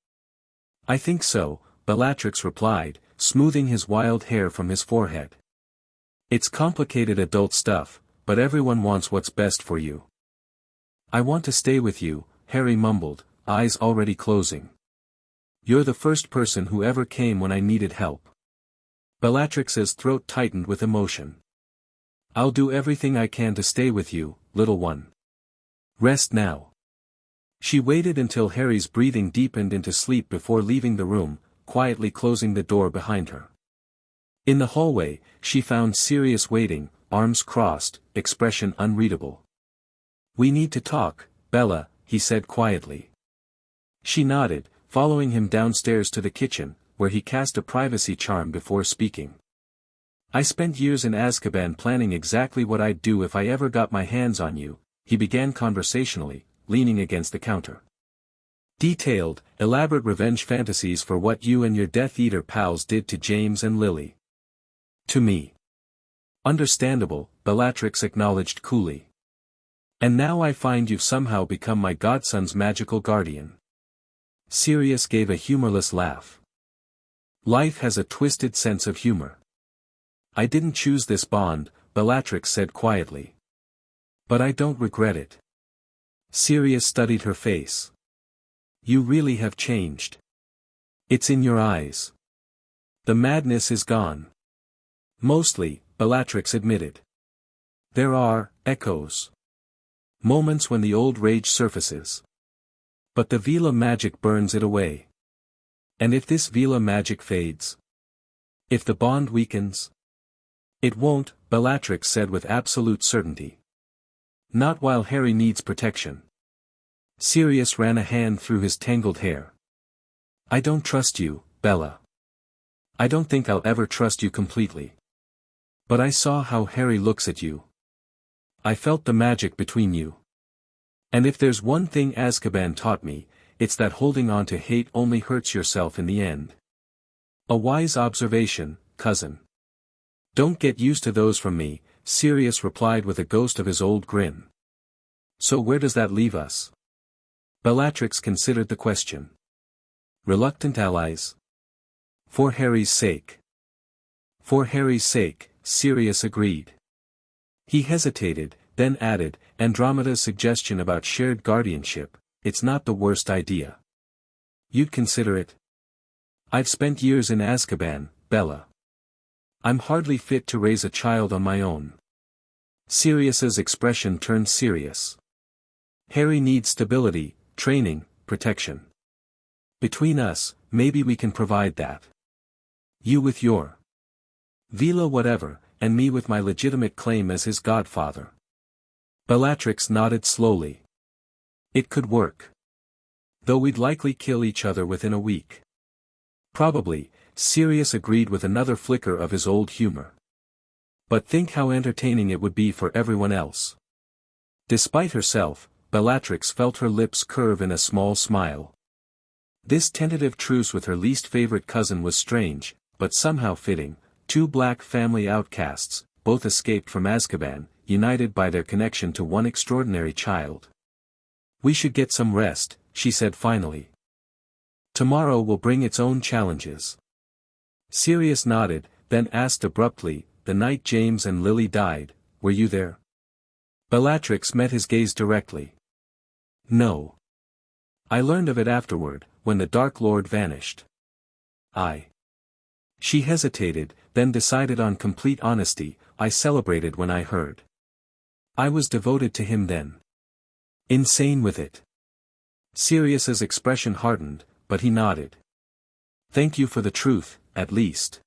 I think so, Bellatrix replied, smoothing his wild hair from his forehead. It's complicated adult stuff, but everyone wants what's best for you. I want to stay with you, Harry mumbled, eyes already closing. You're the first person who ever came when I needed help. Bellatrix's throat tightened with emotion. I'll do everything I can to stay with you, little one. Rest now. She waited until Harry's breathing deepened into sleep before leaving the room, quietly closing the door behind her. In the hallway, she found Sirius waiting, arms crossed, expression unreadable. We need to talk, Bella, he said quietly. She nodded, following him downstairs to the kitchen, where he cast a privacy charm before speaking. I spent years in Azkaban planning exactly what I'd do if I ever got my hands on you, he began conversationally, leaning against the counter. Detailed, elaborate revenge fantasies for what you and your Death Eater pals did to James and Lily. To me. Understandable, Bellatrix acknowledged coolly. And now I find you've somehow become my godson's magical guardian. Sirius gave a humorless laugh. Life has a twisted sense of humor. I didn't choose this bond, Bellatrix said quietly. But I don't regret it. Sirius studied her face. You really have changed. It's in your eyes. The madness is gone. Mostly, Bellatrix admitted. There are echoes. Moments when the old rage surfaces. But the Veela magic burns it away. And if this Veela magic fades? If the bond weakens? It won't, Bellatrix said with absolute certainty. Not while Harry needs protection. Sirius ran a hand through his tangled hair. I don't trust you, Bella. I don't think I'll ever trust you completely. But I saw how Harry looks at you. I felt the magic between you. And if there's one thing Azkaban taught me, it's that holding on to hate only hurts yourself in the end. A wise observation, cousin. Don't get used to those from me, Sirius replied with a ghost of his old grin. So where does that leave us? Bellatrix considered the question. Reluctant allies? For Harry's sake. For Harry's sake, Sirius agreed. He hesitated, then added, Andromeda's suggestion about shared guardianship, it's not the worst idea. You'd consider it? I've spent years in Azkaban, Bella. I'm hardly fit to raise a child on my own. Sirius's expression turned serious. Harry needs stability, training, protection. Between us, maybe we can provide that. You with your Veela whatever, and me with my legitimate claim as his godfather. Bellatrix nodded slowly. It could work. Though we'd likely kill each other within a week. Probably, Sirius agreed with another flicker of his old humor. But think how entertaining it would be for everyone else. Despite herself, Bellatrix felt her lips curve in a small smile. This tentative truce with her least favorite cousin was strange, but somehow fitting. Two black family outcasts, both escaped from Azkaban, united by their connection to one extraordinary child. We should get some rest, she said finally. Tomorrow will bring its own challenges. Sirius nodded, then asked abruptly, the night James and Lily died, were you there? Bellatrix met his gaze directly. No. I learned of it afterward, when the Dark Lord vanished. She hesitated, then decided on complete honesty, I celebrated when I heard. I was devoted to him then. Insane with it. Sirius's expression hardened, but he nodded. Thank you for the truth, at least.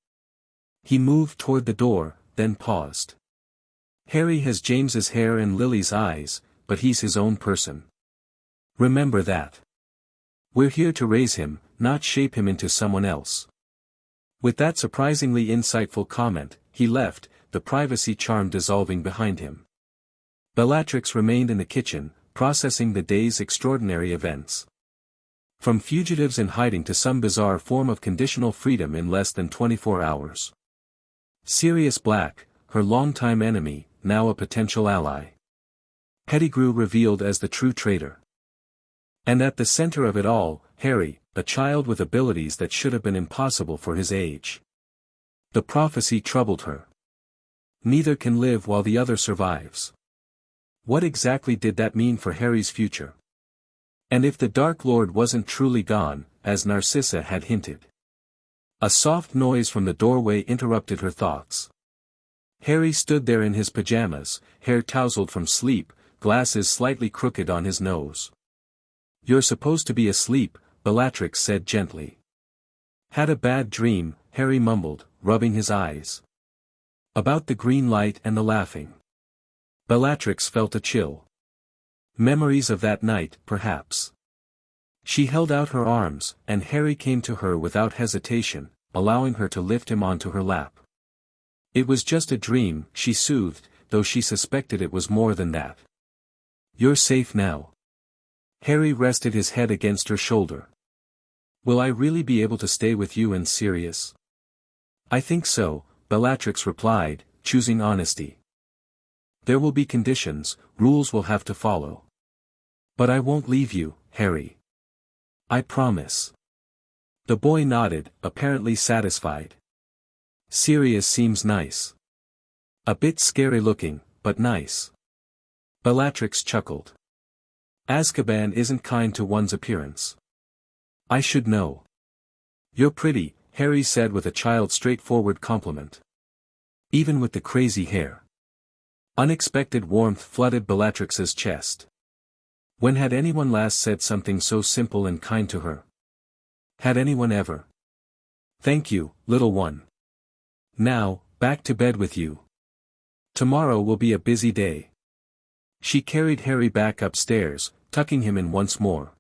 He moved toward the door, then paused. Harry has James's hair and Lily's eyes, but he's his own person. Remember that. We're here to raise him, not shape him into someone else. With that surprisingly insightful comment, he left, the privacy charm dissolving behind him. Bellatrix remained in the kitchen, processing the day's extraordinary events. From fugitives in hiding to some bizarre form of conditional freedom in less than 24 hours. Sirius Black, her longtime enemy, now a potential ally. Pettigrew revealed as the true traitor. And at the center of it all, Harry, a child with abilities that should have been impossible for his age. The prophecy troubled her. Neither can live while the other survives. What exactly did that mean for Harry's future? And if the Dark Lord wasn't truly gone, as Narcissa had hinted? A soft noise from the doorway interrupted her thoughts. Harry stood there in his pajamas, hair tousled from sleep, glasses slightly crooked on his nose. You're supposed to be asleep, Bellatrix said gently. Had a bad dream, Harry mumbled, rubbing his eyes. About the green light and the laughing. Bellatrix felt a chill. Memories of that night, perhaps. She held out her arms, and Harry came to her without hesitation, allowing her to lift him onto her lap. It was just a dream, she soothed, though she suspected it was more than that. You're safe now. Harry rested his head against her shoulder. Will I really be able to stay with you and Sirius? I think so, Bellatrix replied, choosing honesty. There will be conditions, rules we'll have to follow. But I won't leave you, Harry. I promise. The boy nodded, apparently satisfied. Sirius seems nice. A bit scary looking, but nice. Bellatrix chuckled. Azkaban isn't kind to one's appearance. I should know. You're pretty, Harry said with a child's straightforward compliment. Even with the crazy hair. Unexpected warmth flooded Bellatrix's chest. When had anyone last said something so simple and kind to her? Had anyone ever? Thank you, little one. Now, back to bed with you. Tomorrow will be a busy day. She carried Harry back upstairs, tucking him in once more.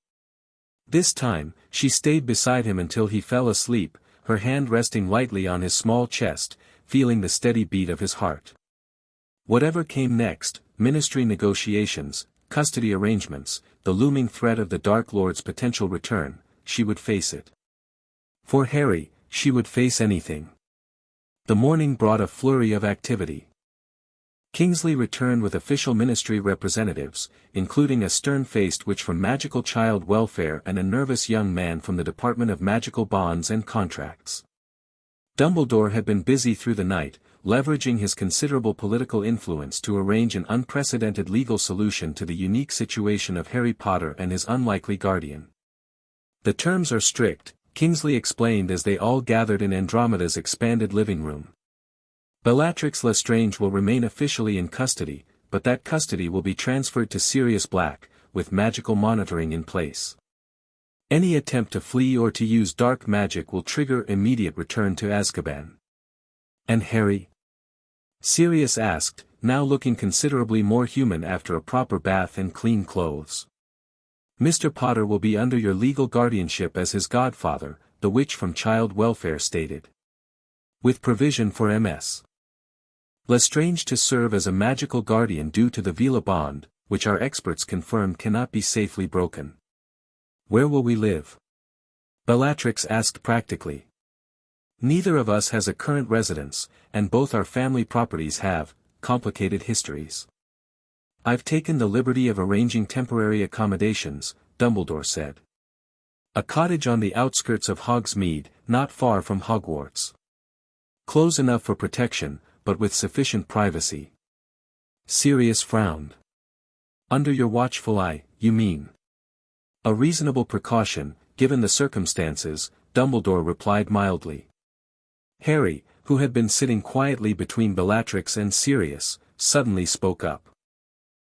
This time, she stayed beside him until he fell asleep, her hand resting lightly on his small chest, feeling the steady beat of his heart. Whatever came next, ministry negotiations, custody arrangements, the looming threat of the Dark Lord's potential return, she would face it. For Harry, she would face anything. The morning brought a flurry of activity. Kingsley returned with official ministry representatives, including a stern-faced witch from Magical Child Welfare and a nervous young man from the Department of Magical Bonds and Contracts. Dumbledore had been busy through the night, leveraging his considerable political influence to arrange an unprecedented legal solution to the unique situation of Harry Potter and his unlikely guardian. The terms are strict, Kingsley explained as they all gathered in Andromeda's expanded living room. Bellatrix Lestrange will remain officially in custody, but that custody will be transferred to Sirius Black, with magical monitoring in place. Any attempt to flee or to use dark magic will trigger immediate return to Azkaban. And Harry? Sirius asked, now looking considerably more human after a proper bath and clean clothes. Mr. Potter will be under your legal guardianship as his godfather, the witch from Child Welfare stated. With provision for Ms. Lestrange to serve as a magical guardian due to the Veela bond, which our experts confirmed cannot be safely broken. Where will we live? Bellatrix asked practically. Neither of us has a current residence, and both our family properties have complicated histories. I've taken the liberty of arranging temporary accommodations, Dumbledore said. A cottage on the outskirts of Hogsmeade, not far from Hogwarts. Close enough for protection, but with sufficient privacy. Sirius frowned. Under your watchful eye, you mean? A reasonable precaution, given the circumstances, Dumbledore replied mildly. Harry, who had been sitting quietly between Bellatrix and Sirius, suddenly spoke up.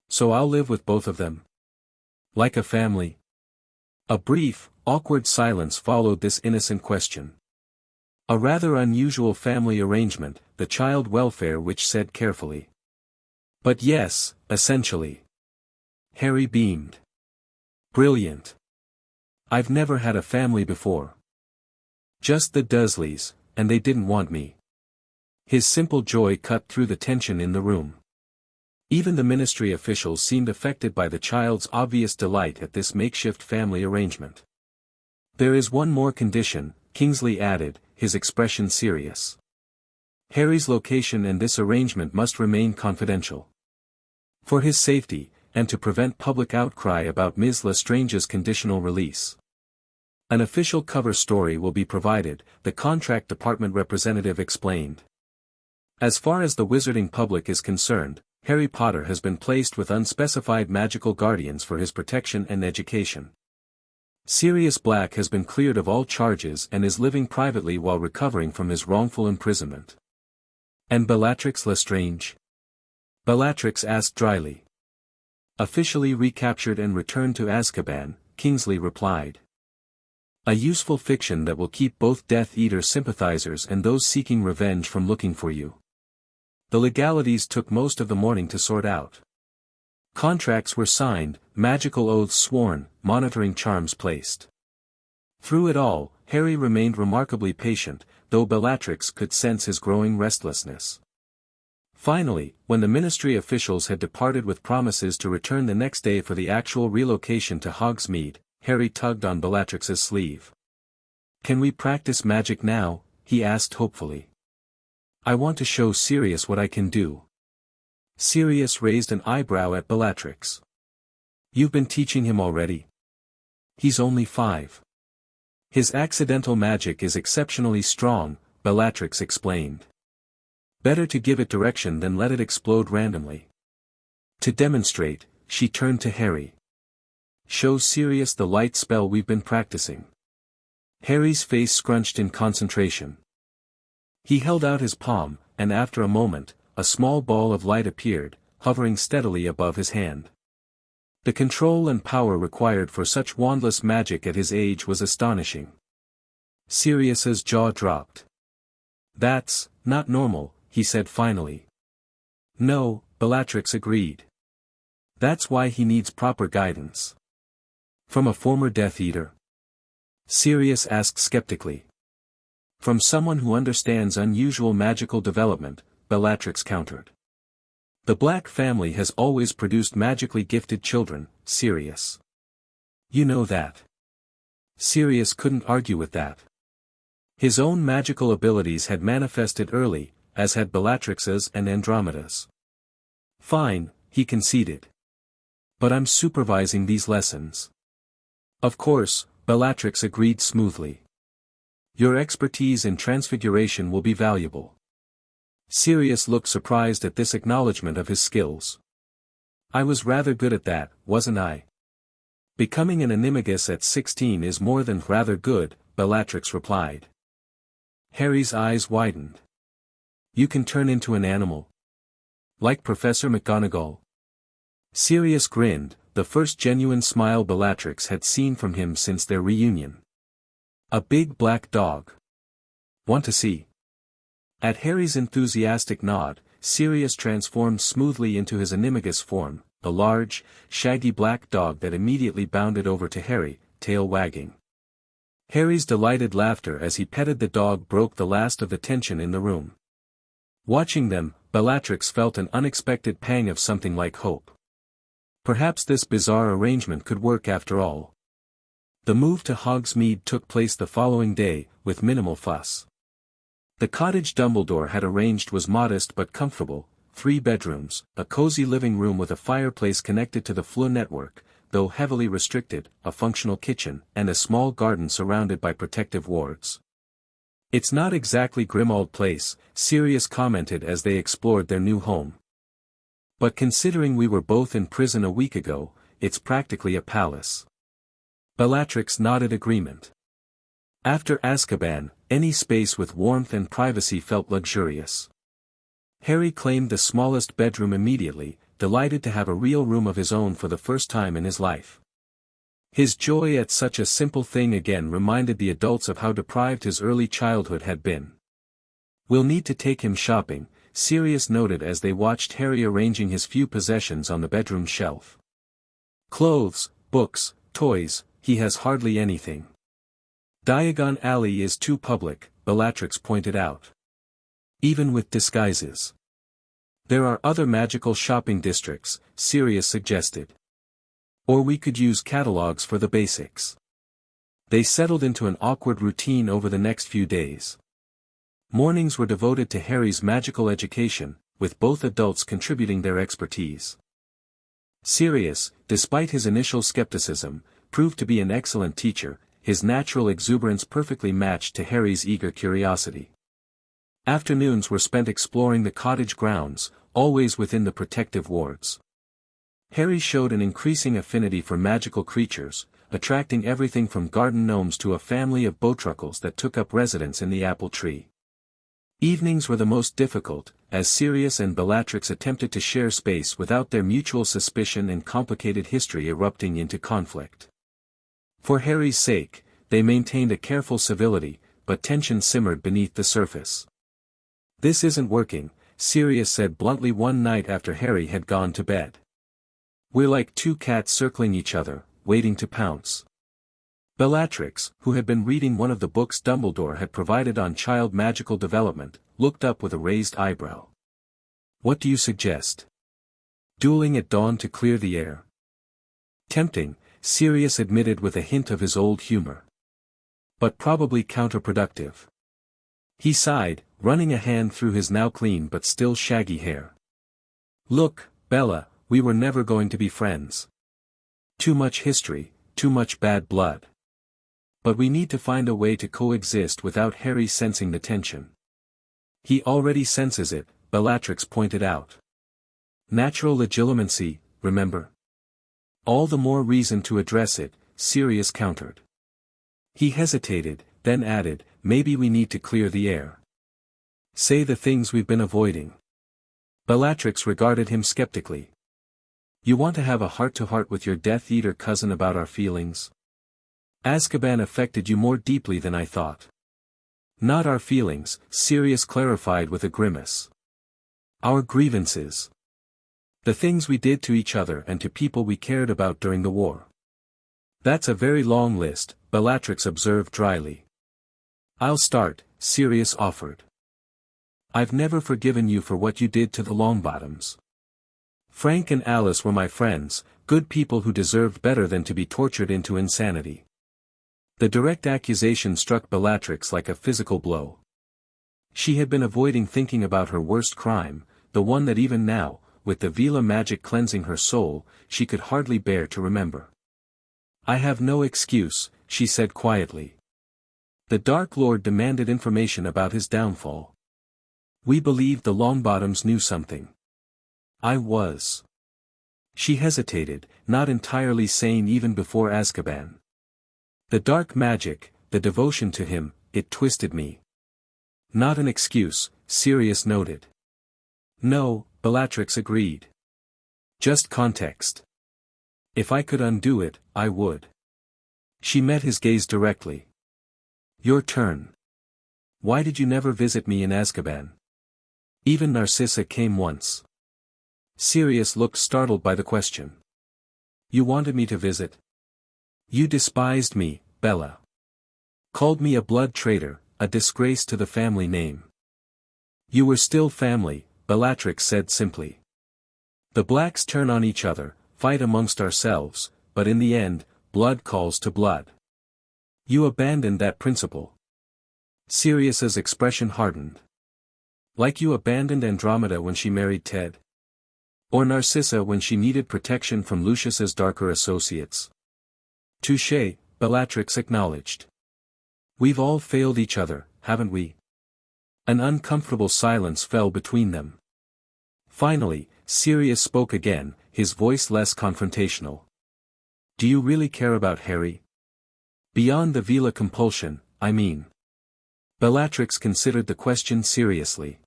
So I'll live with both of them? Like a family? A brief, awkward silence followed this innocent question. A rather unusual family arrangement, the Child Welfare witch said carefully. But yes, essentially. Harry beamed. Brilliant. I've never had a family before. Just the Dursleys, and they didn't want me. His simple joy cut through the tension in the room. Even the ministry officials seemed affected by the child's obvious delight at this makeshift family arrangement. There is one more condition, Kingsley added, his expression serious. Harry's location and this arrangement must remain confidential. For his safety, and to prevent public outcry about Ms. Lestrange's conditional release. An official cover story will be provided, the contract department representative explained. As far as the wizarding public is concerned, Harry Potter has been placed with unspecified magical guardians for his protection and education. Sirius Black has been cleared of all charges and is living privately while recovering from his wrongful imprisonment. And Bellatrix Lestrange? Bellatrix asked dryly. Officially recaptured and returned to Azkaban, Kingsley replied. A useful fiction that will keep both Death Eater sympathizers and those seeking revenge from looking for you. The legalities took most of the morning to sort out. Contracts were signed, magical oaths sworn, monitoring charms placed. Through it all, Harry remained remarkably patient, though Bellatrix could sense his growing restlessness. Finally, when the ministry officials had departed with promises to return the next day for the actual relocation to Hogsmeade, Harry tugged on Bellatrix's sleeve. "Can we practice magic now?" he asked hopefully. "I want to show Sirius what I can do." Sirius raised an eyebrow at Bellatrix. "You've been teaching him already?" "He's only 5. His accidental magic is exceptionally strong," Bellatrix explained. "Better to give it direction than let it explode randomly." To demonstrate, she turned to Harry. "Show Sirius the light spell we've been practicing." Harry's face scrunched in concentration. He held out his palm, and after a moment, a small ball of light appeared, hovering steadily above his hand. The control and power required for such wandless magic at his age was astonishing. Sirius's jaw dropped. "That's not normal," he said finally. "No," Bellatrix agreed. "That's why he needs proper guidance." "From a former Death Eater?" Sirius asked skeptically. "From someone who understands unusual magical development," Bellatrix countered. "The Black family has always produced magically gifted children, Sirius. You know that." Sirius couldn't argue with that. His own magical abilities had manifested early, as had Bellatrix's and Andromeda's. "Fine," he conceded. "But I'm supervising these lessons." "Of course," Bellatrix agreed smoothly. "Your expertise in transfiguration will be valuable." Sirius looked surprised at this acknowledgement of his skills. "I was rather good at that, wasn't I?" "Becoming an animagus at 16 is more than rather good," Bellatrix replied. Harry's eyes widened. "You can turn into an animal? Like Professor McGonagall?" Sirius grinned, the first genuine smile Bellatrix had seen from him since their reunion. "A big black dog. Want to see?" At Harry's enthusiastic nod, Sirius transformed smoothly into his animagus form, a large, shaggy black dog that immediately bounded over to Harry, tail wagging. Harry's delighted laughter as he petted the dog broke the last of the tension in the room. Watching them, Bellatrix felt an unexpected pang of something like hope. Perhaps this bizarre arrangement could work after all. The move to Hogsmeade took place the following day, with minimal fuss. The cottage Dumbledore had arranged was modest but comfortable: 3 bedrooms, a cozy living room with a fireplace connected to the Fleur network, though heavily restricted, a functional kitchen, and a small garden surrounded by protective wards. "It's not exactly Grimmauld Place," Sirius commented as they explored their new home. "But considering we were both in prison a week ago, it's practically a palace." Bellatrix nodded agreement. After Azkaban, any space with warmth and privacy felt luxurious. Harry claimed the smallest bedroom immediately, delighted to have a real room of his own for the first time in his life. His joy at such a simple thing again reminded the adults of how deprived his early childhood had been. "We'll need to take him shopping," Sirius noted as they watched Harry arranging his few possessions on the bedroom shelf. "Clothes, books, toys, he has hardly anything." "Diagon Alley is too public," Bellatrix pointed out. "Even with disguises." "There are other magical shopping districts," Sirius suggested. "Or we could use catalogs for the basics." They settled into an awkward routine over the next few days. Mornings were devoted to Harry's magical education, with both adults contributing their expertise. Sirius, despite his initial skepticism, proved to be an excellent teacher, his natural exuberance perfectly matched to Harry's eager curiosity. Afternoons were spent exploring the cottage grounds, always within the protective wards. Harry showed an increasing affinity for magical creatures, attracting everything from garden gnomes to a family of bowtruckles that took up residence in the apple tree. Evenings were the most difficult, as Sirius and Bellatrix attempted to share space without their mutual suspicion and complicated history erupting into conflict. For Harry's sake, they maintained a careful civility, but tension simmered beneath the surface. "This isn't working," Sirius said bluntly one night after Harry had gone to bed. "We're like 2 cats circling each other, waiting to pounce." Bellatrix, who had been reading one of the books Dumbledore had provided on child magical development, looked up with a raised eyebrow. What do you suggest? Dueling at dawn to clear the air. Tempting, Sirius admitted with a hint of his old humor. But probably counterproductive. He sighed, running a hand through his now clean but still shaggy hair. Look, Bella, we were never going to be friends. Too much history, too much bad blood. But we need to find a way to coexist without Harry sensing the tension. He already senses it, Bellatrix pointed out. Natural legitimacy, remember? All the more reason to address it, Sirius countered. He hesitated, then added, maybe we need to clear the air. Say the things we've been avoiding. Bellatrix regarded him skeptically. You want to have a heart-to-heart with your Death Eater cousin about our feelings? Azkaban affected you more deeply than I thought. Not our feelings, Sirius clarified with a grimace. Our grievances. The things we did to each other and to people we cared about during the war. That's a very long list, Bellatrix observed dryly. I'll start, Sirius offered. I've never forgiven you for what you did to the Longbottoms. Frank and Alice were my friends, good people who deserved better than to be tortured into insanity. The direct accusation struck Bellatrix like a physical blow. She had been avoiding thinking about her worst crime, the one that even now, with the Veela magic cleansing her soul, she could hardly bear to remember. I have no excuse, she said quietly. The Dark Lord demanded information about his downfall. We believed the Longbottoms knew something. I was. She hesitated, not entirely sane even before Azkaban. The dark magic, the devotion to him, it twisted me. Not an excuse, Sirius noted. No, Bellatrix agreed. Just context. If I could undo it, I would. She met his gaze directly. Your turn. Why did you never visit me in Azkaban? Even Narcissa came once. Sirius looked startled by the question. You wanted me to visit? You despised me, Bella. Called me a blood traitor, a disgrace to the family name. You were still family, Bellatrix said simply. The Blacks turn on each other, fight amongst ourselves, but in the end, blood calls to blood. You abandoned that principle. Sirius's expression hardened. Like you abandoned Andromeda when she married Ted. Or Narcissa when she needed protection from Lucius's darker associates. Touché, Bellatrix acknowledged. We've all failed each other, haven't we? An uncomfortable silence fell between them. Finally, Sirius spoke again, his voice less confrontational. Do you really care about Harry? Beyond the Veela compulsion, I mean. Bellatrix considered the question seriously.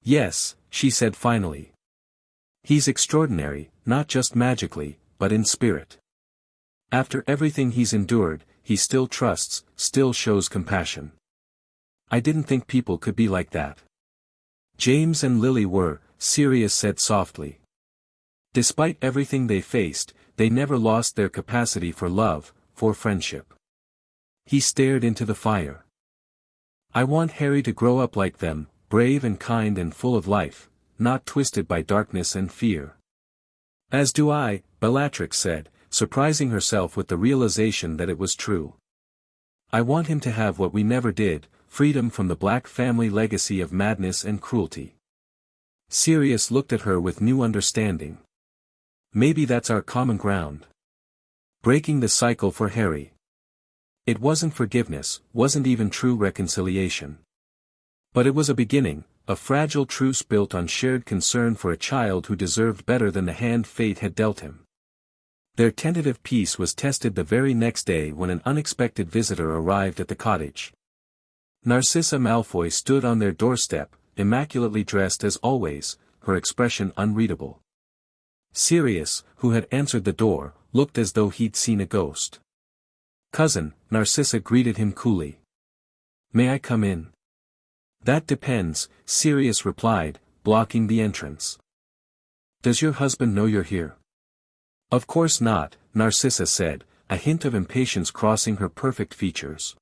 Yes, she said finally. He's extraordinary, not just magically, but in spirit. After everything he's endured, he still trusts, still shows compassion. I didn't think people could be like that. James and Lily were, Sirius said softly. Despite everything they faced, they never lost their capacity for love, for friendship. He stared into the fire. I want Harry to grow up like them, brave and kind and full of life, not twisted by darkness and fear. As do I, Bellatrix said, surprising herself with the realization that it was true. I want him to have what we never did, freedom from the Black family legacy of madness and cruelty. Sirius looked at her with new understanding. Maybe that's our common ground. Breaking the cycle for Harry. It wasn't forgiveness, wasn't even true reconciliation. But it was a beginning, a fragile truce built on shared concern for a child who deserved better than the hand fate had dealt him. Their tentative peace was tested the very next day when an unexpected visitor arrived at the cottage. Narcissa Malfoy stood on their doorstep, immaculately dressed as always, her expression unreadable. Sirius, who had answered the door, looked as though he'd seen a ghost. Cousin, Narcissa greeted him coolly. May I come in? That depends, Sirius replied, blocking the entrance. Does your husband know you're here? Of course not, Narcissa said, a hint of impatience crossing her perfect features.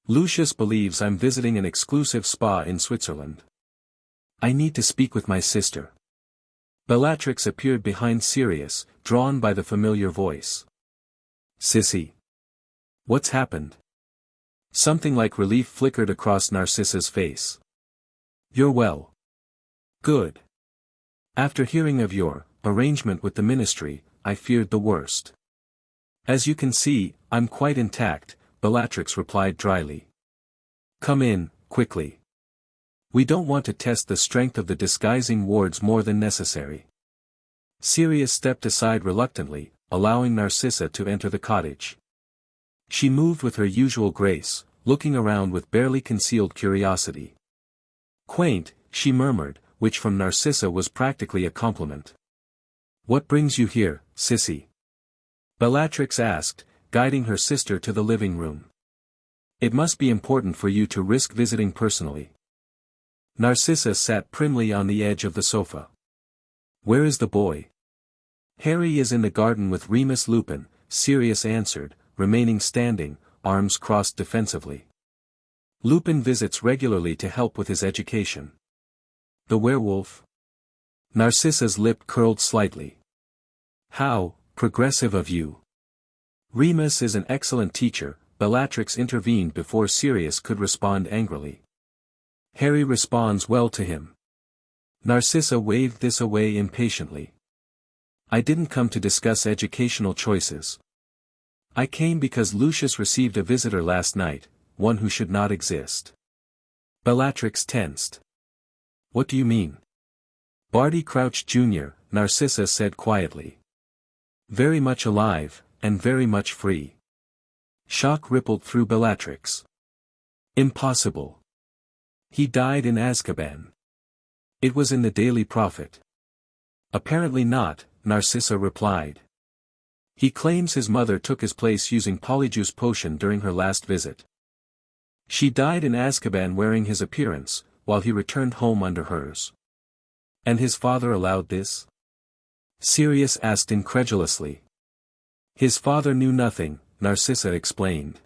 Lucius believes I'm visiting an exclusive spa in Switzerland. I need to speak with my sister. Bellatrix appeared behind Sirius, drawn by the familiar voice. Sissy. What's happened? Something like relief flickered across Narcissa's face. You're well. Good. After hearing of your arrangement with the ministry, I feared the worst. As you can see, I'm quite intact, Bellatrix replied dryly. Come in, quickly. We don't want to test the strength of the disguising wards more than necessary. Sirius stepped aside reluctantly, allowing Narcissa to enter the cottage. She moved with her usual grace, looking around with barely concealed curiosity. Quaint, she murmured, which from Narcissa was practically a compliment. What brings you here, Sissy? Bellatrix asked, guiding her sister to the living room. It must be important for you to risk visiting personally. Narcissa sat primly on the edge of the sofa. Where is the boy? Harry is in the garden with Remus Lupin, Sirius answered, remaining standing, arms crossed defensively. Lupin visits regularly to help with his education. The werewolf? Narcissa's lip curled slightly. How progressive of you. Remus is an excellent teacher, Bellatrix intervened before Sirius could respond angrily. Harry responds well to him. Narcissa waved this away impatiently. I didn't come to discuss educational choices. I came because Lucius received a visitor last night, one who should not exist. Bellatrix tensed. What do you mean? Barty Crouch Jr., Narcissa said quietly. Very much alive, and very much free. Shock rippled through Bellatrix. Impossible. He died in Azkaban. It was in the Daily Prophet. Apparently not, Narcissa replied. He claims his mother took his place using Polyjuice potion during her last visit. She died in Azkaban wearing his appearance, while he returned home under hers. And his father allowed this? Sirius asked incredulously. His father knew nothing, Narcissa explained.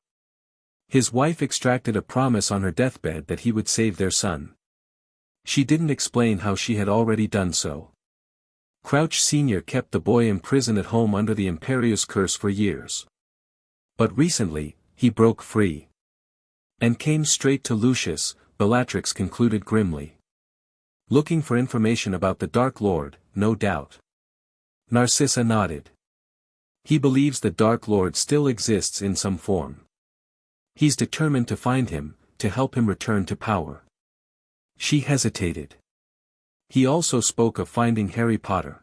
His wife extracted a promise on her deathbed that he would save their son. She didn't explain how she had already done so. Crouch Sr. kept the boy imprisoned at home under the Imperius curse for years. But recently, he broke free. And came straight to Lucius, Bellatrix concluded grimly. Looking for information about the Dark Lord, no doubt. Narcissa nodded. He believes the Dark Lord still exists in some form. He's determined to find him, to help him return to power. She hesitated. He also spoke of finding Harry Potter.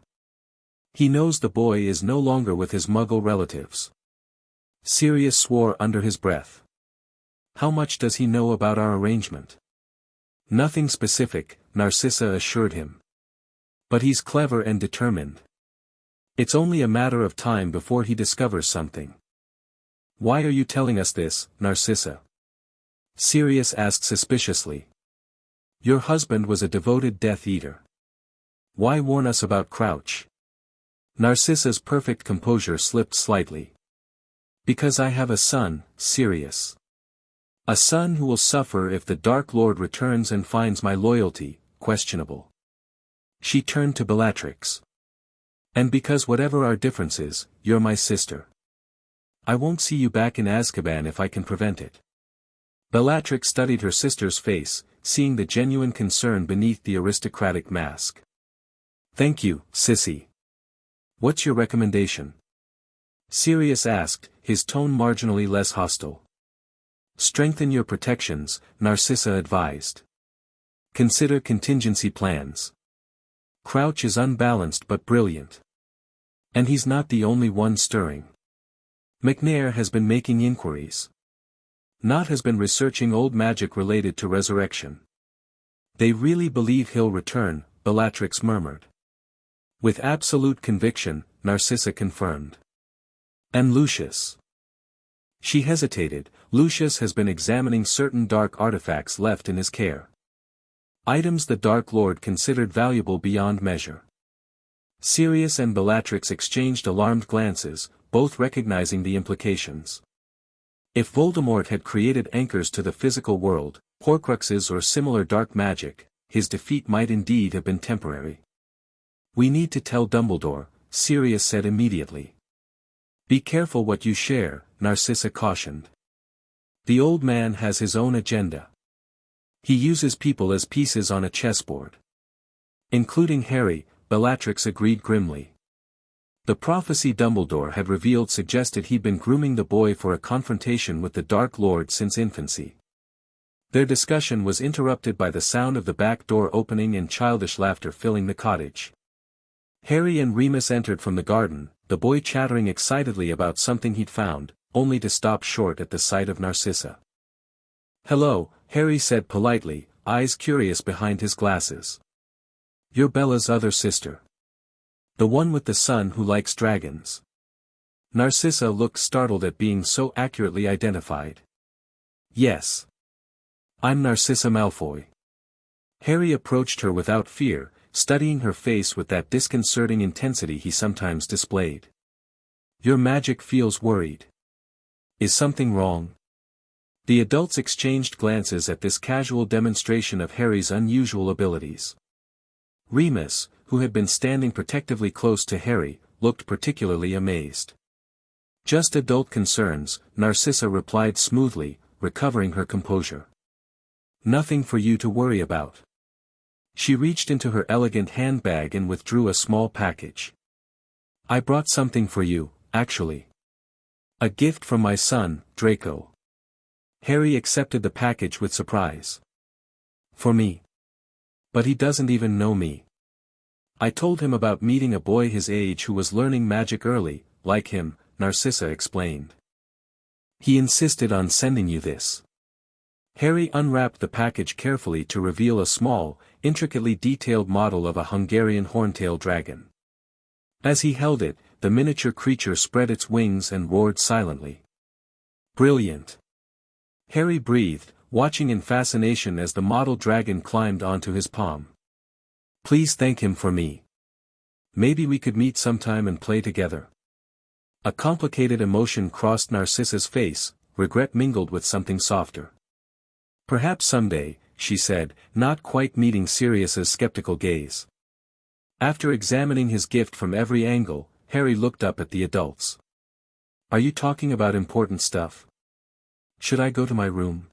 He knows the boy is no longer with his Muggle relatives. Sirius swore under his breath. How much does he know about our arrangement? Nothing specific, Narcissa assured him. But he's clever and determined. It's only a matter of time before he discovers something. Why are you telling us this, Narcissa? Sirius asked suspiciously. Your husband was a devoted Death Eater. Why warn us about Crouch? Narcissa's perfect composure slipped slightly. Because I have a son, Sirius. A son who will suffer if the Dark Lord returns and finds my loyalty questionable. She turned to Bellatrix. And because whatever our differences, you're my sister. I won't see you back in Azkaban if I can prevent it. Bellatrix studied her sister's face, seeing the genuine concern beneath the aristocratic mask. Thank you, Sissy. What's your recommendation? Sirius asked, his tone marginally less hostile. Strengthen your protections, Narcissa advised. Consider contingency plans. Crouch is unbalanced but brilliant. And he's not the only one stirring. McNair has been making inquiries. Knott has been researching old magic related to resurrection. They really believe he'll return, Bellatrix murmured. With absolute conviction, Narcissa confirmed. And Lucius? She hesitated. Lucius has been examining certain dark artifacts left in his care. Items the Dark Lord considered valuable beyond measure. Sirius and Bellatrix exchanged alarmed glances, both recognizing the implications. If Voldemort had created anchors to the physical world, Horcruxes or similar dark magic, his defeat might indeed have been temporary. "We need to tell Dumbledore," Sirius said immediately. "Be careful what you share," Narcissa cautioned. "The old man has his own agenda. He uses people as pieces on a chessboard." "Including Harry," Bellatrix agreed grimly. The prophecy Dumbledore had revealed suggested he'd been grooming the boy for a confrontation with the Dark Lord since infancy. Their discussion was interrupted by the sound of the back door opening and childish laughter filling the cottage. Harry and Remus entered from the garden, the boy chattering excitedly about something he'd found, only to stop short at the sight of Narcissa. "Hello," Harry said politely, eyes curious behind his glasses. "You're Bella's other sister. The one with the son who likes dragons." Narcissa looked startled at being so accurately identified. "Yes. I'm Narcissa Malfoy." Harry approached her without fear, studying her face with that disconcerting intensity he sometimes displayed. "Your magic feels worried. Is something wrong?" The adults exchanged glances at this casual demonstration of Harry's unusual abilities. Remus, who had been standing protectively close to Harry, looked particularly amazed. "Just adult concerns," Narcissa replied smoothly, recovering her composure. "Nothing for you to worry about." She reached into her elegant handbag and withdrew a small package. "I brought something for you, actually. A gift from my son, Draco." Harry accepted the package with surprise. "For me? But he doesn't even know me. I told him about meeting a boy his age who was learning magic early, like him," Narcissa explained. "He insisted on sending you this." Harry unwrapped the package carefully to reveal a small, intricately detailed model of a Hungarian horntail dragon. As he held it, the miniature creature spread its wings and roared silently. "Brilliant!" Harry breathed, watching in fascination as the model dragon climbed onto his palm. "Please thank him for me. Maybe we could meet sometime and play together." A complicated emotion crossed Narcissa's face, regret mingled with something softer. "Perhaps someday," she said, not quite meeting Sirius's skeptical gaze. After examining his gift from every angle, Harry looked up at the adults. "Are you talking about important stuff? Should I go to my room?"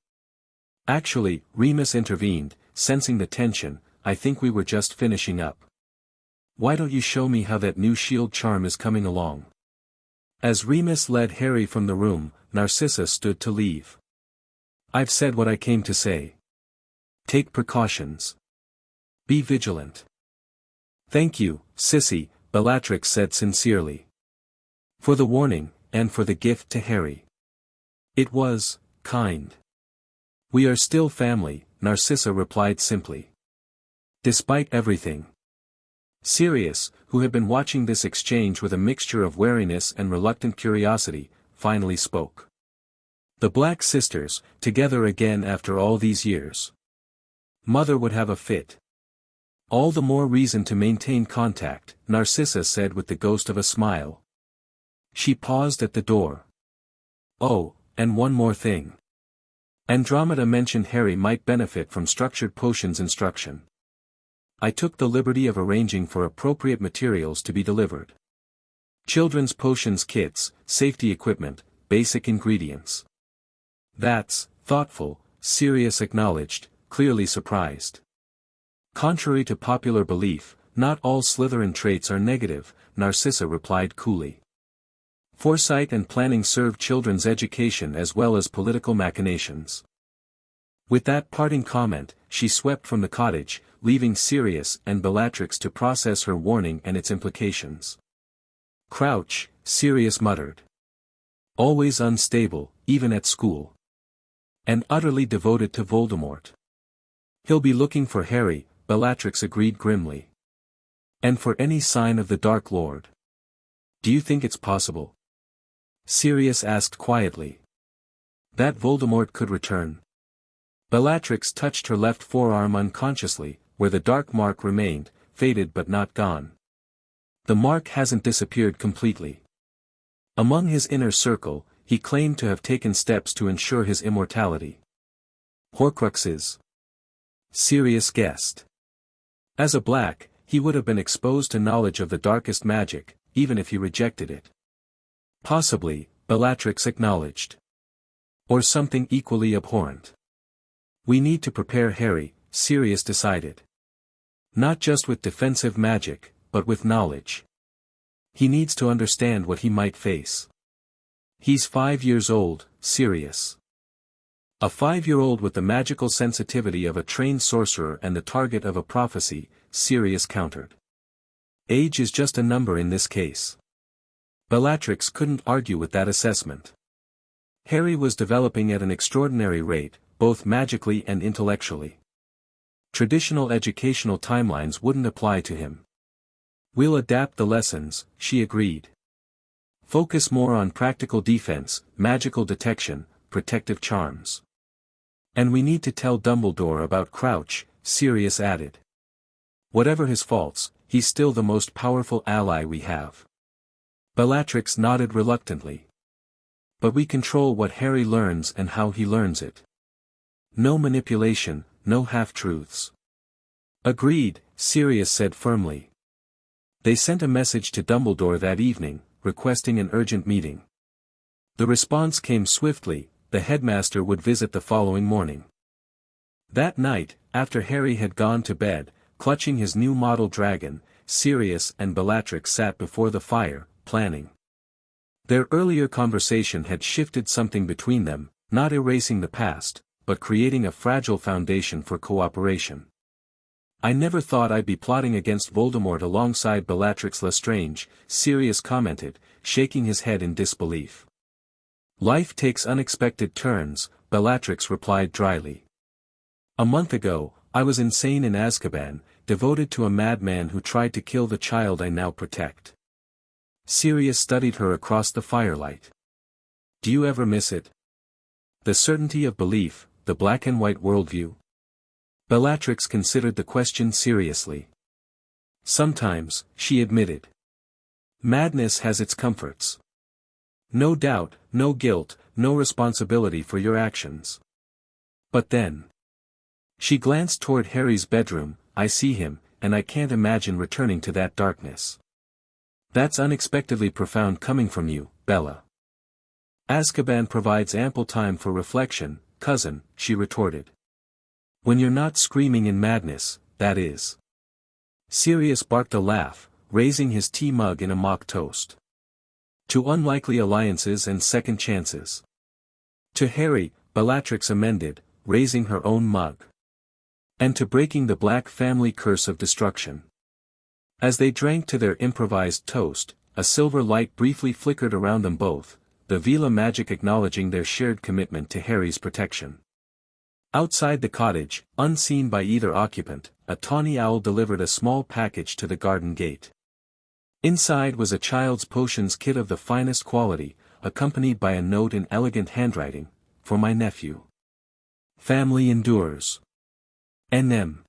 "Actually," Remus intervened, sensing the tension, "I think we were just finishing up. Why don't you show me how that new shield charm is coming along?" As Remus led Harry from the room, Narcissa stood to leave. "I've said what I came to say. Take precautions. Be vigilant." "Thank you, Sissy," Bellatrix said sincerely. "For the warning, and for the gift to Harry. It was kind." "We are still family," Narcissa replied simply. "Despite everything." Sirius, who had been watching this exchange with a mixture of wariness and reluctant curiosity, finally spoke. "The Black Sisters, together again after all these years. Mother would have a fit." "All the more reason to maintain contact," Narcissa said with the ghost of a smile. She paused at the door. "Oh, and one more thing. Andromeda mentioned Harry might benefit from structured potions instruction. I took the liberty of arranging for appropriate materials to be delivered. Children's potions kits, safety equipment, basic ingredients." "That's thoughtful," Sirius acknowledged, clearly surprised. "Contrary to popular belief, not all Slytherin traits are negative," Narcissa replied coolly. "Foresight and planning serve children's education as well as political machinations." With that parting comment, she swept from the cottage, leaving Sirius and Bellatrix to process her warning and its implications. "Crouch," Sirius muttered. "Always unstable, even at school. And utterly devoted to Voldemort." "He'll be looking for Harry," Bellatrix agreed grimly. "And for any sign of the Dark Lord." "Do you think it's possible?" Sirius asked quietly. "That Voldemort could return?" Bellatrix touched her left forearm unconsciously, where the dark mark remained, faded but not gone. "The mark hasn't disappeared completely. Among his inner circle, he claimed to have taken steps to ensure his immortality. Horcruxes. Sirius guessed. As a black, he would have been exposed to knowledge of the darkest magic, even if he rejected it. Possibly, Bellatrix acknowledged. Or something equally abhorrent. We need to prepare Harry, Sirius decided. Not just with defensive magic, but with knowledge. He needs to understand what he might face. He's 5 years old, Sirius. A 5-year-old with the magical sensitivity of a trained sorcerer and the target of a prophecy, Sirius countered. Age is just a number in this case. Bellatrix couldn't argue with that assessment. Harry was developing at an extraordinary rate, both magically and intellectually. Traditional educational timelines wouldn't apply to him. We'll adapt the lessons, she agreed. Focus more on practical defense, magical detection, protective charms. And we need to tell Dumbledore about Crouch, Sirius added. Whatever his faults, he's still the most powerful ally we have. Bellatrix nodded reluctantly. But we control what Harry learns and how he learns it. No manipulation, no half-truths. Agreed, Sirius said firmly. They sent a message to Dumbledore that evening, requesting an urgent meeting. The response came swiftly, the headmaster would visit the following morning. That night, after Harry had gone to bed, clutching his new model dragon, Sirius and Bellatrix sat before the fire, planning. Their earlier conversation had shifted something between them, not erasing the past, but creating a fragile foundation for cooperation. I never thought I'd be plotting against Voldemort alongside Bellatrix Lestrange, Sirius commented, shaking his head in disbelief. Life takes unexpected turns, Bellatrix replied dryly. A month ago, I was insane in Azkaban, devoted to a madman who tried to kill the child I now protect. Sirius studied her across the firelight. Do you ever miss it? The certainty of belief, the black and white worldview? Bellatrix considered the question seriously. Sometimes, she admitted. Madness has its comforts. No doubt, no guilt, no responsibility for your actions. But then. She glanced toward Harry's bedroom, I see him, and I can't imagine returning to that darkness. That's unexpectedly profound coming from you, Bella. Azkaban provides ample time for reflection, cousin, she retorted. When you're not screaming in madness, that is. Sirius barked a laugh, raising his tea mug in a mock toast. To unlikely alliances and second chances. To Harry, Bellatrix amended, raising her own mug. And to breaking the black family curse of destruction. As they drank to their improvised toast, a silver light briefly flickered around them both, the Veela magic acknowledging their shared commitment to Harry's protection. Outside the cottage, unseen by either occupant, a tawny owl delivered a small package to the garden gate. Inside was a child's potions kit of the finest quality, accompanied by a note in elegant handwriting, for my nephew. Family endures. N.M.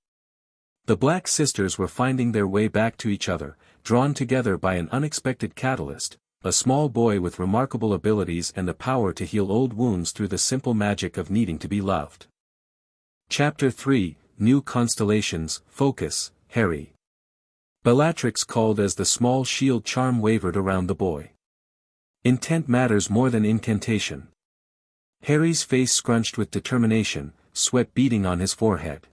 The Black sisters were finding their way back to each other, drawn together by an unexpected catalyst, a small boy with remarkable abilities and the power to heal old wounds through the simple magic of needing to be loved. Chapter 3, New Constellations, Focus, Harry. Bellatrix called as the small shield charm wavered around the boy. Intent matters more than incantation. Harry's face scrunched with determination, sweat beading on his forehead.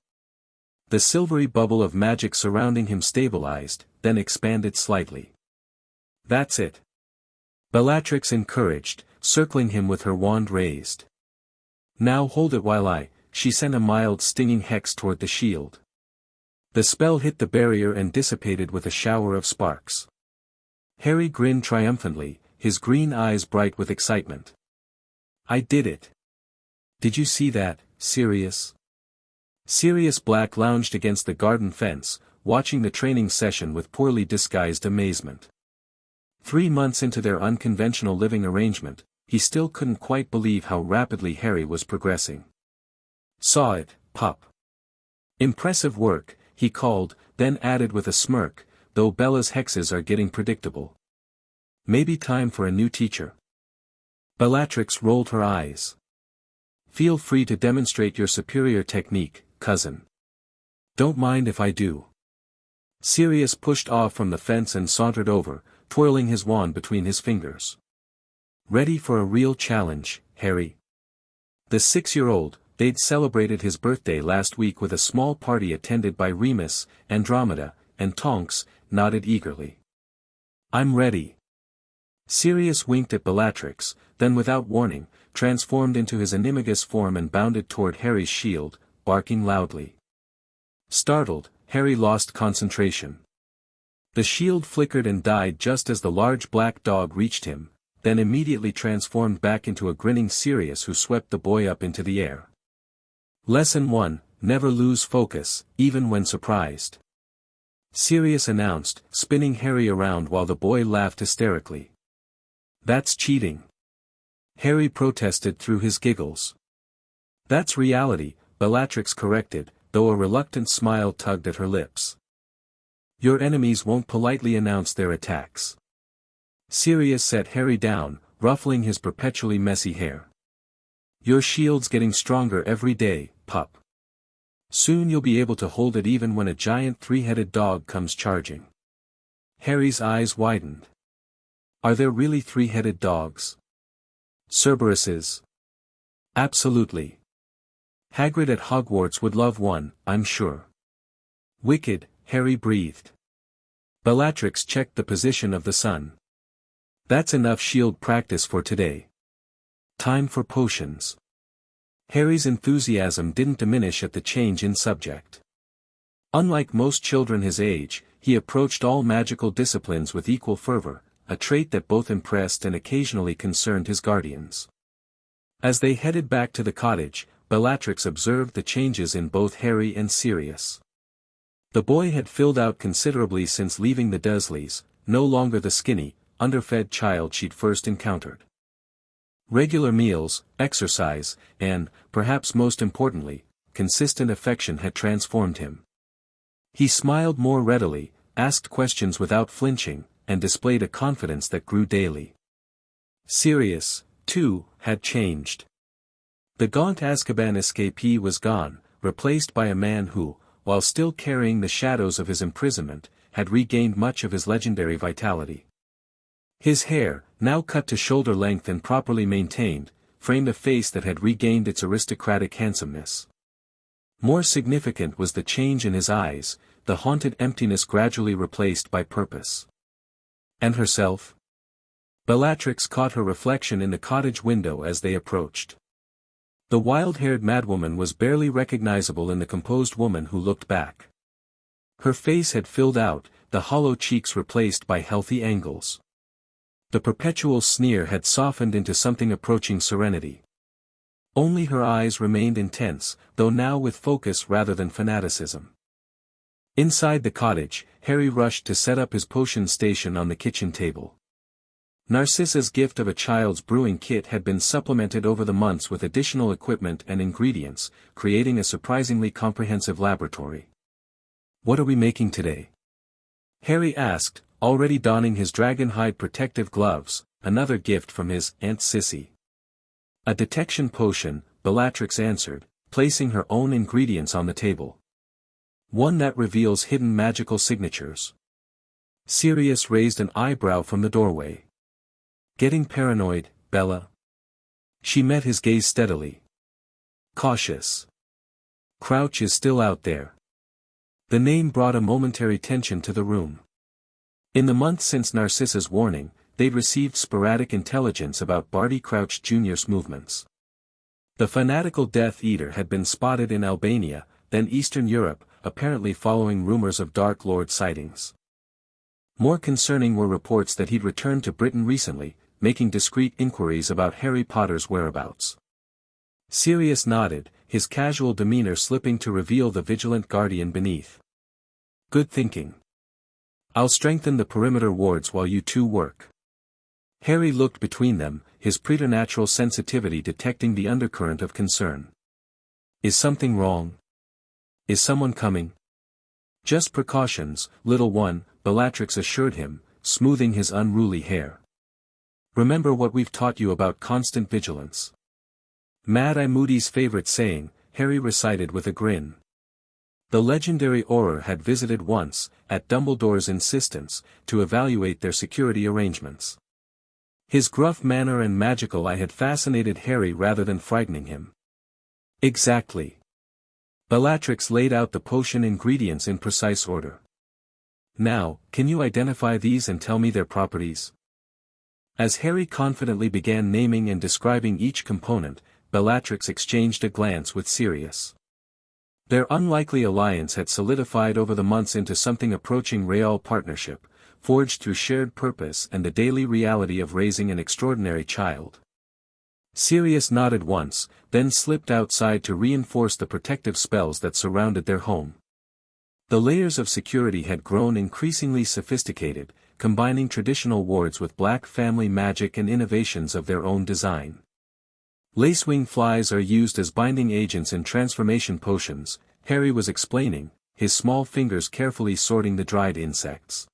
The silvery bubble of magic surrounding him stabilized, then expanded slightly. That's it. Bellatrix encouraged, circling him with her wand raised. Now hold it while she sent a mild stinging hex toward the shield. The spell hit the barrier and dissipated with a shower of sparks. Harry grinned triumphantly, his green eyes bright with excitement. I did it. Did you see that, Sirius? Sirius Black lounged against the garden fence, watching the training session with poorly disguised amazement. 3 months into their unconventional living arrangement, he still couldn't quite believe how rapidly Harry was progressing. Saw it, pup. Impressive work, he called, then added with a smirk, though Bella's hexes are getting predictable. Maybe time for a new teacher. Bellatrix rolled her eyes. Feel free to demonstrate your superior technique, cousin. Don't mind if I do. Sirius pushed off from the fence and sauntered over, twirling his wand between his fingers. Ready for a real challenge, Harry? The 6-year-old, they'd celebrated his birthday last week with a small party attended by Remus, Andromeda, and Tonks, nodded eagerly. I'm ready. Sirius winked at Bellatrix, then without warning, transformed into his animagus form and bounded toward Harry's shield, barking loudly. Startled, Harry lost concentration. The shield flickered and died just as the large black dog reached him, then immediately transformed back into a grinning Sirius who swept the boy up into the air. Lesson 1, Never lose focus, even when surprised. Sirius announced, spinning Harry around while the boy laughed hysterically. That's cheating. Harry protested through his giggles. That's reality, Bellatrix corrected, though a reluctant smile tugged at her lips. Your enemies won't politely announce their attacks. Sirius set Harry down, ruffling his perpetually messy hair. Your shield's getting stronger every day, pup. Soon you'll be able to hold it even when a giant 3-headed dog comes charging. Harry's eyes widened. Are there really 3-headed dogs? Cerberuses? Absolutely. Hagrid at Hogwarts would love one, I'm sure. Wicked, Harry breathed. Bellatrix checked the position of the sun. That's enough shield practice for today. Time for potions. Harry's enthusiasm didn't diminish at the change in subject. Unlike most children his age, he approached all magical disciplines with equal fervor, a trait that both impressed and occasionally concerned his guardians. As they headed back to the cottage, Bellatrix observed the changes in both Harry and Sirius. The boy had filled out considerably since leaving the Dursleys, no longer the skinny, underfed child she'd first encountered. Regular meals, exercise, and, perhaps most importantly, consistent affection had transformed him. He smiled more readily, asked questions without flinching, and displayed a confidence that grew daily. Sirius, too, had changed. The gaunt Azkaban escapee was gone, replaced by a man who, while still carrying the shadows of his imprisonment, had regained much of his legendary vitality. His hair, now cut to shoulder length and properly maintained, framed a face that had regained its aristocratic handsomeness. More significant was the change in his eyes, the haunted emptiness gradually replaced by purpose. And herself? Bellatrix caught her reflection in the cottage window as they approached. The wild-haired madwoman was barely recognizable in the composed woman who looked back. Her face had filled out, the hollow cheeks replaced by healthy angles. The perpetual sneer had softened into something approaching serenity. Only her eyes remained intense, though now with focus rather than fanaticism. Inside the cottage, Harry rushed to set up his potion station on the kitchen table. Narcissa's gift of a child's brewing kit had been supplemented over the months with additional equipment and ingredients, creating a surprisingly comprehensive laboratory. What are we making today? Harry asked, already donning his dragonhide protective gloves, another gift from his Aunt Sissy. A detection potion, Bellatrix answered, placing her own ingredients on the table. One that reveals hidden magical signatures. Sirius raised an eyebrow from the doorway. Getting paranoid, Bella? She met his gaze steadily. Cautious. Crouch is still out there. The name brought a momentary tension to the room. In the months since Narcissa's warning, they'd received sporadic intelligence about Barty Crouch Jr.'s movements. The fanatical Death Eater had been spotted in Albania, then Eastern Europe, apparently following rumors of Dark Lord sightings. More concerning were reports that he'd returned to Britain recently, making discreet inquiries about Harry Potter's whereabouts. Sirius nodded, his casual demeanor slipping to reveal the vigilant guardian beneath. Good thinking. I'll strengthen the perimeter wards while you two work. Harry looked between them, his preternatural sensitivity detecting the undercurrent of concern. Is something wrong? Is someone coming? Just precautions, little one, Bellatrix assured him, smoothing his unruly hair. Remember what we've taught you about constant vigilance. Mad-Eye Moody's favorite saying, Harry recited with a grin. The legendary Auror had visited once, at Dumbledore's insistence, to evaluate their security arrangements. His gruff manner and magical eye had fascinated Harry rather than frightening him. Exactly. Bellatrix laid out the potion ingredients in precise order. Now, can you identify these and tell me their properties? As Harry confidently began naming and describing each component, Bellatrix exchanged a glance with Sirius. Their unlikely alliance had solidified over the months into something approaching real partnership, forged through shared purpose and the daily reality of raising an extraordinary child. Sirius nodded once, then slipped outside to reinforce the protective spells that surrounded their home. The layers of security had grown increasingly sophisticated, combining traditional wards with black family magic and innovations of their own design. Lacewing flies are used as binding agents in transformation potions, Harry was explaining, his small fingers carefully sorting the dried insects.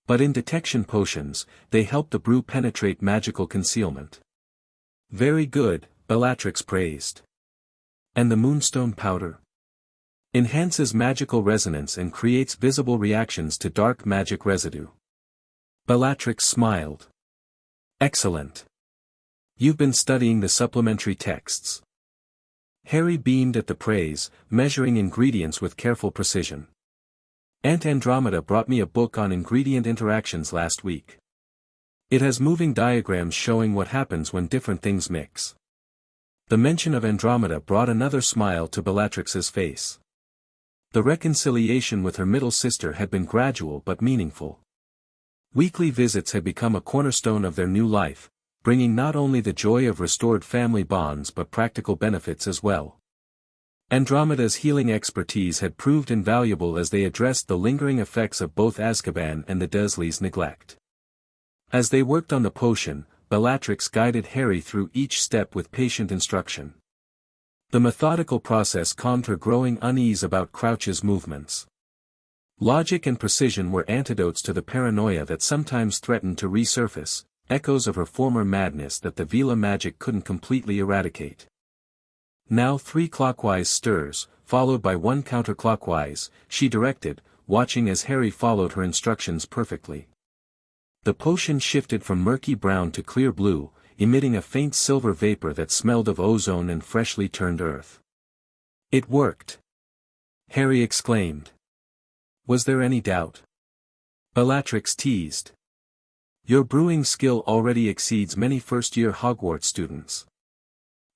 But in detection potions, they help the brew penetrate magical concealment. Very good, Bellatrix praised. And the moonstone powder? Enhances magical resonance and creates visible reactions to dark magic residue. Bellatrix smiled. Excellent. You've been studying the supplementary texts. Harry beamed at the praise, measuring ingredients with careful precision. Aunt Andromeda brought me a book on ingredient interactions last week. It has moving diagrams showing what happens when different things mix. The mention of Andromeda brought another smile to Bellatrix's face. The reconciliation with her middle sister had been gradual but meaningful. Weekly visits had become a cornerstone of their new life, bringing not only the joy of restored family bonds but practical benefits as well. Andromeda's healing expertise had proved invaluable as they addressed the lingering effects of both Azkaban and the Dursleys' neglect. As they worked on the potion, Bellatrix guided Harry through each step with patient instruction. The methodical process calmed her growing unease about Crouch's movements. Logic and precision were antidotes to the paranoia that sometimes threatened to resurface, echoes of her former madness that the Veela magic couldn't completely eradicate. Now 3 clockwise stirs, followed by 1 counterclockwise, she directed, watching as Harry followed her instructions perfectly. The potion shifted from murky brown to clear blue, emitting a faint silver vapor that smelled of ozone and freshly turned earth. It worked! Harry exclaimed. Was there any doubt? Bellatrix teased. Your brewing skill already exceeds many first-year Hogwarts students.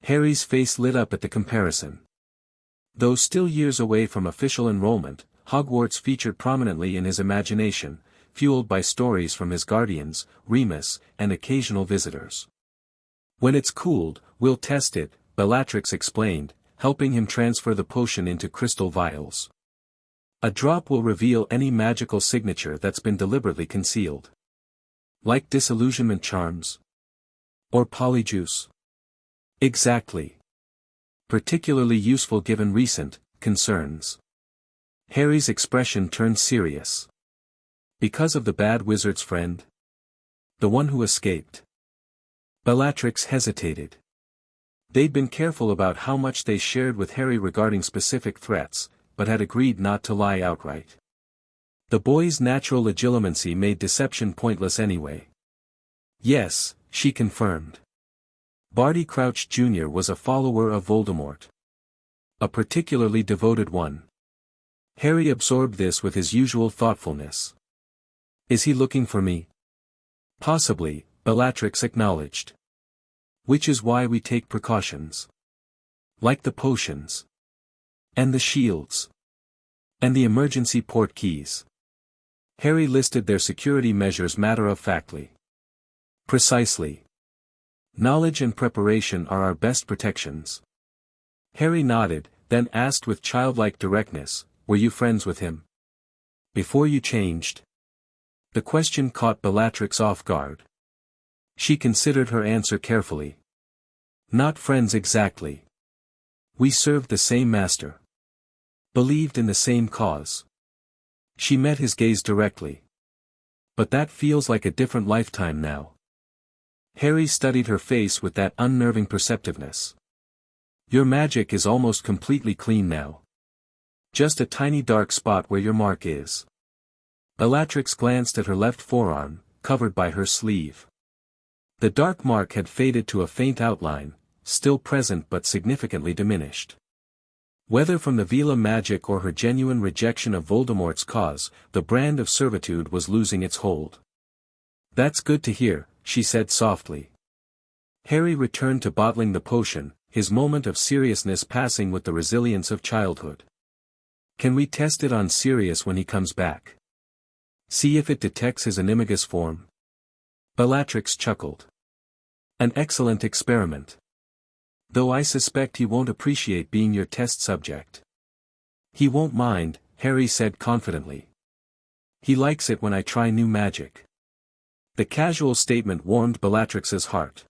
Harry's face lit up at the comparison. Though still years away from official enrollment, Hogwarts featured prominently in his imagination, fueled by stories from his guardians, Remus, and occasional visitors. When it's cooled, we'll test it, Bellatrix explained, helping him transfer the potion into crystal vials. A drop will reveal any magical signature that's been deliberately concealed. Like disillusionment charms? Or polyjuice? Exactly. Particularly useful given recent concerns. Harry's expression turned serious. Because of the bad wizard's friend? The one who escaped. Bellatrix hesitated. They'd been careful about how much they shared with Harry regarding specific threats, but had agreed not to lie outright. The boy's natural legitimacy made deception pointless anyway. Yes, she confirmed. Barty Crouch Jr. was a follower of Voldemort. A particularly devoted one. Harry absorbed this with his usual thoughtfulness. Is he looking for me? Possibly, Bellatrix acknowledged. Which is why we take precautions. Like the potions. And the shields. And the emergency port keys. Harry listed their security measures matter-of-factly. Precisely. Knowledge and preparation are our best protections. Harry nodded, then asked with childlike directness, were you friends with him? Before you changed? The question caught Bellatrix off guard. She considered her answer carefully. Not friends exactly. We served the same master. Believed in the same cause. She met his gaze directly. But that feels like a different lifetime now. Harry studied her face with that unnerving perceptiveness. Your magic is almost completely clean now. Just a tiny dark spot where your mark is. Bellatrix glanced at her left forearm, covered by her sleeve. The dark mark had faded to a faint outline, still present but significantly diminished. Whether from the Veela magic or her genuine rejection of Voldemort's cause, the brand of servitude was losing its hold. "That's good to hear," she said softly. Harry returned to bottling the potion, his moment of seriousness passing with the resilience of childhood. "Can we test it on Sirius when he comes back? See if it detects his animagus form?" Bellatrix chuckled. "An excellent experiment. Though I suspect he won't appreciate being your test subject." "He won't mind," Harry said confidently. "He likes it when I try new magic." The casual statement warmed Bellatrix's heart.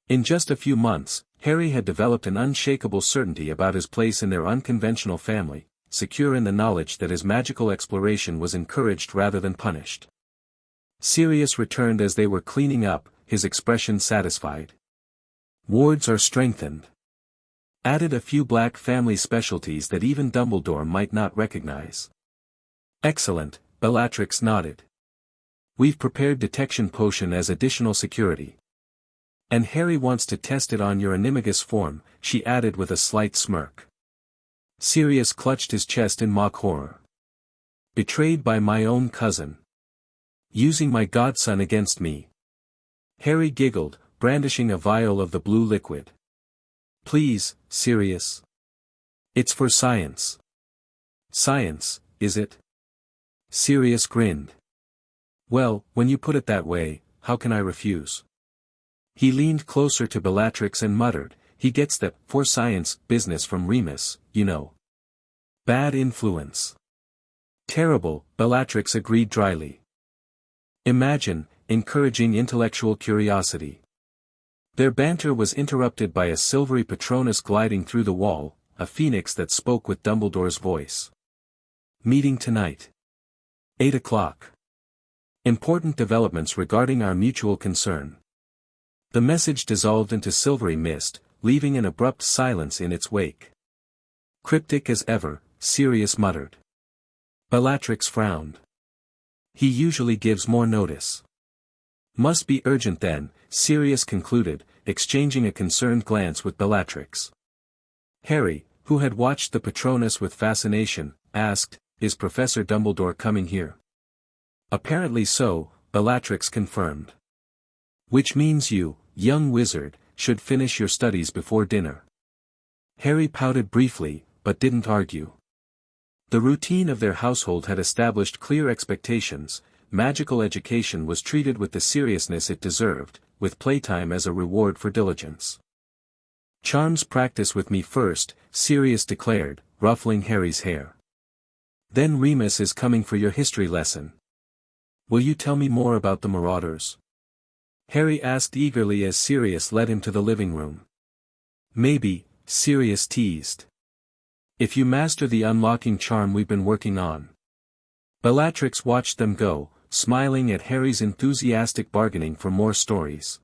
In just a few months, Harry had developed an unshakable certainty about his place in their unconventional family, secure in the knowledge that his magical exploration was encouraged rather than punished. Sirius returned as they were cleaning up, his expression satisfied. "Wards are strengthened. Added a few black family specialties that even Dumbledore might not recognize." "Excellent," Bellatrix nodded. "We've prepared detection potion as additional security. And Harry wants to test it on your animagus form," she added with a slight smirk. Sirius clutched his chest in mock horror. "Betrayed by my own cousin. Using my godson against me." Harry giggled, brandishing a vial of the blue liquid. "Please, Sirius. It's for science." "Science, is it?" Sirius grinned. "Well, when you put it that way, how can I refuse?" He leaned closer to Bellatrix and muttered, "He gets that for science business from Remus, you know. Bad influence." "Terrible," Bellatrix agreed dryly. "Imagine, encouraging intellectual curiosity." Their banter was interrupted by a silvery Patronus gliding through the wall, a phoenix that spoke with Dumbledore's voice. "Meeting tonight. 8 o'clock. Important developments regarding our mutual concern." The message dissolved into silvery mist, leaving an abrupt silence in its wake. "Cryptic as ever," Sirius muttered. Bellatrix frowned. "He usually gives more notice." "Must be urgent then," Sirius concluded, exchanging a concerned glance with Bellatrix. Harry, who had watched the Patronus with fascination, asked, "Is Professor Dumbledore coming here?" "Apparently so," Bellatrix confirmed. "Which means you, young wizard, should finish your studies before dinner." Harry pouted briefly, but didn't argue. The routine of their household had established clear expectations. Magical education was treated with the seriousness it deserved, with playtime as a reward for diligence. "Charms practice with me first," Sirius declared, ruffling Harry's hair. "Then Remus is coming for your history lesson. Will you tell me more about the Marauders?" Harry asked eagerly as Sirius led him to the living room. "Maybe," Sirius teased. "If you master the unlocking charm we've been working on." Bellatrix watched them go, smiling at Harry's enthusiastic bargaining for more stories.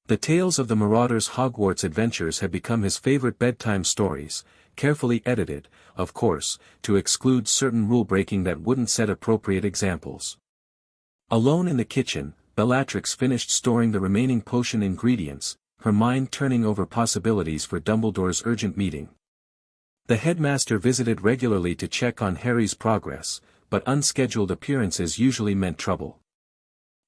The tales of the Marauders' Hogwarts adventures had become his favorite bedtime stories, carefully edited, of course, to exclude certain rule-breaking that wouldn't set appropriate examples. Alone in the kitchen, Bellatrix finished storing the remaining potion ingredients, her mind turning over possibilities for Dumbledore's urgent meeting. The headmaster visited regularly to check on Harry's progress, but unscheduled appearances usually meant trouble.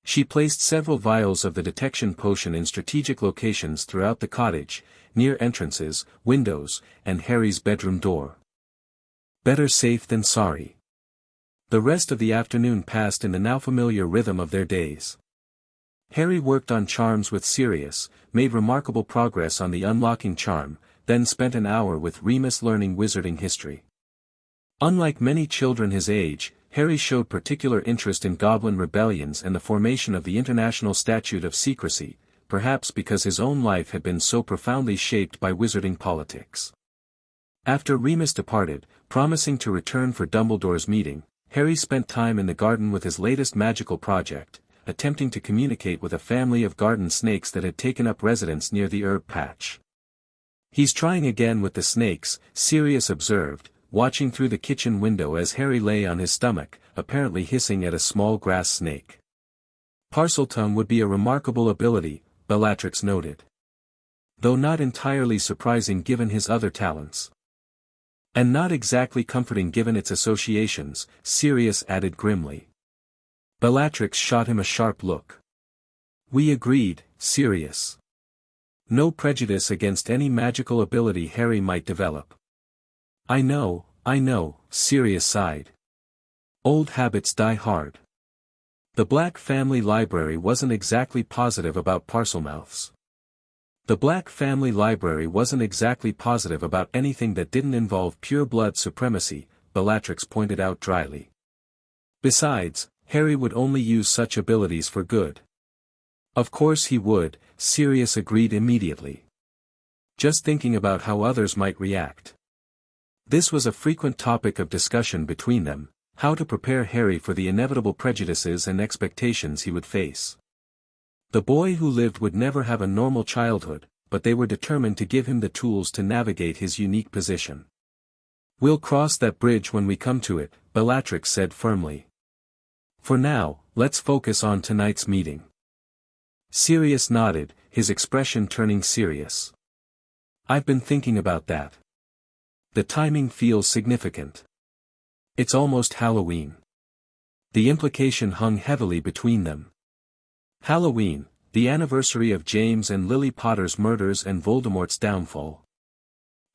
She placed several vials of the detection potion in strategic locations throughout the cottage, near entrances, windows, and Harry's bedroom door. Better safe than sorry. The rest of the afternoon passed in the now familiar rhythm of their days. Harry worked on charms with Sirius, made remarkable progress on the unlocking charm, then spent an hour with Remus learning wizarding history. Unlike many children his age, Harry showed particular interest in goblin rebellions and the formation of the International Statute of Secrecy, perhaps because his own life had been so profoundly shaped by wizarding politics. After Remus departed, promising to return for Dumbledore's meeting, Harry spent time in the garden with his latest magical project, attempting to communicate with a family of garden snakes that had taken up residence near the herb patch. "He's trying again with the snakes," Sirius observed, watching through the kitchen window as Harry lay on his stomach, apparently hissing at a small grass snake. Parseltongue would be a remarkable ability, Bellatrix noted. Though not entirely surprising given his other talents. And not exactly comforting given its associations, Sirius added grimly. Bellatrix shot him a sharp look. We agreed, Sirius. No prejudice against any magical ability Harry might develop. I know, Sirius sighed. Old habits die hard. The Black family library wasn't exactly positive about Parselmouths. The Black family library wasn't exactly positive about anything that didn't involve pure blood supremacy, Bellatrix pointed out dryly. Besides, Harry would only use such abilities for good. Of course he would, Sirius agreed immediately. Just thinking about how others might react. This was a frequent topic of discussion between them, how to prepare Harry for the inevitable prejudices and expectations he would face. The boy who lived would never have a normal childhood, but they were determined to give him the tools to navigate his unique position. We'll cross that bridge when we come to it, Bellatrix said firmly. For now, let's focus on tonight's meeting. Sirius nodded, his expression turning serious. I've been thinking about that. The timing feels significant. It's almost Halloween. The implication hung heavily between them. Halloween, the anniversary of James and Lily Potter's murders and Voldemort's downfall.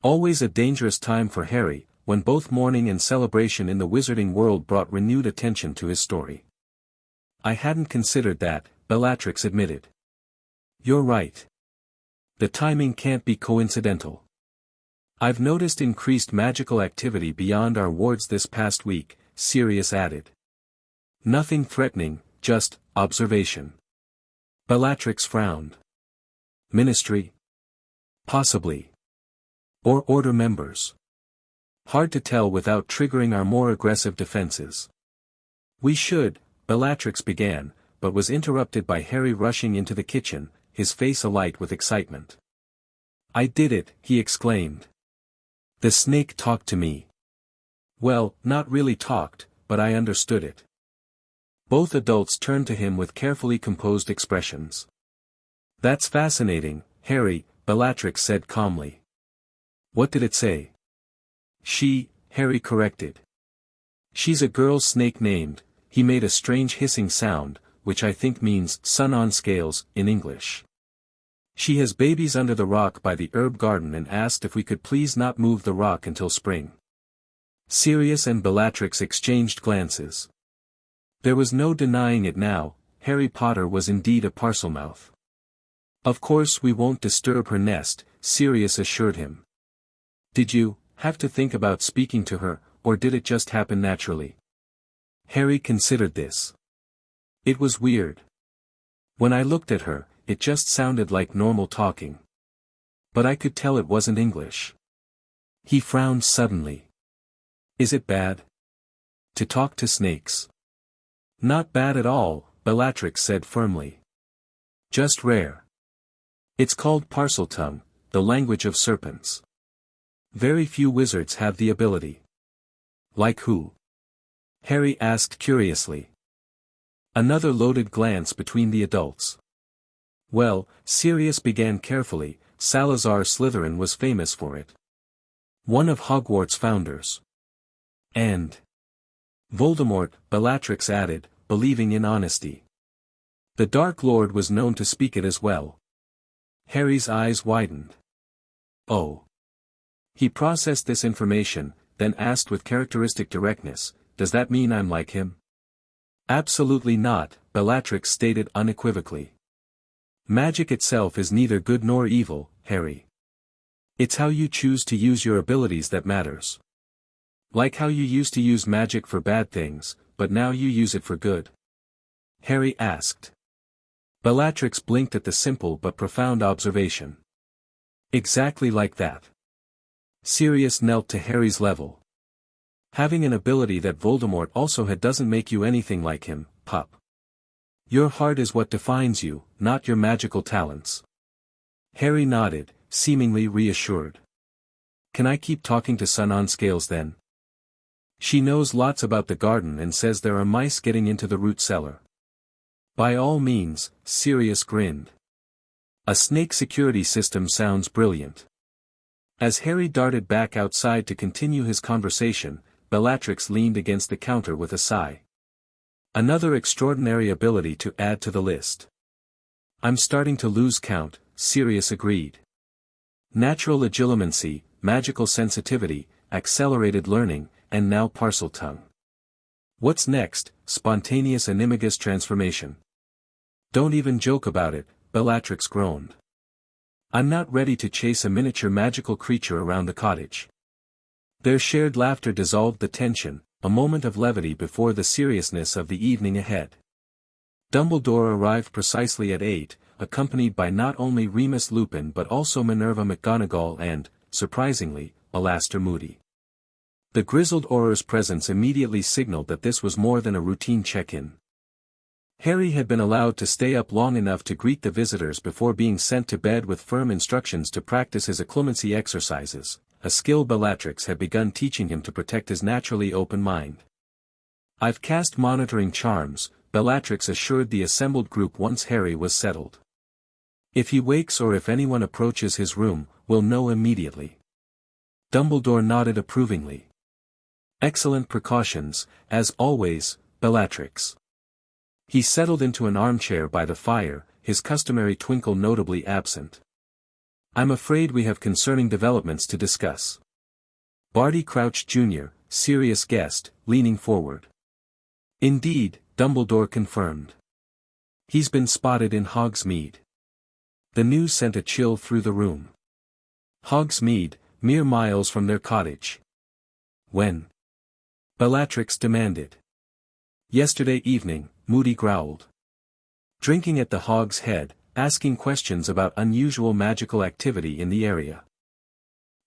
Always a dangerous time for Harry, when both mourning and celebration in the wizarding world brought renewed attention to his story. I hadn't considered that, Bellatrix admitted. You're right. The timing can't be coincidental. I've noticed increased magical activity beyond our wards this past week, Sirius added. Nothing threatening, just observation. Bellatrix frowned. Ministry? Possibly. Or Order members. Hard to tell without triggering our more aggressive defenses. We should, Bellatrix began, but was interrupted by Harry rushing into the kitchen, his face alight with excitement. I did it, he exclaimed. The snake talked to me. Well, not really talked, but I understood it. Both adults turned to him with carefully composed expressions. That's fascinating, Harry, Bellatrix said calmly. What did it say? She, Harry corrected. She's a girl snake named, he made a strange hissing sound, which I think means sun on scales, in English. She has babies under the rock by the herb garden and asked if we could please not move the rock until spring. Sirius and Bellatrix exchanged glances. There was no denying it now, Harry Potter was indeed a Parselmouth. Of course we won't disturb her nest, Sirius assured him. Did you have to think about speaking to her, or did it just happen naturally? Harry considered this. It was weird. When I looked at her, it just sounded like normal talking. But I could tell it wasn't English. He frowned suddenly. Is it bad? To talk to snakes? Not bad at all, Bellatrix said firmly. Just rare. It's called Parseltongue, the language of serpents. Very few wizards have the ability. Like who? Harry asked curiously. Another loaded glance between the adults. Well, Sirius began carefully, Salazar Slytherin was famous for it. One of Hogwarts' founders. And Voldemort, Bellatrix added, believing in honesty. The Dark Lord was known to speak it as well. Harry's eyes widened. Oh. He processed this information, then asked with characteristic directness, does that mean I'm like him? Absolutely not, Bellatrix stated unequivocally. Magic itself is neither good nor evil, Harry. It's how you choose to use your abilities that matters. Like how you used to use magic for bad things, but now you use it for good? Harry asked. Bellatrix blinked at the simple but profound observation. Exactly like that. Sirius knelt to Harry's level. Having an ability that Voldemort also had doesn't make you anything like him, pup. Your heart is what defines you, not your magical talents. Harry nodded, seemingly reassured. Can I keep talking to Sun on Scales then? She knows lots about the garden and says there are mice getting into the root cellar. By all means, Sirius grinned. A snake security system sounds brilliant. As Harry darted back outside to continue his conversation, Bellatrix leaned against the counter with a sigh. Another extraordinary ability to add to the list. I'm starting to lose count, Sirius agreed. Natural agilimancy, magical sensitivity, accelerated learning, and now parcel tongue. What's next? Spontaneous animagus transformation. Don't even joke about it, Bellatrix groaned. I'm not ready to chase a miniature magical creature around the cottage. Their shared laughter dissolved the tension, a moment of levity before the seriousness of the evening ahead. Dumbledore arrived precisely at 8, accompanied by not only Remus Lupin but also Minerva McGonagall and, surprisingly, Alastor Moody. The grizzled Auror's presence immediately signaled that this was more than a routine check-in. Harry had been allowed to stay up long enough to greet the visitors before being sent to bed with firm instructions to practice his occlumency exercises, a skill Bellatrix had begun teaching him to protect his naturally open mind. I've cast monitoring charms, Bellatrix assured the assembled group once Harry was settled. If he wakes or if anyone approaches his room, we'll know immediately. Dumbledore nodded approvingly. Excellent precautions, as always, Bellatrix. He settled into an armchair by the fire, his customary twinkle notably absent. I'm afraid we have concerning developments to discuss. Barty Crouch Jr., Sirius guessed, leaning forward. Indeed, Dumbledore confirmed. He's been spotted in Hogsmeade. The news sent a chill through the room. Hogsmeade, mere miles from their cottage. When? Bellatrix demanded. Yesterday evening, Moody growled. Drinking at the Hog's Head, asking questions about unusual magical activity in the area.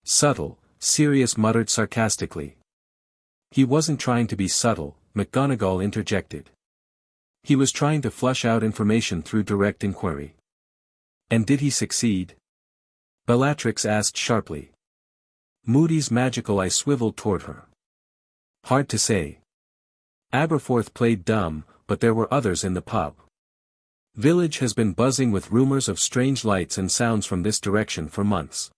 Subtle, Sirius muttered sarcastically. He wasn't trying to be subtle, McGonagall interjected. He was trying to flush out information through direct inquiry. And did he succeed? Bellatrix asked sharply. Moody's magical eye swiveled toward her. Hard to say. Aberforth played dumb, but there were others in the pub. Village has been buzzing with rumors of strange lights and sounds from this direction for months.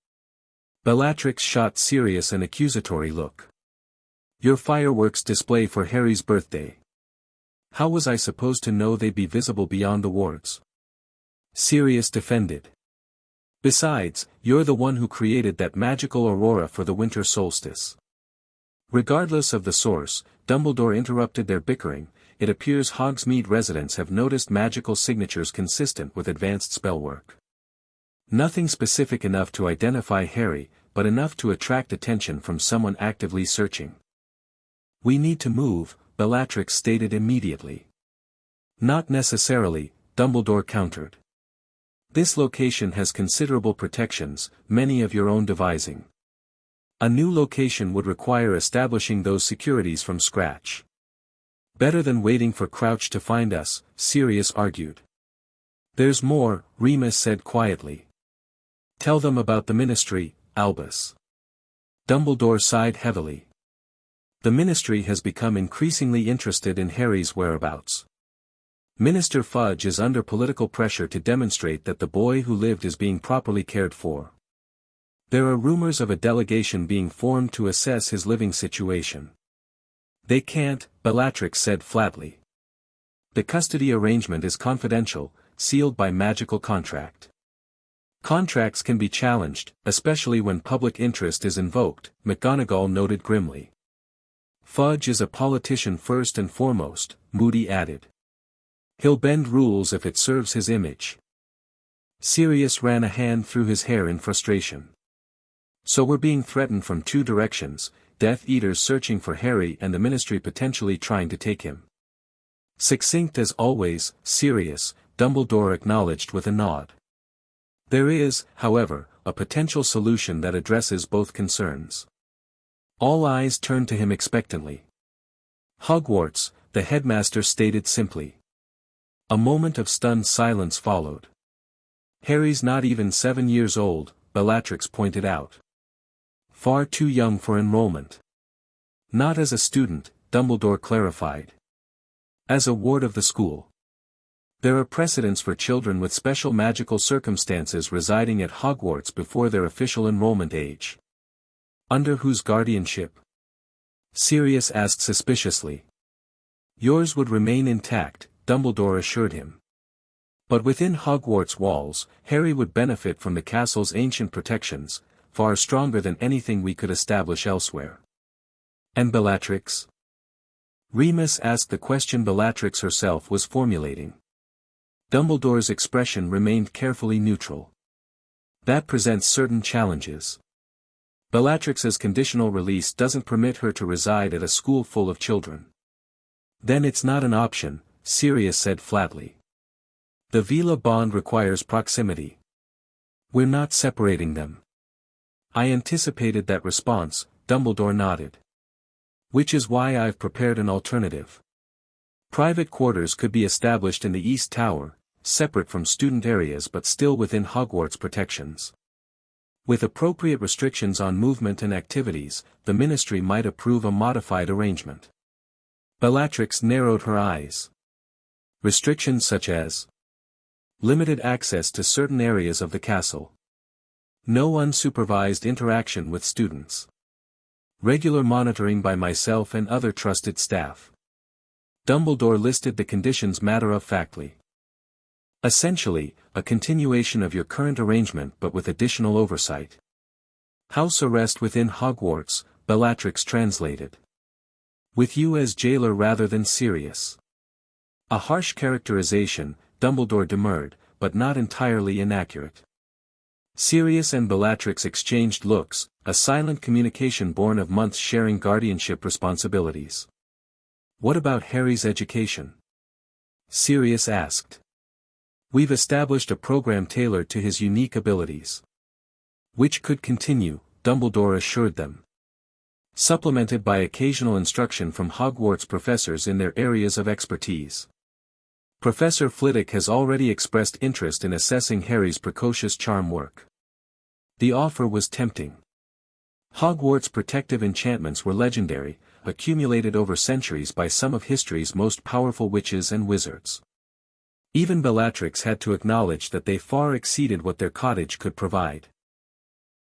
Bellatrix shot Sirius an accusatory look. Your fireworks display for Harry's birthday. How was I supposed to know they'd be visible beyond the wards? Sirius defended. Besides, you're the one who created that magical aurora for the winter solstice. Regardless of the source, Dumbledore interrupted their bickering. It appears Hogsmeade residents have noticed magical signatures consistent with advanced spellwork. Nothing specific enough to identify Harry, but enough to attract attention from someone actively searching. We need to move, Bellatrix stated immediately. Not necessarily, Dumbledore countered. This location has considerable protections, many of your own devising. A new location would require establishing those securities from scratch. Better than waiting for Crouch to find us, Sirius argued. There's more, Remus said quietly. Tell them about the Ministry, Albus. Dumbledore sighed heavily. The Ministry has become increasingly interested in Harry's whereabouts. Minister Fudge is under political pressure to demonstrate that the boy who lived is being properly cared for. There are rumors of a delegation being formed to assess his living situation. They can't, Bellatrix said flatly. The custody arrangement is confidential, sealed by magical contract. Contracts can be challenged, especially when public interest is invoked, McGonagall noted grimly. Fudge is a politician first and foremost, Moody added. He'll bend rules if it serves his image. Sirius ran a hand through his hair in frustration. So we're being threatened from two directions, Death Eaters searching for Harry and the Ministry potentially trying to take him. Succinct as always, Sirius, Dumbledore acknowledged with a nod. There is, however, a potential solution that addresses both concerns. All eyes turned to him expectantly. Hogwarts, the headmaster stated simply. A moment of stunned silence followed. Harry's not even 7 years old, Bellatrix pointed out. Far too young for enrollment. Not as a student, Dumbledore clarified. As a ward of the school. There are precedents for children with special magical circumstances residing at Hogwarts before their official enrollment age. Under whose guardianship? Sirius asked suspiciously. Yours would remain intact, Dumbledore assured him. But within Hogwarts walls, Harry would benefit from the castle's ancient protections, far stronger than anything we could establish elsewhere. And Bellatrix? Remus asked the question Bellatrix herself was formulating. Dumbledore's expression remained carefully neutral. That presents certain challenges. Bellatrix's conditional release doesn't permit her to reside at a school full of children. Then it's not an option, Sirius said flatly. The Veela bond requires proximity. We're not separating them. I anticipated that response, Dumbledore nodded. Which is why I've prepared an alternative. Private quarters could be established in the East Tower, separate from student areas but still within Hogwarts protections. With appropriate restrictions on movement and activities, the Ministry might approve a modified arrangement. Bellatrix narrowed her eyes. Restrictions such as limited access to certain areas of the castle. No unsupervised interaction with students. Regular monitoring by myself and other trusted staff. Dumbledore listed the conditions matter-of-factly. Essentially, a continuation of your current arrangement but with additional oversight. House arrest within Hogwarts, Bellatrix translated. With you as jailer rather than Sirius. A harsh characterization, Dumbledore demurred, but not entirely inaccurate. Sirius and Bellatrix exchanged looks, a silent communication born of months sharing guardianship responsibilities. What about Harry's education? Sirius asked. We've established a program tailored to his unique abilities. Which could continue, Dumbledore assured them. Supplemented by occasional instruction from Hogwarts professors in their areas of expertise. Professor Flitwick has already expressed interest in assessing Harry's precocious charm work. The offer was tempting. Hogwarts' protective enchantments were legendary, accumulated over centuries by some of history's most powerful witches and wizards. Even Bellatrix had to acknowledge that they far exceeded what their cottage could provide.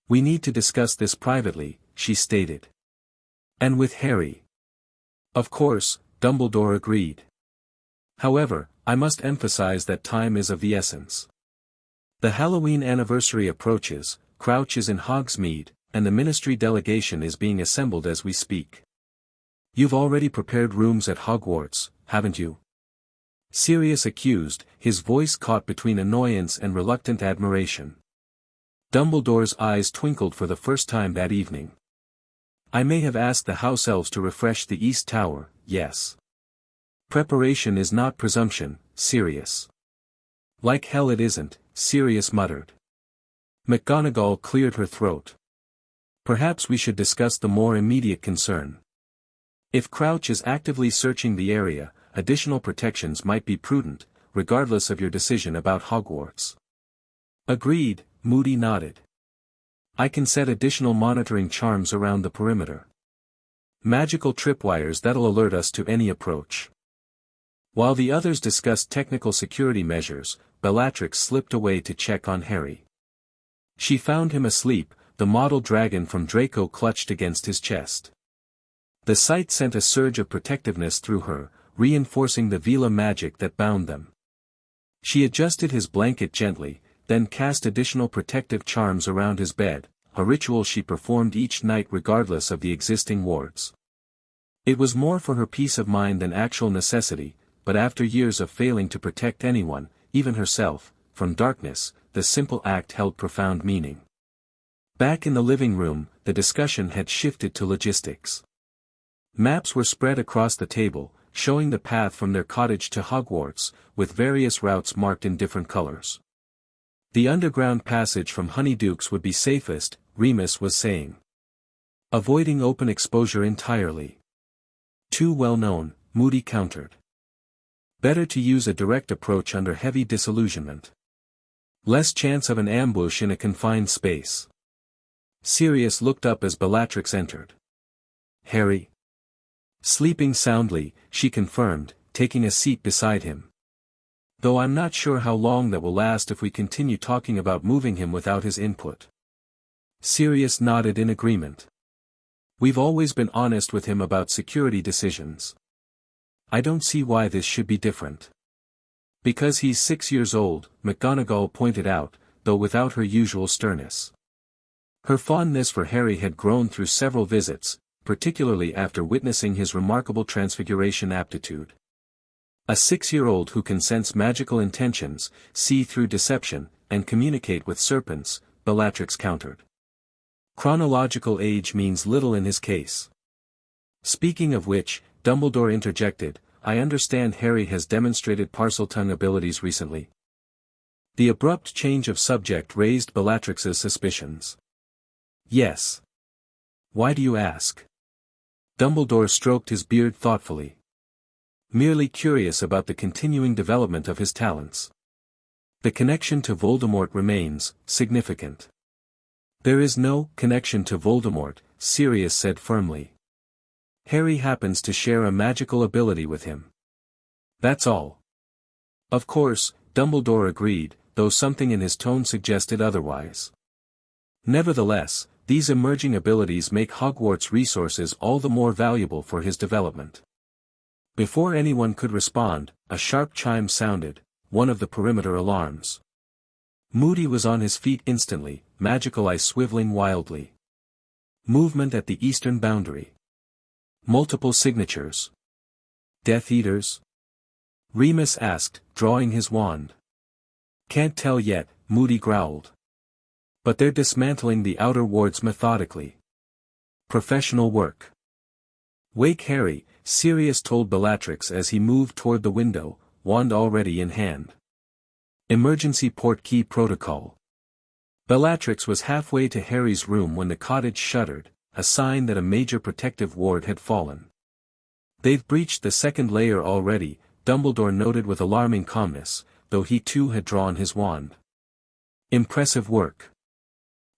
We need to discuss this privately, she stated. And with Harry. Of course, Dumbledore agreed. However, I must emphasize that time is of the essence. The Halloween anniversary approaches, Crouch is in Hogsmeade, and the Ministry delegation is being assembled as we speak. You've already prepared rooms at Hogwarts, haven't you? Sirius accused, his voice caught between annoyance and reluctant admiration. Dumbledore's eyes twinkled for the first time that evening. I may have asked the house elves to refresh the East Tower, yes. Preparation is not presumption, Sirius. Like hell it isn't, Sirius muttered. McGonagall cleared her throat. Perhaps we should discuss the more immediate concern. If Crouch is actively searching the area, additional protections might be prudent, regardless of your decision about Hogwarts. Agreed, Moody nodded. I can set additional monitoring charms around the perimeter. Magical tripwires that'll alert us to any approach. While the others discussed technical security measures, Bellatrix slipped away to check on Harry. She found him asleep, the model dragon from Draco clutched against his chest. The sight sent a surge of protectiveness through her, reinforcing the Veela magic that bound them. She adjusted his blanket gently, then cast additional protective charms around his bed, a ritual she performed each night regardless of the existing wards. It was more for her peace of mind than actual necessity, but after years of failing to protect anyone, even herself, from darkness, the simple act held profound meaning. Back in the living room, the discussion had shifted to logistics. Maps were spread across the table, showing the path from their cottage to Hogwarts, with various routes marked in different colors. The underground passage from Honeydukes would be safest, Remus was saying. Avoiding open exposure entirely. Too well known, Moody countered. Better to use a direct approach under heavy disillusionment. Less chance of an ambush in a confined space. Sirius looked up as Bellatrix entered. Harry. Sleeping soundly, she confirmed, taking a seat beside him. Though I'm not sure how long that will last if we continue talking about moving him without his input. Sirius nodded in agreement. We've always been honest with him about security decisions. I don't see why this should be different. Because he's 6 years old, McGonagall pointed out, though without her usual sternness. Her fondness for Harry had grown through several visits, particularly after witnessing his remarkable transfiguration aptitude. A 6-year-old who can sense magical intentions, see through deception, and communicate with serpents, Bellatrix countered. Chronological age means little in his case. Speaking of which, Dumbledore interjected, I understand Harry has demonstrated Parseltongue abilities recently. The abrupt change of subject raised Bellatrix's suspicions. Yes. Why do you ask? Dumbledore stroked his beard thoughtfully. Merely curious about the continuing development of his talents. The connection to Voldemort remains significant. There is no connection to Voldemort, Sirius said firmly. Harry happens to share a magical ability with him. That's all. Of course, Dumbledore agreed, though something in his tone suggested otherwise. Nevertheless, these emerging abilities make Hogwarts resources all the more valuable for his development. Before anyone could respond, a sharp chime sounded, one of the perimeter alarms. Moody was on his feet instantly, magical eyes swiveling wildly. Movement at the eastern boundary. Multiple signatures. Death Eaters? Remus asked, drawing his wand. Can't tell yet, Moody growled. But they're dismantling the outer wards methodically. Professional work. Wake Harry, Sirius told Bellatrix as he moved toward the window, wand already in hand. Emergency portkey protocol. Bellatrix was halfway to Harry's room when the cottage shuddered, a sign that a major protective ward had fallen. They've breached the second layer already, Dumbledore noted with alarming calmness, though he too had drawn his wand. Impressive work.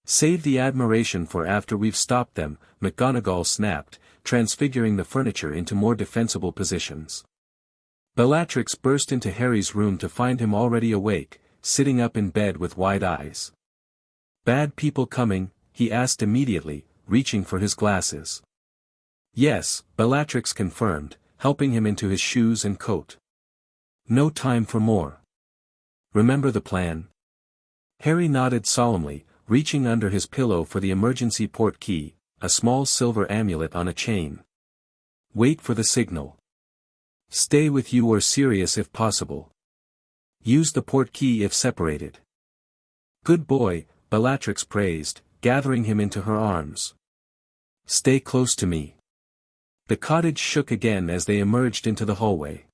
Save the admiration for after we've stopped them, McGonagall snapped, transfiguring the furniture into more defensible positions. Bellatrix burst into Harry's room to find him already awake, sitting up in bed with wide eyes. Bad people coming? He asked immediately, reaching for his glasses. Yes, Bellatrix confirmed, helping him into his shoes and coat. No time for more. Remember the plan? Harry nodded solemnly, reaching under his pillow for the emergency port key, a small silver amulet on a chain. Wait for the signal. Stay with you or Sirius if possible. Use the port key if separated. Good boy, Bellatrix praised, gathering him into her arms. Stay close to me. The cottage shook again as they emerged into the hallway.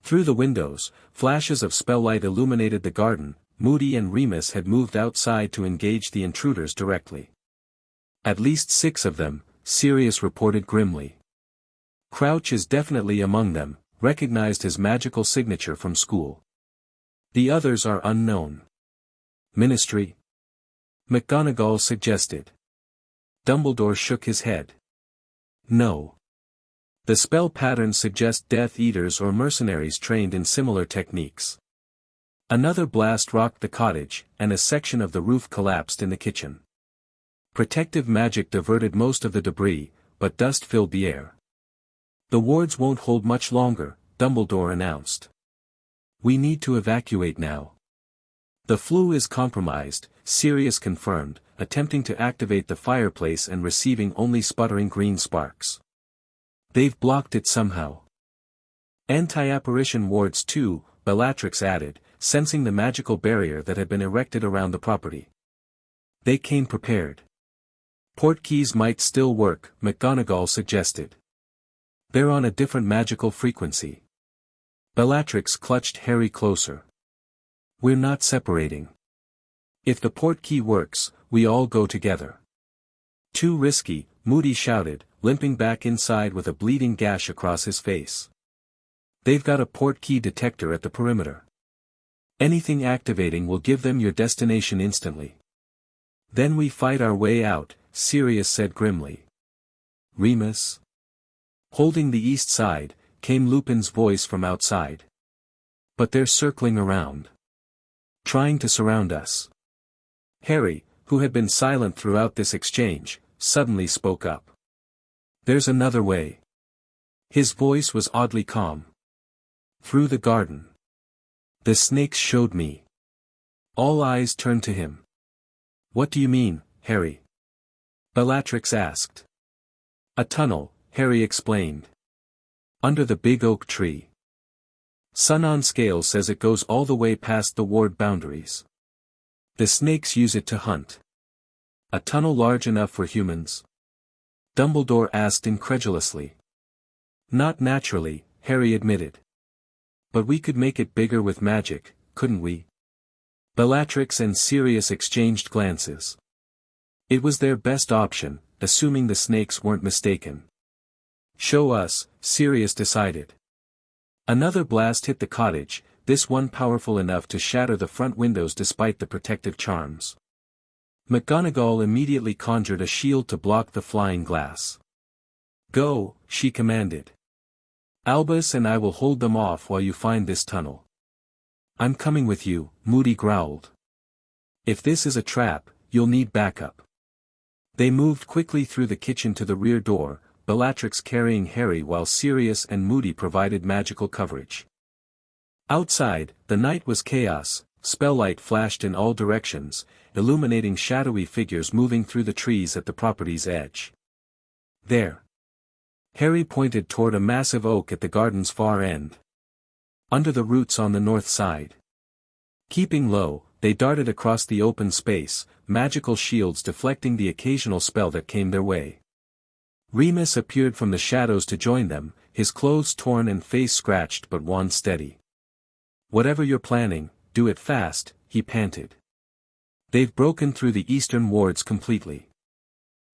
Through the windows, flashes of spelllight illuminated the garden. Moody and Remus had moved outside to engage the intruders directly. At least 6 of them, Sirius reported grimly. Crouch is definitely among them, recognized his magical signature from school. The others are unknown. Ministry? McGonagall suggested. Dumbledore shook his head. No. The spell patterns suggest Death Eaters or mercenaries trained in similar techniques. Another blast rocked the cottage, and a section of the roof collapsed in the kitchen. Protective magic diverted most of the debris, but dust filled the air. The wards won't hold much longer, Dumbledore announced. We need to evacuate now. The flue is compromised, Sirius confirmed, attempting to activate the fireplace and receiving only sputtering green sparks. They've blocked it somehow. Anti-apparition wards too, Bellatrix added, sensing the magical barrier that had been erected around the property. They came prepared. Portkeys might still work, McGonagall suggested. They're on a different magical frequency. Bellatrix clutched Harry closer. We're not separating. If the portkey works, we all go together. Too risky, Moody shouted, limping back inside with a bleeding gash across his face. They've got a portkey detector at the perimeter. Anything activating will give them your destination instantly. Then we fight our way out, Sirius said grimly. Remus? Holding the east side, came Lupin's voice from outside. But they're circling around. Trying to surround us. Harry, who had been silent throughout this exchange, suddenly spoke up. There's another way. His voice was oddly calm. Through the garden. The snakes showed me. All eyes turned to him. What do you mean, Harry? Bellatrix asked. A tunnel, Harry explained. Under the big oak tree. Sun on Scale says it goes all the way past the ward boundaries. The snakes use it to hunt. A tunnel large enough for humans? Dumbledore asked incredulously. Not naturally, Harry admitted. But we could make it bigger with magic, couldn't we? Bellatrix and Sirius exchanged glances. It was their best option, assuming the snakes weren't mistaken. Show us, Sirius decided. Another blast hit the cottage, this one powerful enough to shatter the front windows despite the protective charms. McGonagall immediately conjured a shield to block the flying glass. Go, she commanded. Albus and I will hold them off while you find this tunnel. I'm coming with you, Moody growled. If this is a trap, you'll need backup. They moved quickly through the kitchen to the rear door, Bellatrix carrying Harry while Sirius and Moody provided magical coverage. Outside, the night was chaos, spelllight flashed in all directions, illuminating shadowy figures moving through the trees at the property's edge. There. Harry pointed toward a massive oak at the garden's far end. Under the roots on the north side. Keeping low, they darted across the open space, magical shields deflecting the occasional spell that came their way. Remus appeared from the shadows to join them, his clothes torn and face scratched but wand steady. Whatever you're planning, do it fast, he panted. They've broken through the eastern wards completely.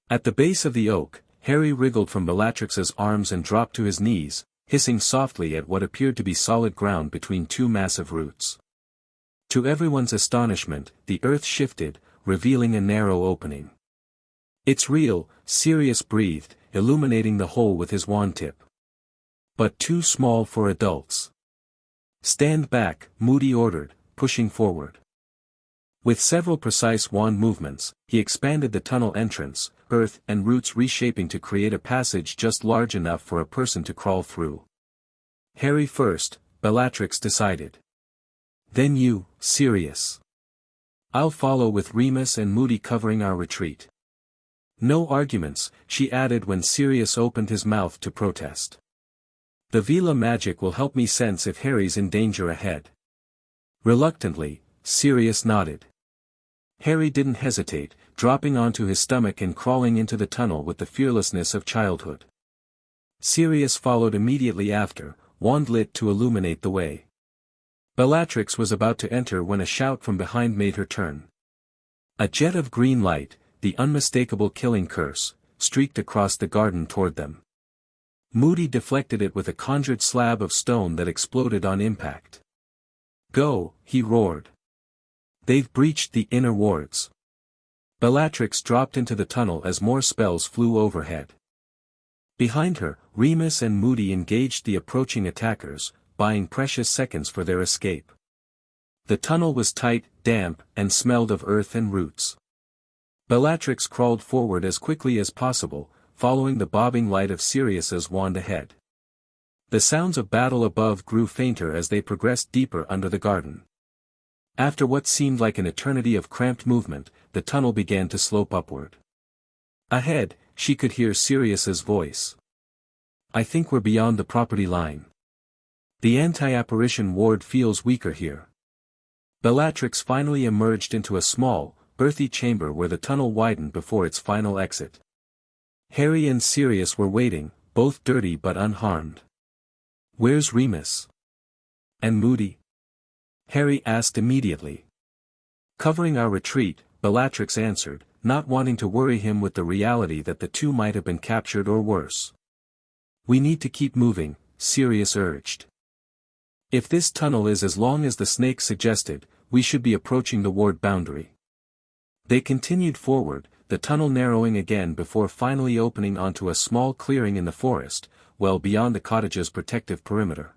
At the base of the oak, Harry wriggled from Bellatrix's arms and dropped to his knees, hissing softly at what appeared to be solid ground between two massive roots. To everyone's astonishment, the earth shifted, revealing a narrow opening. It's real, Sirius breathed, illuminating the hole with his wand tip. But too small for adults. Stand back, Moody ordered, pushing forward. With several precise wand movements, he expanded the tunnel entrance, earth and roots reshaping to create a passage just large enough for a person to crawl through. Harry first, Bellatrix decided. Then you, Sirius. I'll follow with Remus and Moody covering our retreat. No arguments, she added when Sirius opened his mouth to protest. The Veela magic will help me sense if Harry's in danger ahead. Reluctantly, Sirius nodded. Harry didn't hesitate, dropping onto his stomach and crawling into the tunnel with the fearlessness of childhood. Sirius followed immediately after, wand lit to illuminate the way. Bellatrix was about to enter when a shout from behind made her turn. A jet of green light, the unmistakable killing curse, streaked across the garden toward them. Moody deflected it with a conjured slab of stone that exploded on impact. Go, he roared. They've breached the inner wards. Bellatrix dropped into the tunnel as more spells flew overhead. Behind her, Remus and Moody engaged the approaching attackers, buying precious seconds for their escape. The tunnel was tight, damp, and smelled of earth and roots. Bellatrix crawled forward as quickly as possible, following the bobbing light of Sirius's wand ahead. The sounds of battle above grew fainter as they progressed deeper under the garden. After what seemed like an eternity of cramped movement, the tunnel began to slope upward. Ahead, she could hear Sirius's voice. I think we're beyond the property line. The anti-apparition ward feels weaker here. Bellatrix finally emerged into a small, earthy chamber where the tunnel widened before its final exit. Harry and Sirius were waiting, both dirty but unharmed. Where's Remus? And Moody? Harry asked immediately. Covering our retreat, Bellatrix answered, not wanting to worry him with the reality that the two might have been captured or worse. We need to keep moving, Sirius urged. If this tunnel is as long as the snake suggested, we should be approaching the ward boundary. They continued forward, the tunnel narrowing again before finally opening onto a small clearing in the forest, well beyond the cottage's protective perimeter.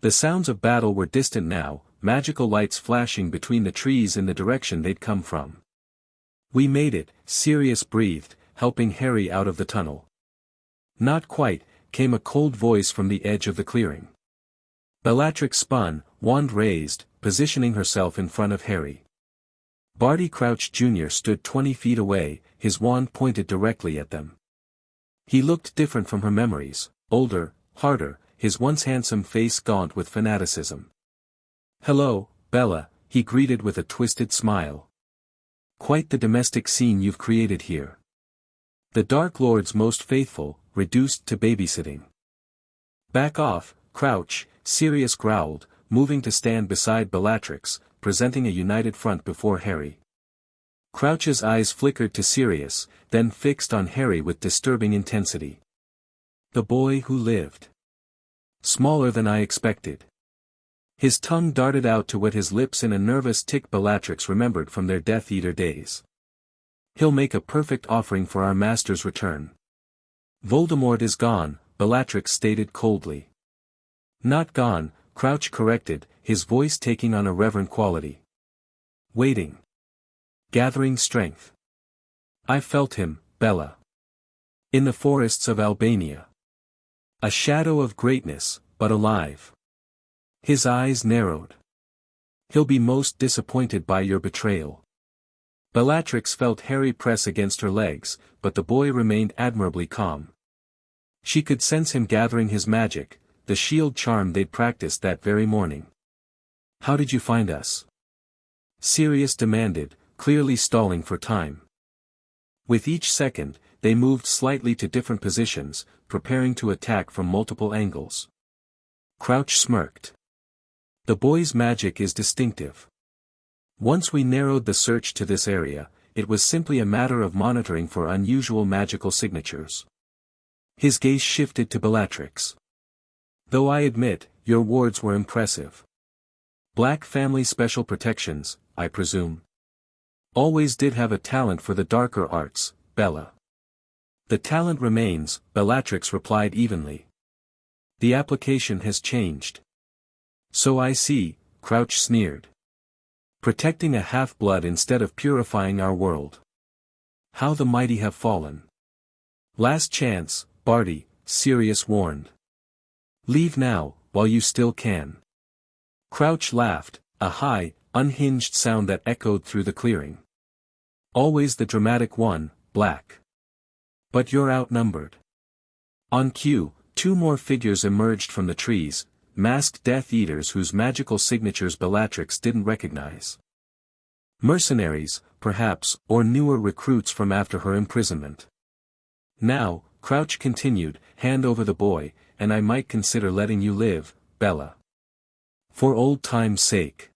The sounds of battle were distant now, magical lights flashing between the trees in the direction they'd come from. "We made it," Sirius breathed, helping Harry out of the tunnel. "Not quite," came a cold voice from the edge of the clearing. Bellatrix spun, wand raised, positioning herself in front of Harry. Barty Crouch Jr. stood 20 feet away, his wand pointed directly at them. He looked different from her memories, older, harder, his once handsome face gaunt with fanaticism. "Hello, Bella," he greeted with a twisted smile. "Quite the domestic scene you've created here. The Dark Lord's most faithful, reduced to babysitting." "Back off, Crouch," Sirius growled, moving to stand beside Bellatrix, presenting a united front before Harry. Crouch's eyes flickered to Sirius, then fixed on Harry with disturbing intensity. "The boy who lived. Smaller than I expected." His tongue darted out to wet his lips in a nervous tick Bellatrix remembered from their Death Eater days. "He'll make a perfect offering for our master's return." "Voldemort is gone," Bellatrix stated coldly. "Not gone," Crouch corrected, his voice taking on a reverent quality. "Waiting. Gathering strength. I felt him, Bella. In the forests of Albania. A shadow of greatness, but alive." His eyes narrowed. "He'll be most disappointed by your betrayal." Bellatrix felt Harry press against her legs, but the boy remained admirably calm. She could sense him gathering his magic, the shield charm they'd practiced that very morning. "How did you find us?" Sirius demanded, clearly stalling for time. With each second, they moved slightly to different positions, preparing to attack from multiple angles. Crouch smirked. "The boy's magic is distinctive. Once we narrowed the search to this area, it was simply a matter of monitoring for unusual magical signatures." His gaze shifted to Bellatrix. "Though I admit, your wards were impressive. Black family special protections, I presume. Always did have a talent for the darker arts, Bella." "The talent remains," Bellatrix replied evenly. "The application has changed." "So I see," Crouch sneered. "Protecting a half-blood instead of purifying our world. How the mighty have fallen." "Last chance, Barty," Sirius warned. "Leave now, while you still can." Crouch laughed, a high, unhinged sound that echoed through the clearing. "Always the dramatic one, Black. But you're outnumbered." On cue, two more figures emerged from the trees, masked Death Eaters whose magical signatures Bellatrix didn't recognize. Mercenaries, perhaps, or newer recruits from after her imprisonment. "Now," Crouch continued, "hand over the boy, and I might consider letting you live, Bella. For old time's sake."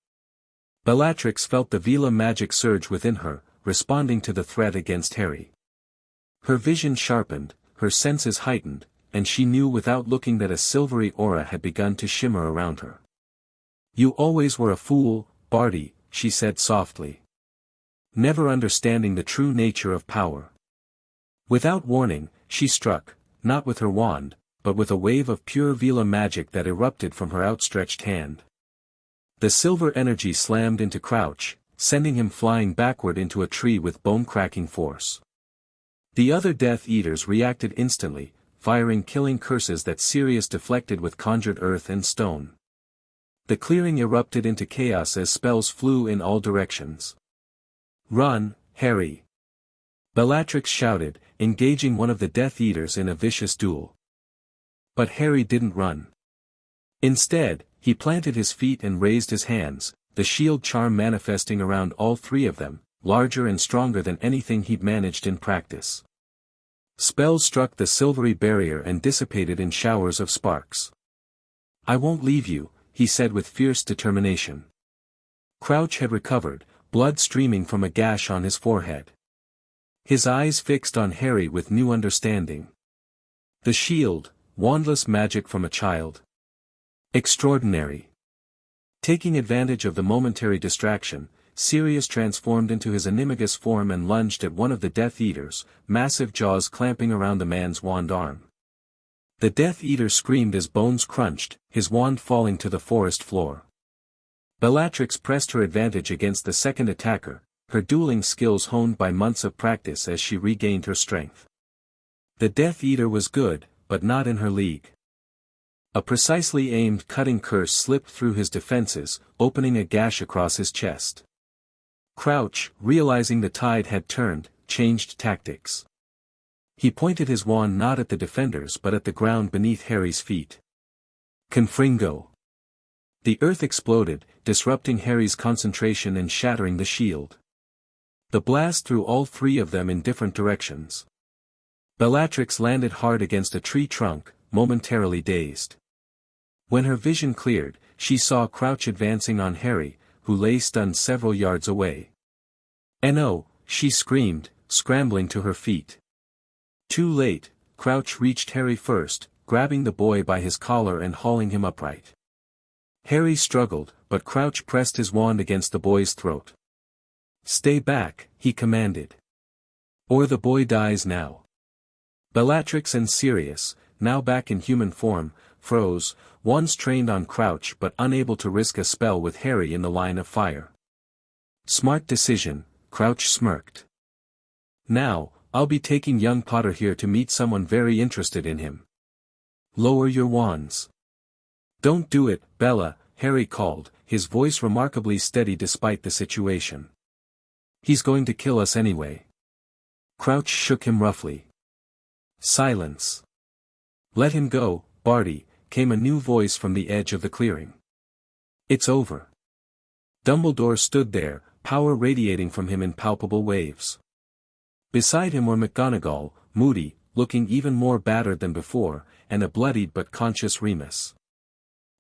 Bellatrix felt the Veela magic surge within her, responding to the threat against Harry. Her vision sharpened, her senses heightened, and she knew without looking that a silvery aura had begun to shimmer around her. "You always were a fool, Barty," she said softly. "Never understanding the true nature of power." Without warning, she struck, not with her wand, but with a wave of pure Veela magic that erupted from her outstretched hand. The silver energy slammed into Crouch, sending him flying backward into a tree with bone-cracking force. The other Death Eaters reacted instantly, firing killing curses that Sirius deflected with conjured earth and stone. The clearing erupted into chaos as spells flew in all directions. "Run, Harry!" Bellatrix shouted, engaging one of the Death Eaters in a vicious duel. But Harry didn't run. Instead, he planted his feet and raised his hands, the shield charm manifesting around all three of them, larger and stronger than anything he'd managed in practice. Spells struck the silvery barrier and dissipated in showers of sparks. "I won't leave you," he said with fierce determination. Crouch had recovered, blood streaming from a gash on his forehead. His eyes fixed on Harry with new understanding. The shield, wandless magic from a child. Extraordinary. Taking advantage of the momentary distraction, Sirius transformed into his animagus form and lunged at one of the Death Eaters, massive jaws clamping around the man's wand arm. The Death Eater screamed as bones crunched, his wand falling to the forest floor. Bellatrix pressed her advantage against the second attacker, her dueling skills honed by months of practice as she regained her strength. The Death Eater was good, but not in her league. A precisely aimed cutting curse slipped through his defenses, opening a gash across his chest. Crouch, realizing the tide had turned, changed tactics. He pointed his wand not at the defenders but at the ground beneath Harry's feet. Confringo. The earth exploded, disrupting Harry's concentration and shattering the shield. The blast threw all three of them in different directions. Bellatrix landed hard against a tree trunk, momentarily dazed. When her vision cleared, she saw Crouch advancing on Harry, who lay stunned several yards away. "No!" she screamed, scrambling to her feet. Too late, Crouch reached Harry first, grabbing the boy by his collar and hauling him upright. Harry struggled, but Crouch pressed his wand against the boy's throat. "Stay back," he commanded. "Or the boy dies now." Bellatrix and Sirius, now back in human form, froze, wands trained on Crouch but unable to risk a spell with Harry in the line of fire. "Smart decision," Crouch smirked. "Now, I'll be taking young Potter here to meet someone very interested in him. Lower your wands." "Don't do it, Bella," Harry called, his voice remarkably steady despite the situation. "He's going to kill us anyway." Crouch shook him roughly. "Silence. Let him go, Barty," came a new voice from the edge of the clearing. "It's over." Dumbledore stood there, power radiating from him in palpable waves. Beside him were McGonagall, moody, looking even more battered than before, and a bloodied but conscious Remus.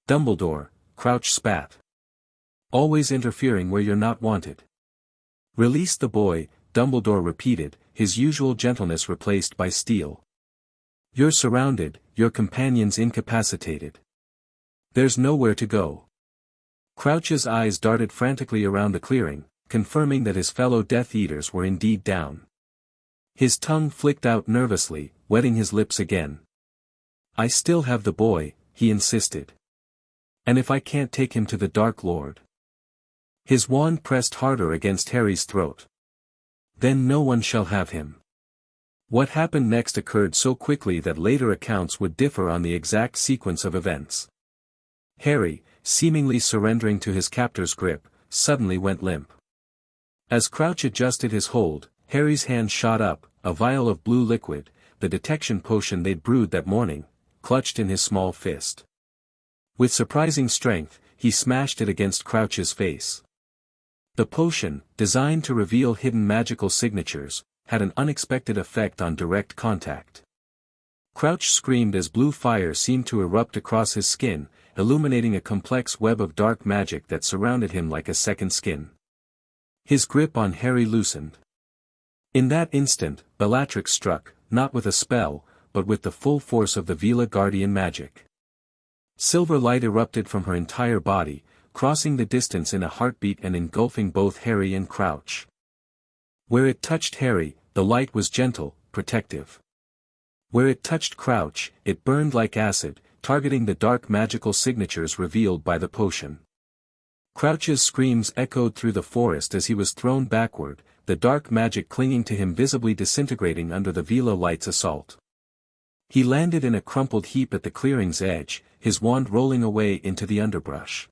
"Dumbledore," Crouch spat. "Always interfering where you're not wanted." "Release the boy," Dumbledore repeated, his usual gentleness replaced by steel. "You're surrounded, your companions incapacitated. There's nowhere to go." Crouch's eyes darted frantically around the clearing, confirming that his fellow Death Eaters were indeed down. His tongue flicked out nervously, wetting his lips again. "I still have the boy," he insisted. "And if I can't take him to the Dark Lord?" His wand pressed harder against Harry's throat. "Then no one shall have him." What happened next occurred so quickly that later accounts would differ on the exact sequence of events. Harry, seemingly surrendering to his captor's grip, suddenly went limp. As Crouch adjusted his hold, Harry's hand shot up, a vial of blue liquid, the detection potion they'd brewed that morning, clutched in his small fist. With surprising strength, he smashed it against Crouch's face. The potion, designed to reveal hidden magical signatures, had an unexpected effect on direct contact. Crouch screamed as blue fire seemed to erupt across his skin, illuminating a complex web of dark magic that surrounded him like a second skin. His grip on Harry loosened. In that instant, Bellatrix struck, not with a spell, but with the full force of the Veela guardian magic. Silver light erupted from her entire body, crossing the distance in a heartbeat and engulfing both Harry and Crouch. Where it touched Harry, the light was gentle, protective. Where it touched Crouch, it burned like acid, targeting the dark magical signatures revealed by the potion. Crouch's screams echoed through the forest as he was thrown backward, the dark magic clinging to him visibly disintegrating under the Veela light's assault. He landed in a crumpled heap at the clearing's edge, his wand rolling away into the underbrush.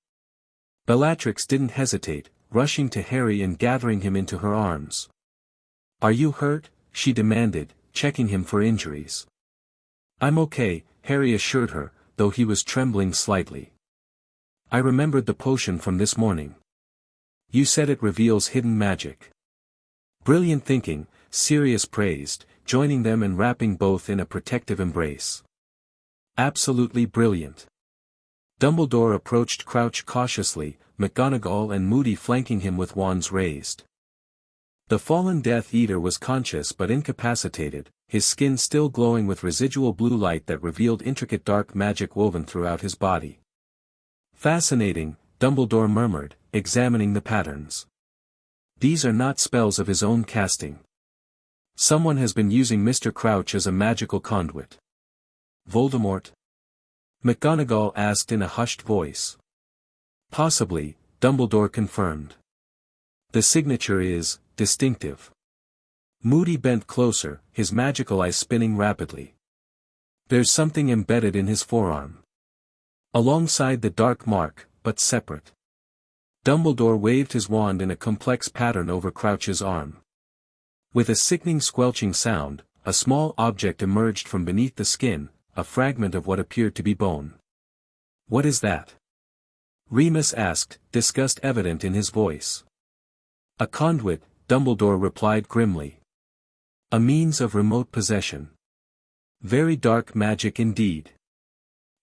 Bellatrix didn't hesitate, rushing to Harry and gathering him into her arms. "Are you hurt?" she demanded, checking him for injuries. "I'm okay," Harry assured her, though he was trembling slightly. "I remembered the potion from this morning. You said it reveals hidden magic." "Brilliant thinking," Sirius praised, joining them and wrapping both in a protective embrace. "Absolutely brilliant." Dumbledore approached Crouch cautiously, McGonagall and Moody flanking him with wands raised. The fallen Death Eater was conscious but incapacitated, his skin still glowing with residual blue light that revealed intricate dark magic woven throughout his body. "Fascinating," Dumbledore murmured, examining the patterns. These are not spells of his own casting. Someone has been using Mr. Crouch as a magical conduit. Voldemort? McGonagall asked in a hushed voice. Possibly, Dumbledore confirmed. The signature is distinctive. Moody bent closer, his magical eyes spinning rapidly. There's something embedded in his forearm. Alongside the dark mark, but separate. Dumbledore waved his wand in a complex pattern over Crouch's arm. With a sickening squelching sound, a small object emerged from beneath the skin, a fragment of what appeared to be bone. What is that? Remus asked, disgust evident in his voice. A conduit, Dumbledore replied grimly. A means of remote possession. Very dark magic indeed.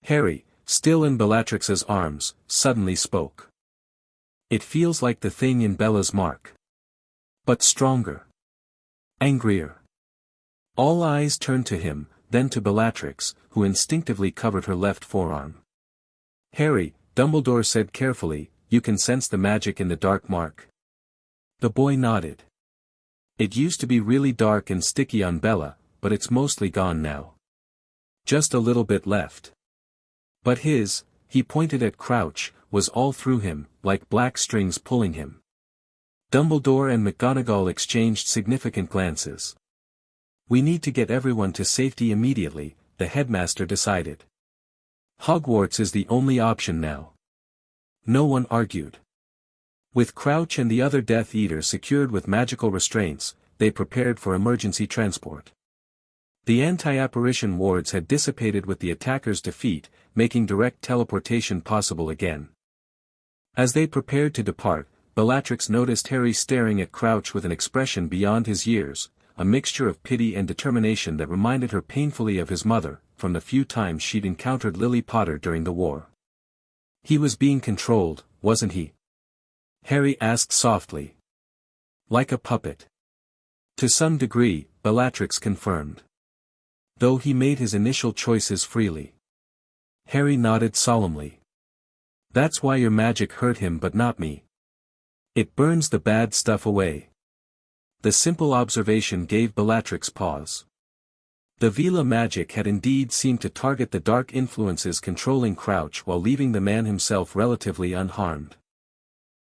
Harry, still in Bellatrix's arms, suddenly spoke. It feels like the thing in Bella's mark. But stronger. Angrier. All eyes turned to him, then to Bellatrix, who instinctively covered her left forearm. Harry, Dumbledore said carefully, you can sense the magic in the dark mark. The boy nodded. It used to be really dark and sticky on Bella, but it's mostly gone now. Just a little bit left. But his, he pointed at Crouch, was all through him, like black strings pulling him. Dumbledore and McGonagall exchanged significant glances. We need to get everyone to safety immediately, the headmaster decided. Hogwarts is the only option now. No one argued. With Crouch and the other Death Eaters secured with magical restraints, they prepared for emergency transport. The anti-apparition wards had dissipated with the attackers' defeat, making direct teleportation possible again. As they prepared to depart, Bellatrix noticed Harry staring at Crouch with an expression beyond his years, a mixture of pity and determination that reminded her painfully of his mother, from the few times she'd encountered Lily Potter during the war. He was being controlled, wasn't he? Harry asked softly. Like a puppet. To some degree, Bellatrix confirmed. Though he made his initial choices freely. Harry nodded solemnly. That's why your magic hurt him but not me. It burns the bad stuff away. The simple observation gave Bellatrix pause. The Veela magic had indeed seemed to target the dark influences controlling Crouch while leaving the man himself relatively unharmed.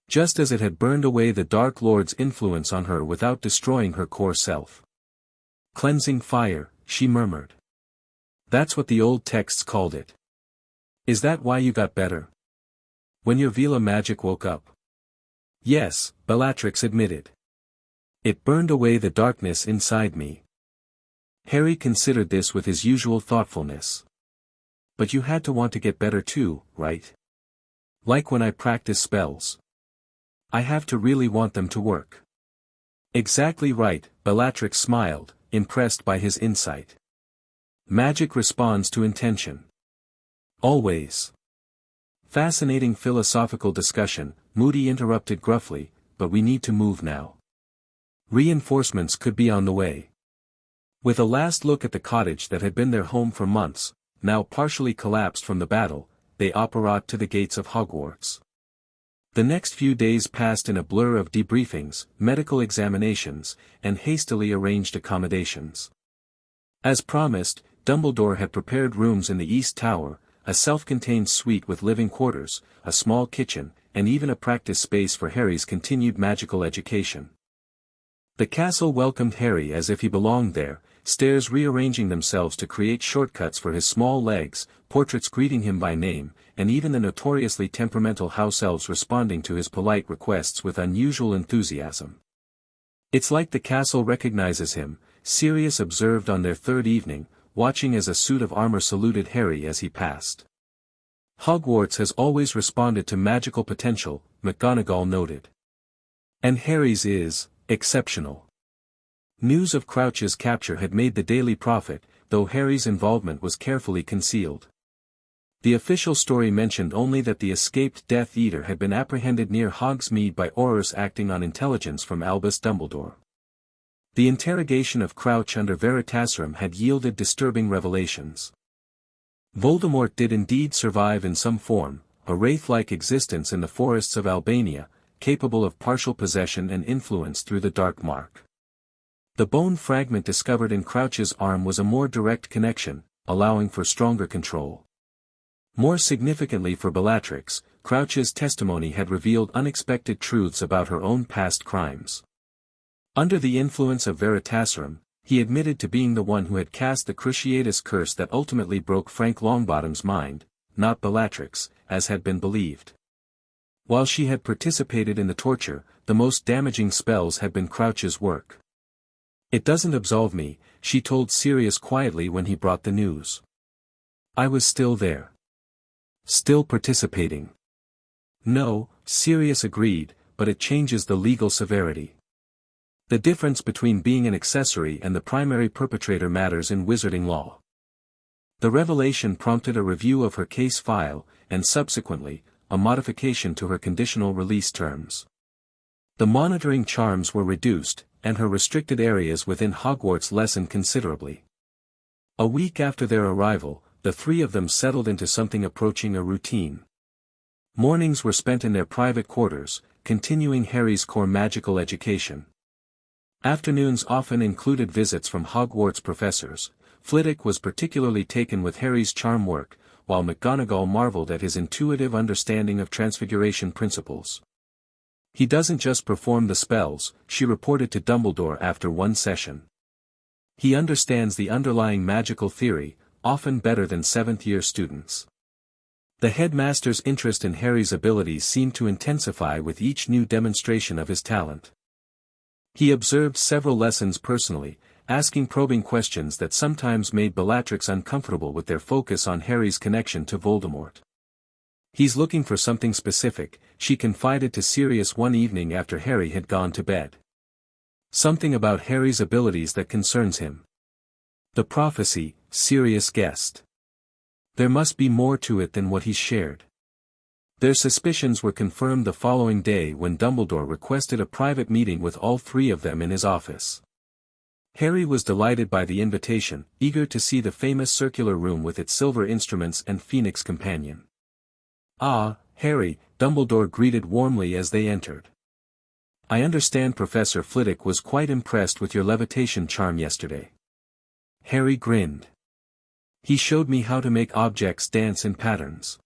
Just as it had burned away the Dark Lord's influence on her without destroying her core self. Cleansing fire, she murmured. That's what the old texts called it. Is that why you got better? When your Veela magic woke up? Yes, Bellatrix admitted. It burned away the darkness inside me. Harry considered this with his usual thoughtfulness. But you had to want to get better too, right? Like when I practice spells. I have to really want them to work. Exactly right, Bellatrix smiled, impressed by his insight. Magic responds to intention. Always. Fascinating philosophical discussion, Moody interrupted gruffly, but we need to move now. Reinforcements could be on the way. With a last look at the cottage that had been their home for months, now partially collapsed from the battle, they apparat to the gates of Hogwarts. The next few days passed in a blur of debriefings, medical examinations, and hastily arranged accommodations. As promised, Dumbledore had prepared rooms in the East Tower, a self-contained suite with living quarters, a small kitchen, and even a practice space for Harry's continued magical education. The castle welcomed Harry as if he belonged there, stairs rearranging themselves to create shortcuts for his small legs, portraits greeting him by name, and even the notoriously temperamental house elves responding to his polite requests with unusual enthusiasm. It's like the castle recognizes him, Sirius observed on their third evening, watching as a suit of armor saluted Harry as he passed. Hogwarts has always responded to magical potential, McGonagall noted. And Harry's is exceptional. News of Crouch's capture had made the Daily Prophet, though Harry's involvement was carefully concealed. The official story mentioned only that the escaped Death Eater had been apprehended near Hogsmeade by Aurors acting on intelligence from Albus Dumbledore. The interrogation of Crouch under Veritaserum had yielded disturbing revelations. Voldemort did indeed survive in some form, a wraith-like existence in the forests of Albania, capable of partial possession and influence through the dark mark. The bone fragment discovered in Crouch's arm was a more direct connection, allowing for stronger control. More significantly for Bellatrix, Crouch's testimony had revealed unexpected truths about her own past crimes. Under the influence of Veritaserum, he admitted to being the one who had cast the Cruciatus curse that ultimately broke Frank Longbottom's mind, not Bellatrix, as had been believed. While she had participated in the torture, the most damaging spells had been Crouch's work. "It doesn't absolve me," she told Sirius quietly when he brought the news. "I was still there. Still participating." "No," Sirius agreed, "but it changes the legal severity. The difference between being an accessory and the primary perpetrator matters in wizarding law." The revelation prompted a review of her case file, and subsequently, a modification to her conditional release terms. The monitoring charms were reduced, and her restricted areas within Hogwarts lessened considerably. A week after their arrival, the three of them settled into something approaching a routine. Mornings were spent in their private quarters, continuing Harry's core magical education. Afternoons often included visits from Hogwarts professors. Flitwick was particularly taken with Harry's charm work, while McGonagall marveled at his intuitive understanding of transfiguration principles. "He doesn't just perform the spells," she reported to Dumbledore after one session. "He understands the underlying magical theory, often better than seventh-year students." The headmaster's interest in Harry's abilities seemed to intensify with each new demonstration of his talent. He observed several lessons personally, asking probing questions that sometimes made Bellatrix uncomfortable with their focus on Harry's connection to Voldemort. "He's looking for something specific," she confided to Sirius one evening after Harry had gone to bed. "Something about Harry's abilities that concerns him." The prophecy, Sirius guessed. There must be more to it than what he's shared. Their suspicions were confirmed the following day when Dumbledore requested a private meeting with all three of them in his office. Harry was delighted by the invitation, eager to see the famous circular room with its silver instruments and Phoenix companion. "Ah, Harry," Dumbledore greeted warmly as they entered. "I understand Professor Flitwick was quite impressed with your levitation charm yesterday." Harry grinned. "He showed me how to make objects dance in patterns.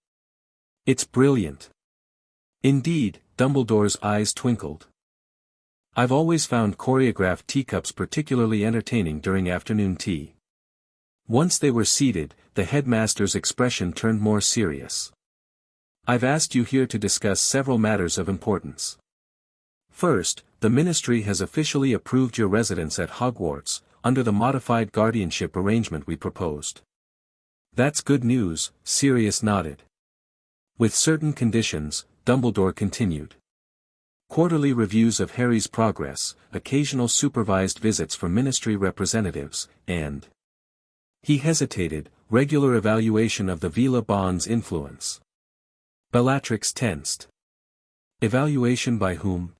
It's brilliant." "Indeed," Dumbledore's eyes twinkled. "I've always found choreographed teacups particularly entertaining during afternoon tea." Once they were seated, the headmaster's expression turned more serious. "I've asked you here to discuss several matters of importance. First, the Ministry has officially approved your residence at Hogwarts, under the modified guardianship arrangement we proposed." "That's good news," Sirius nodded. "With certain conditions," Dumbledore continued. "Quarterly reviews of Harry's progress, occasional supervised visits from Ministry representatives, and—" He hesitated, "regular evaluation of the Veela bond's influence." Bellatrix tensed. "Evaluation by whom?"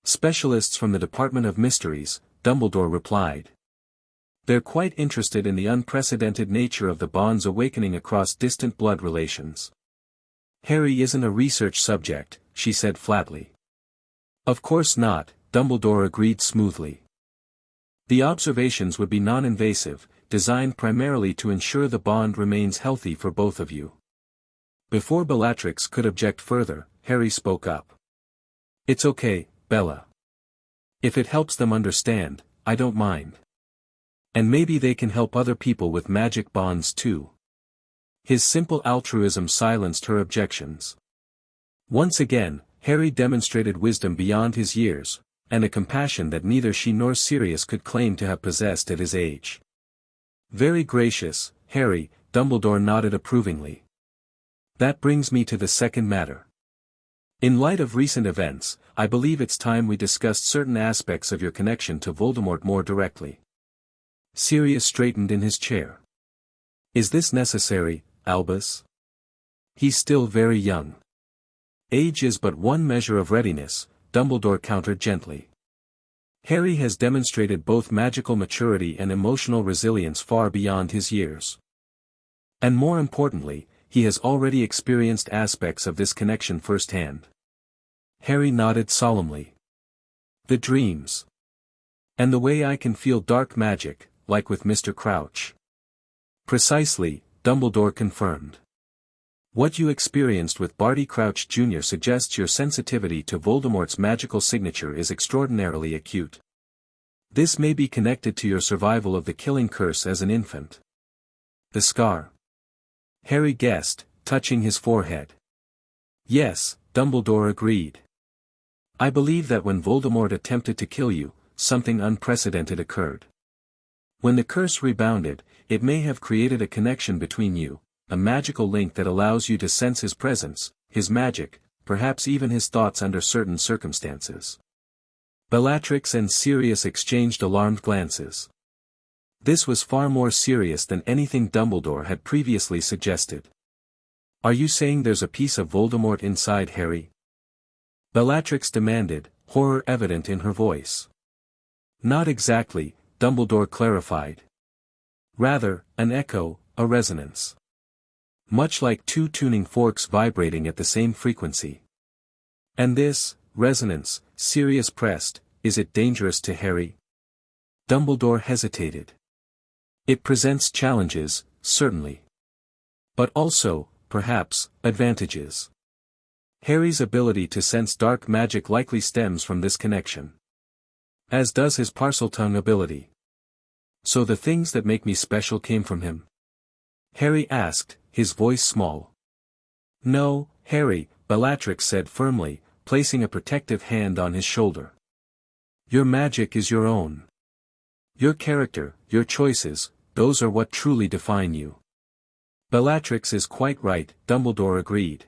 "Specialists from the Department of Mysteries," Dumbledore replied. "They're quite interested in the unprecedented nature of the bond's awakening across distant blood relations." "Harry isn't a research subject," she said flatly. "Of course not," Dumbledore agreed smoothly. "The observations would be non-invasive, designed primarily to ensure the bond remains healthy for both of you." Before Bellatrix could object further, Harry spoke up. "It's okay, Bella. If it helps them understand, I don't mind. And maybe they can help other people with magic bonds too." His simple altruism silenced her objections. Once again, Harry demonstrated wisdom beyond his years, and a compassion that neither she nor Sirius could claim to have possessed at his age. "Very gracious, Harry," Dumbledore nodded approvingly. "That brings me to the second matter. In light of recent events, I believe it's time we discussed certain aspects of your connection to Voldemort more directly." Sirius straightened in his chair. "Is this necessary, Albus? He's still very young." "Age is but one measure of readiness," Dumbledore countered gently. "Harry has demonstrated both magical maturity and emotional resilience far beyond his years. And more importantly, he has already experienced aspects of this connection firsthand." Harry nodded solemnly. The dreams. And the way I can feel dark magic, like with Mr. Crouch. Precisely, Dumbledore confirmed. What you experienced with Barty Crouch Jr. suggests your sensitivity to Voldemort's magical signature is extraordinarily acute. This may be connected to your survival of the killing curse as an infant. The scar. Harry guessed, touching his forehead. Yes, Dumbledore agreed. I believe that when Voldemort attempted to kill you, something unprecedented occurred. When the curse rebounded, it may have created a connection between you, a magical link that allows you to sense his presence, his magic, perhaps even his thoughts under certain circumstances. Bellatrix and Sirius exchanged alarmed glances. This was far more serious than anything Dumbledore had previously suggested. Are you saying there's a piece of Voldemort inside Harry? Bellatrix demanded, horror evident in her voice. Not exactly, Dumbledore clarified. Rather, an echo, a resonance. Much like two tuning forks vibrating at the same frequency. And this, resonance, Sirius pressed, is it dangerous to Harry? Dumbledore hesitated. It presents challenges, certainly. But also, perhaps, advantages. Harry's ability to sense dark magic likely stems from this connection. As does his Parseltongue ability. So the things that make me special came from him? Harry asked, his voice small. No, Harry, Bellatrix said firmly, placing a protective hand on his shoulder. Your magic is your own. Your character, your choices, those are what truly define you. Bellatrix is quite right, Dumbledore agreed.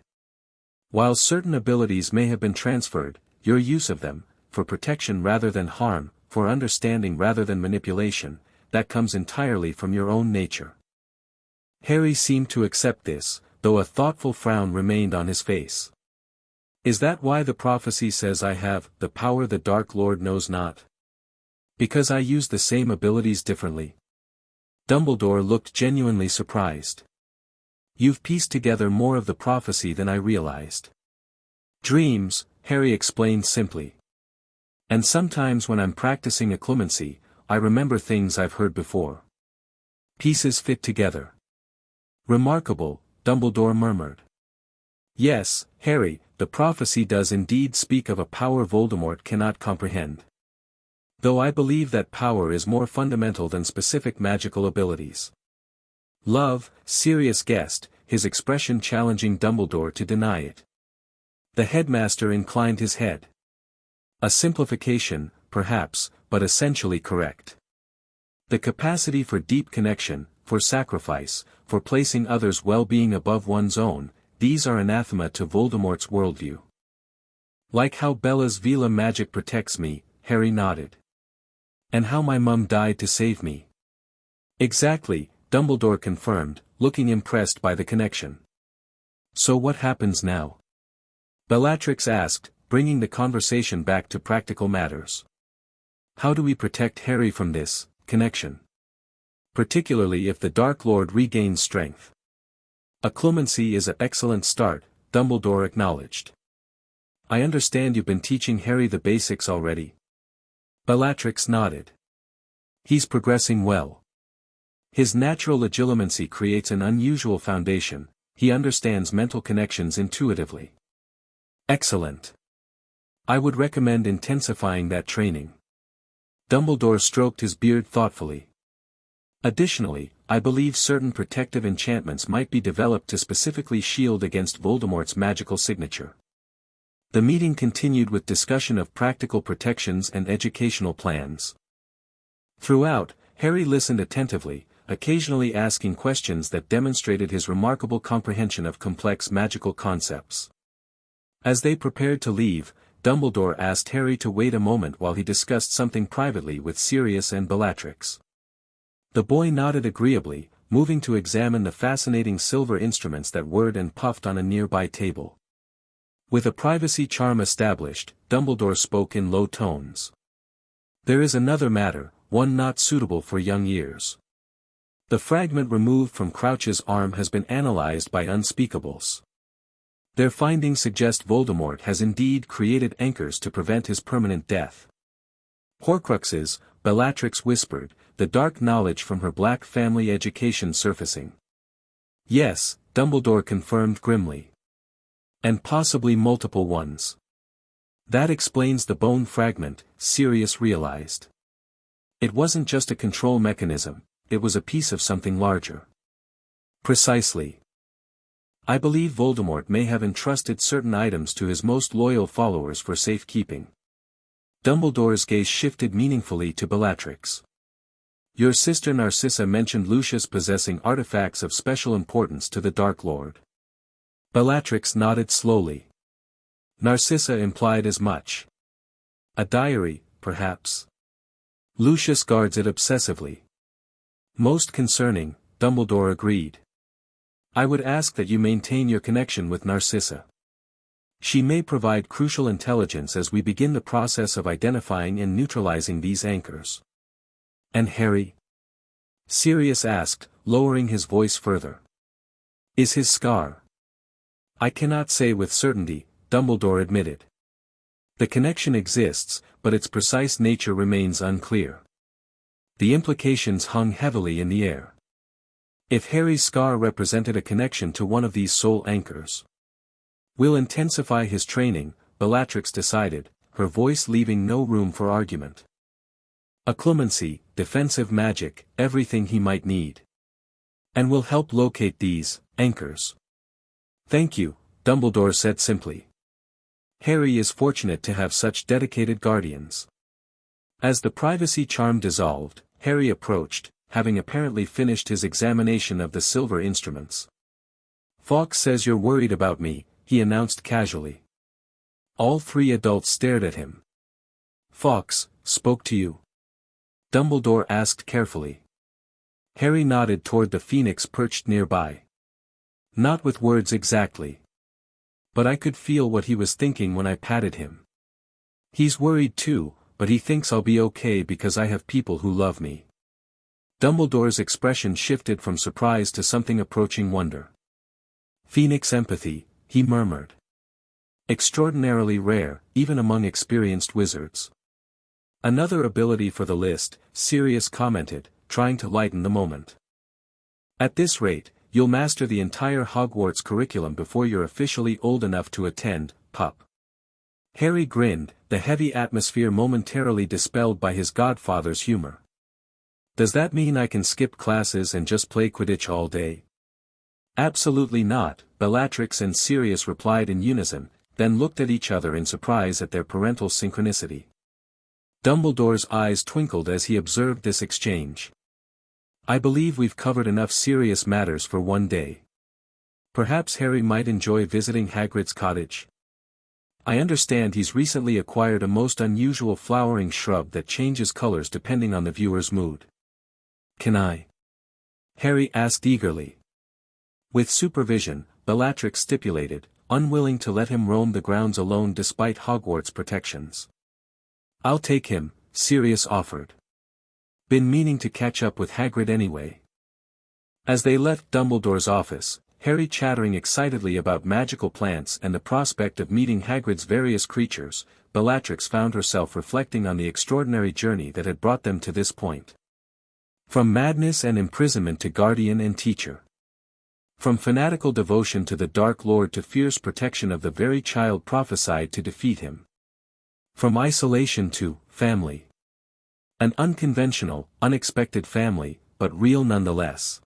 While certain abilities may have been transferred, your use of them, for protection rather than harm, for understanding rather than manipulation, that comes entirely from your own nature. Harry seemed to accept this, though a thoughtful frown remained on his face. Is that why the prophecy says I have the power the Dark Lord knows not? Because I use the same abilities differently? Dumbledore looked genuinely surprised. You've pieced together more of the prophecy than I realized. Dreams, Harry explained simply. And sometimes when I'm practicing occlumency, I remember things I've heard before. Pieces fit together. Remarkable, Dumbledore murmured. Yes, Harry, the prophecy does indeed speak of a power Voldemort cannot comprehend. Though I believe that power is more fundamental than specific magical abilities. Love, Sirius guessed, his expression challenging Dumbledore to deny it. The headmaster inclined his head. A simplification, perhaps, but essentially correct. The capacity for deep connection, for sacrifice, for placing others' well-being above one's own, these are anathema to Voldemort's worldview. Like how Bella's Veela magic protects me, Harry nodded. And how my mum died to save me. Exactly, Dumbledore confirmed, looking impressed by the connection. So what happens now? Bellatrix asked, bringing the conversation back to practical matters. How do we protect Harry from this connection? Particularly if the Dark Lord regains strength. Occlumency is an excellent start, Dumbledore acknowledged. I understand you've been teaching Harry the basics already. Bellatrix nodded. He's progressing well. His natural legilimency creates an unusual foundation, he understands mental connections intuitively. Excellent. I would recommend intensifying that training. Dumbledore stroked his beard thoughtfully. Additionally, I believe certain protective enchantments might be developed to specifically shield against Voldemort's magical signature. The meeting continued with discussion of practical protections and educational plans. Throughout, Harry listened attentively, occasionally asking questions that demonstrated his remarkable comprehension of complex magical concepts. As they prepared to leave, Dumbledore asked Harry to wait a moment while he discussed something privately with Sirius and Bellatrix. The boy nodded agreeably, moving to examine the fascinating silver instruments that whirred and puffed on a nearby table. With a privacy charm established, Dumbledore spoke in low tones. There is another matter, one not suitable for young ears. The fragment removed from Crouch's arm has been analyzed by unspeakables. Their findings suggest Voldemort has indeed created anchors to prevent his permanent death. Horcruxes, Bellatrix whispered, the dark knowledge from her black family education surfacing. Yes, Dumbledore confirmed grimly. And possibly multiple ones. That explains the bone fragment, Sirius realized. It wasn't just a control mechanism, it was a piece of something larger. Precisely. I believe Voldemort may have entrusted certain items to his most loyal followers for safekeeping. Dumbledore's gaze shifted meaningfully to Bellatrix. Your sister Narcissa mentioned Lucius possessing artifacts of special importance to the Dark Lord. Bellatrix nodded slowly. Narcissa implied as much. A diary, perhaps. Lucius guards it obsessively. Most concerning, Dumbledore agreed. I would ask that you maintain your connection with Narcissa. She may provide crucial intelligence as we begin the process of identifying and neutralizing these anchors. And Harry? Sirius asked, lowering his voice further. Is his scar? I cannot say with certainty, Dumbledore admitted. The connection exists, but its precise nature remains unclear. The implications hung heavily in the air. If Harry's scar represented a connection to one of these soul anchors, we'll intensify his training, Bellatrix decided, her voice leaving no room for argument. Occlumency, defensive magic, everything he might need. And we'll help locate these anchors. Thank you, Dumbledore said simply. Harry is fortunate to have such dedicated guardians. As the privacy charm dissolved, Harry approached, having apparently finished his examination of the silver instruments. Fawkes says you're worried about me, he announced casually. All three adults stared at him. Fawkes spoke to you? Dumbledore asked carefully. Harry nodded toward the phoenix perched nearby. Not with words exactly. But I could feel what he was thinking when I patted him. He's worried too, but he thinks I'll be okay because I have people who love me. Dumbledore's expression shifted from surprise to something approaching wonder. Phoenix empathy, he murmured. Extraordinarily rare, even among experienced wizards. Another ability for the list, Sirius commented, trying to lighten the moment. At this rate, you'll master the entire Hogwarts curriculum before you're officially old enough to attend, pup. Harry grinned, the heavy atmosphere momentarily dispelled by his godfather's humor. Does that mean I can skip classes and just play Quidditch all day? Absolutely not, Bellatrix and Sirius replied in unison, then looked at each other in surprise at their parental synchronicity. Dumbledore's eyes twinkled as he observed this exchange. I believe we've covered enough serious matters for one day. Perhaps Harry might enjoy visiting Hagrid's cottage. I understand he's recently acquired a most unusual flowering shrub that changes colors depending on the viewer's mood. Can I? Harry asked eagerly. With supervision, Bellatrix stipulated, unwilling to let him roam the grounds alone despite Hogwarts protections. I'll take him, Sirius offered. Been meaning to catch up with Hagrid anyway. As they left Dumbledore's office, Harry chattering excitedly about magical plants and the prospect of meeting Hagrid's various creatures, Bellatrix found herself reflecting on the extraordinary journey that had brought them to this point. From madness and imprisonment to guardian and teacher. From fanatical devotion to the Dark Lord to fierce protection of the very child prophesied to defeat him. From isolation to family. An unconventional, unexpected family, but real nonetheless.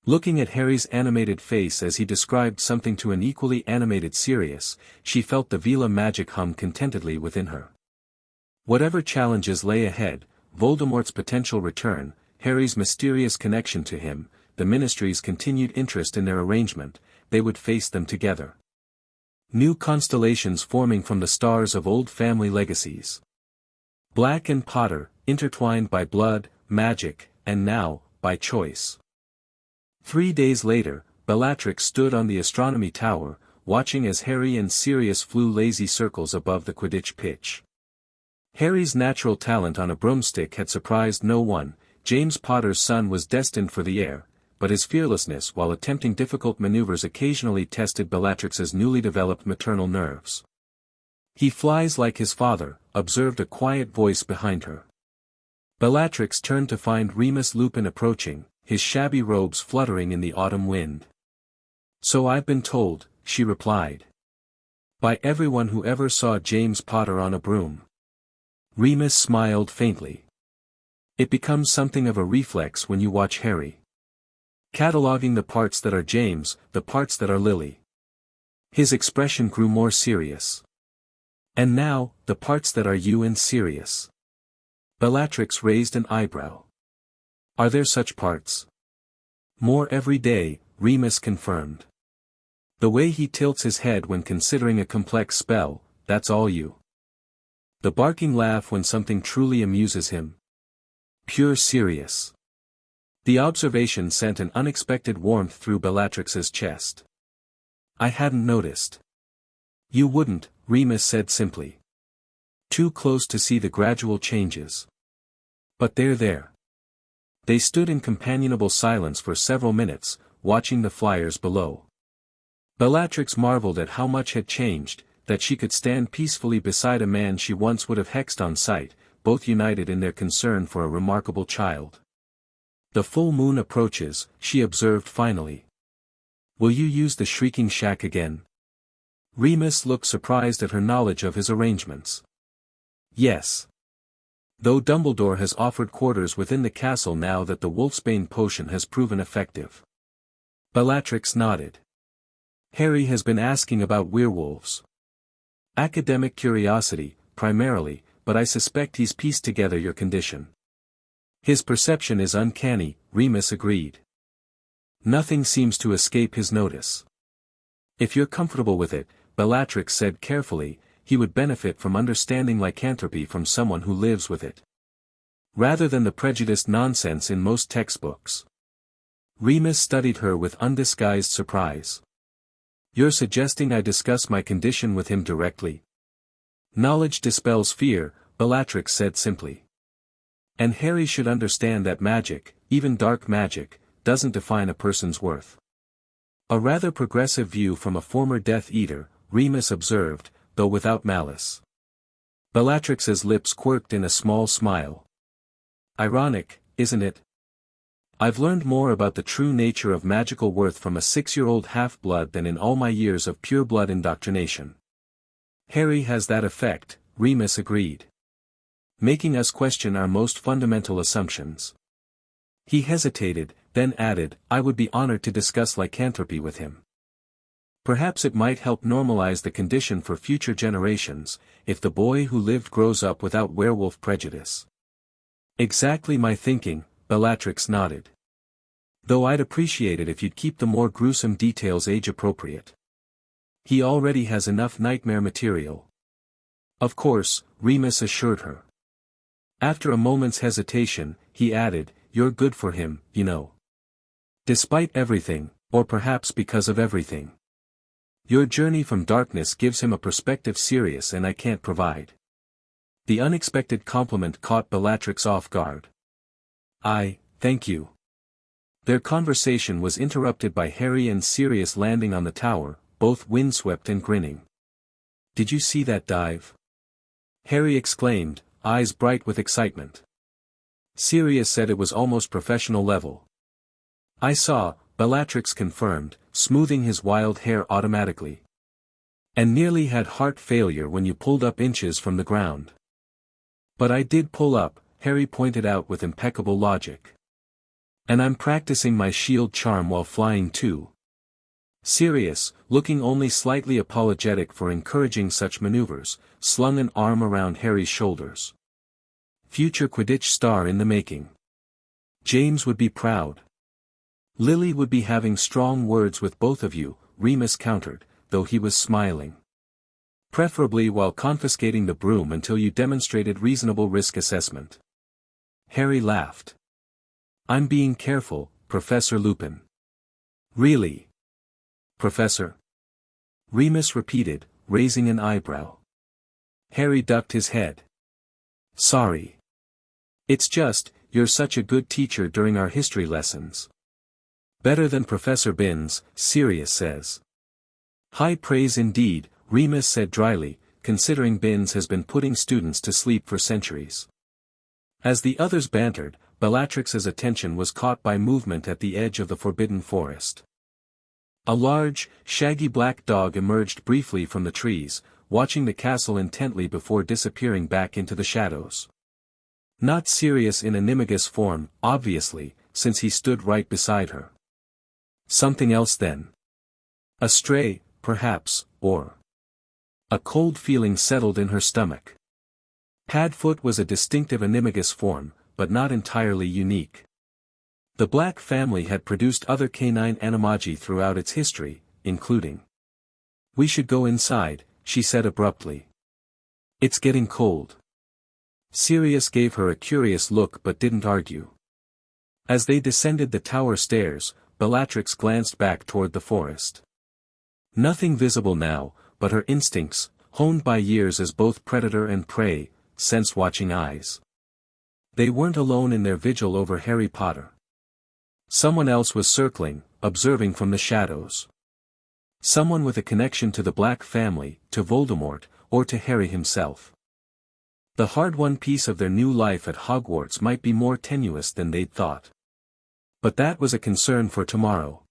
Looking at Harry's animated face as he described something to an equally animated Sirius, she felt the Veela magic hum contentedly within her. Whatever challenges lay ahead, Voldemort's potential return, Harry's mysterious connection to him, the Ministry's continued interest in their arrangement, they would face them together. New constellations forming from the stars of old family legacies. Black and Potter, intertwined by blood, magic, and now, by choice. 3 days later, Bellatrix stood on the astronomy tower, watching as Harry and Sirius flew lazy circles above the Quidditch pitch. Harry's natural talent on a broomstick had surprised no one. James Potter's son was destined for the air, but his fearlessness while attempting difficult maneuvers occasionally tested Bellatrix's newly developed maternal nerves. "He flies like his father," observed a quiet voice behind her. Bellatrix turned to find Remus Lupin approaching, his shabby robes fluttering in the autumn wind. "So I've been told," she replied. "By everyone who ever saw James Potter on a broom." Remus smiled faintly. "It becomes something of a reflex when you watch Harry. Cataloguing the parts that are James, the parts that are Lily." His expression grew more serious. "And now, the parts that are you and Sirius." Bellatrix raised an eyebrow. "Are there such parts?" "More every day," Remus confirmed. "The way he tilts his head when considering a complex spell, that's all you. The barking laugh when something truly amuses him. Pure Sirius." The observation sent an unexpected warmth through Bellatrix's chest. "I hadn't noticed." "You wouldn't," Remus said simply. "Too close to see the gradual changes. But they're there." They stood in companionable silence for several minutes, watching the flyers below. Bellatrix marveled at how much had changed, that she could stand peacefully beside a man she once would have hexed on sight, both united in their concern for a remarkable child. "The full moon approaches," she observed finally. "Will you use the Shrieking Shack again?" Remus looked surprised at her knowledge of his arrangements. "Yes. Though Dumbledore has offered quarters within the castle now that the Wolfsbane potion has proven effective." Bellatrix nodded. "Harry has been asking about werewolves. Academic curiosity, primarily, but I suspect he's pieced together your condition." "His perception is uncanny," Remus agreed. "Nothing seems to escape his notice." "If you're comfortable with it," Bellatrix said carefully, "he would benefit from understanding lycanthropy from someone who lives with it. Rather than the prejudiced nonsense in most textbooks." Remus studied her with undisguised surprise. "You're suggesting I discuss my condition with him directly?" "Knowledge dispels fear," Bellatrix said simply. "And Harry should understand that magic, even dark magic, doesn't define a person's worth." "A rather progressive view from a former Death Eater," Remus observed, though without malice. Bellatrix's lips quirked in a small smile. "Ironic, isn't it? I've learned more about the true nature of magical worth from a 6-year-old half-blood than in all my years of pure-blood indoctrination." "Harry has that effect," Remus agreed. "Making us question our most fundamental assumptions." He hesitated, then added, "I would be honored to discuss lycanthropy with him. Perhaps it might help normalize the condition for future generations, if the boy who lived grows up without werewolf prejudice." "Exactly my thinking," Bellatrix nodded. "Though I'd appreciate it if you'd keep the more gruesome details age-appropriate. He already has enough nightmare material." "Of course," Remus assured her. After a moment's hesitation, he added, "You're good for him, you know. Despite everything, or perhaps because of everything. Your journey from darkness gives him a perspective Sirius and I can't provide." The unexpected compliment caught Bellatrix off guard. Thank you." Their conversation was interrupted by Harry and Sirius landing on the tower, both windswept and grinning. "Did you see that dive?" Harry exclaimed, eyes bright with excitement. Sirius said it was almost professional level. "I saw," Bellatrix confirmed, smoothing his wild hair automatically. "And nearly had heart failure when you pulled up inches from the ground." "But I did pull up," Harry pointed out with impeccable logic. "And I'm practicing my shield charm while flying too." Sirius, looking only slightly apologetic for encouraging such maneuvers, slung an arm around Harry's shoulders. "Future Quidditch star in the making. James would be proud." "Lily would be having strong words with both of you," Remus countered, though he was smiling. "Preferably while confiscating the broom until you demonstrated reasonable risk assessment." Harry laughed. "I'm being careful, Professor Lupin." "Really? Professor?" Remus repeated, raising an eyebrow. Harry ducked his head. "Sorry. It's just, you're such a good teacher during our history lessons." Better than Professor Binns, Sirius says. High praise indeed, Remus said dryly, considering Binns has been putting students to sleep for centuries. As the others bantered, Bellatrix's attention was caught by movement at the edge of the forbidden forest. A large, shaggy black dog emerged briefly from the trees, watching the castle intently before disappearing back into the shadows. Not Sirius in animagus form, obviously, since he stood right beside her. Something else then. A stray, perhaps, or... A cold feeling settled in her stomach. Padfoot was a distinctive animagus form, but not entirely unique. The Black family had produced other canine animagi throughout its history, including. We should go inside, she said abruptly. It's getting cold. Sirius gave her a curious look but didn't argue. As they descended the tower stairs, Bellatrix glanced back toward the forest. Nothing visible now, but her instincts, honed by years as both predator and prey, sensed watching eyes. They weren't alone in their vigil over Harry Potter. Someone else was circling, observing from the shadows. Someone with a connection to the Black family, to Voldemort, or to Harry himself. The hard-won piece of their new life at Hogwarts might be more tenuous than they'd thought. But that was a concern for tomorrow.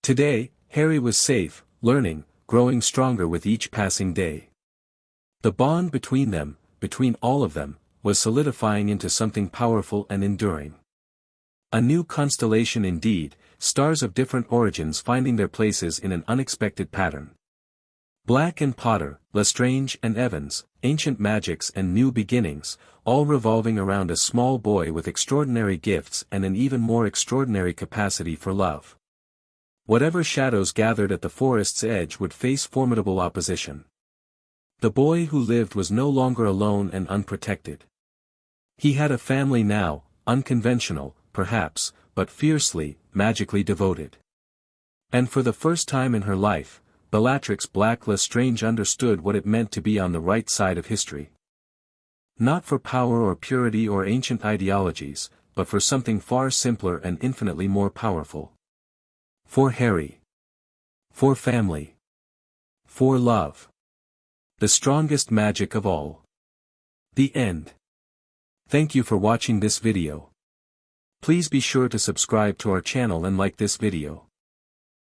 Today, Harry was safe, learning, growing stronger with each passing day. The bond between them, between all of them, was solidifying into something powerful and enduring. A new constellation indeed, stars of different origins finding their places in an unexpected pattern. Black and Potter, Lestrange and Evans, ancient magics and new beginnings, all revolving around a small boy with extraordinary gifts and an even more extraordinary capacity for love. Whatever shadows gathered at the forest's edge would face formidable opposition. The boy who lived was no longer alone and unprotected. He had a family now, unconventional, perhaps, but fiercely, magically devoted. And for the first time in her life, Bellatrix Black Lestrange understood what it meant to be on the right side of history. Not for power or purity or ancient ideologies, but for something far simpler and infinitely more powerful. For Harry. For family. For love. The strongest magic of all. The end. Thank you for watching this video. Please be sure to subscribe to our channel and like this video.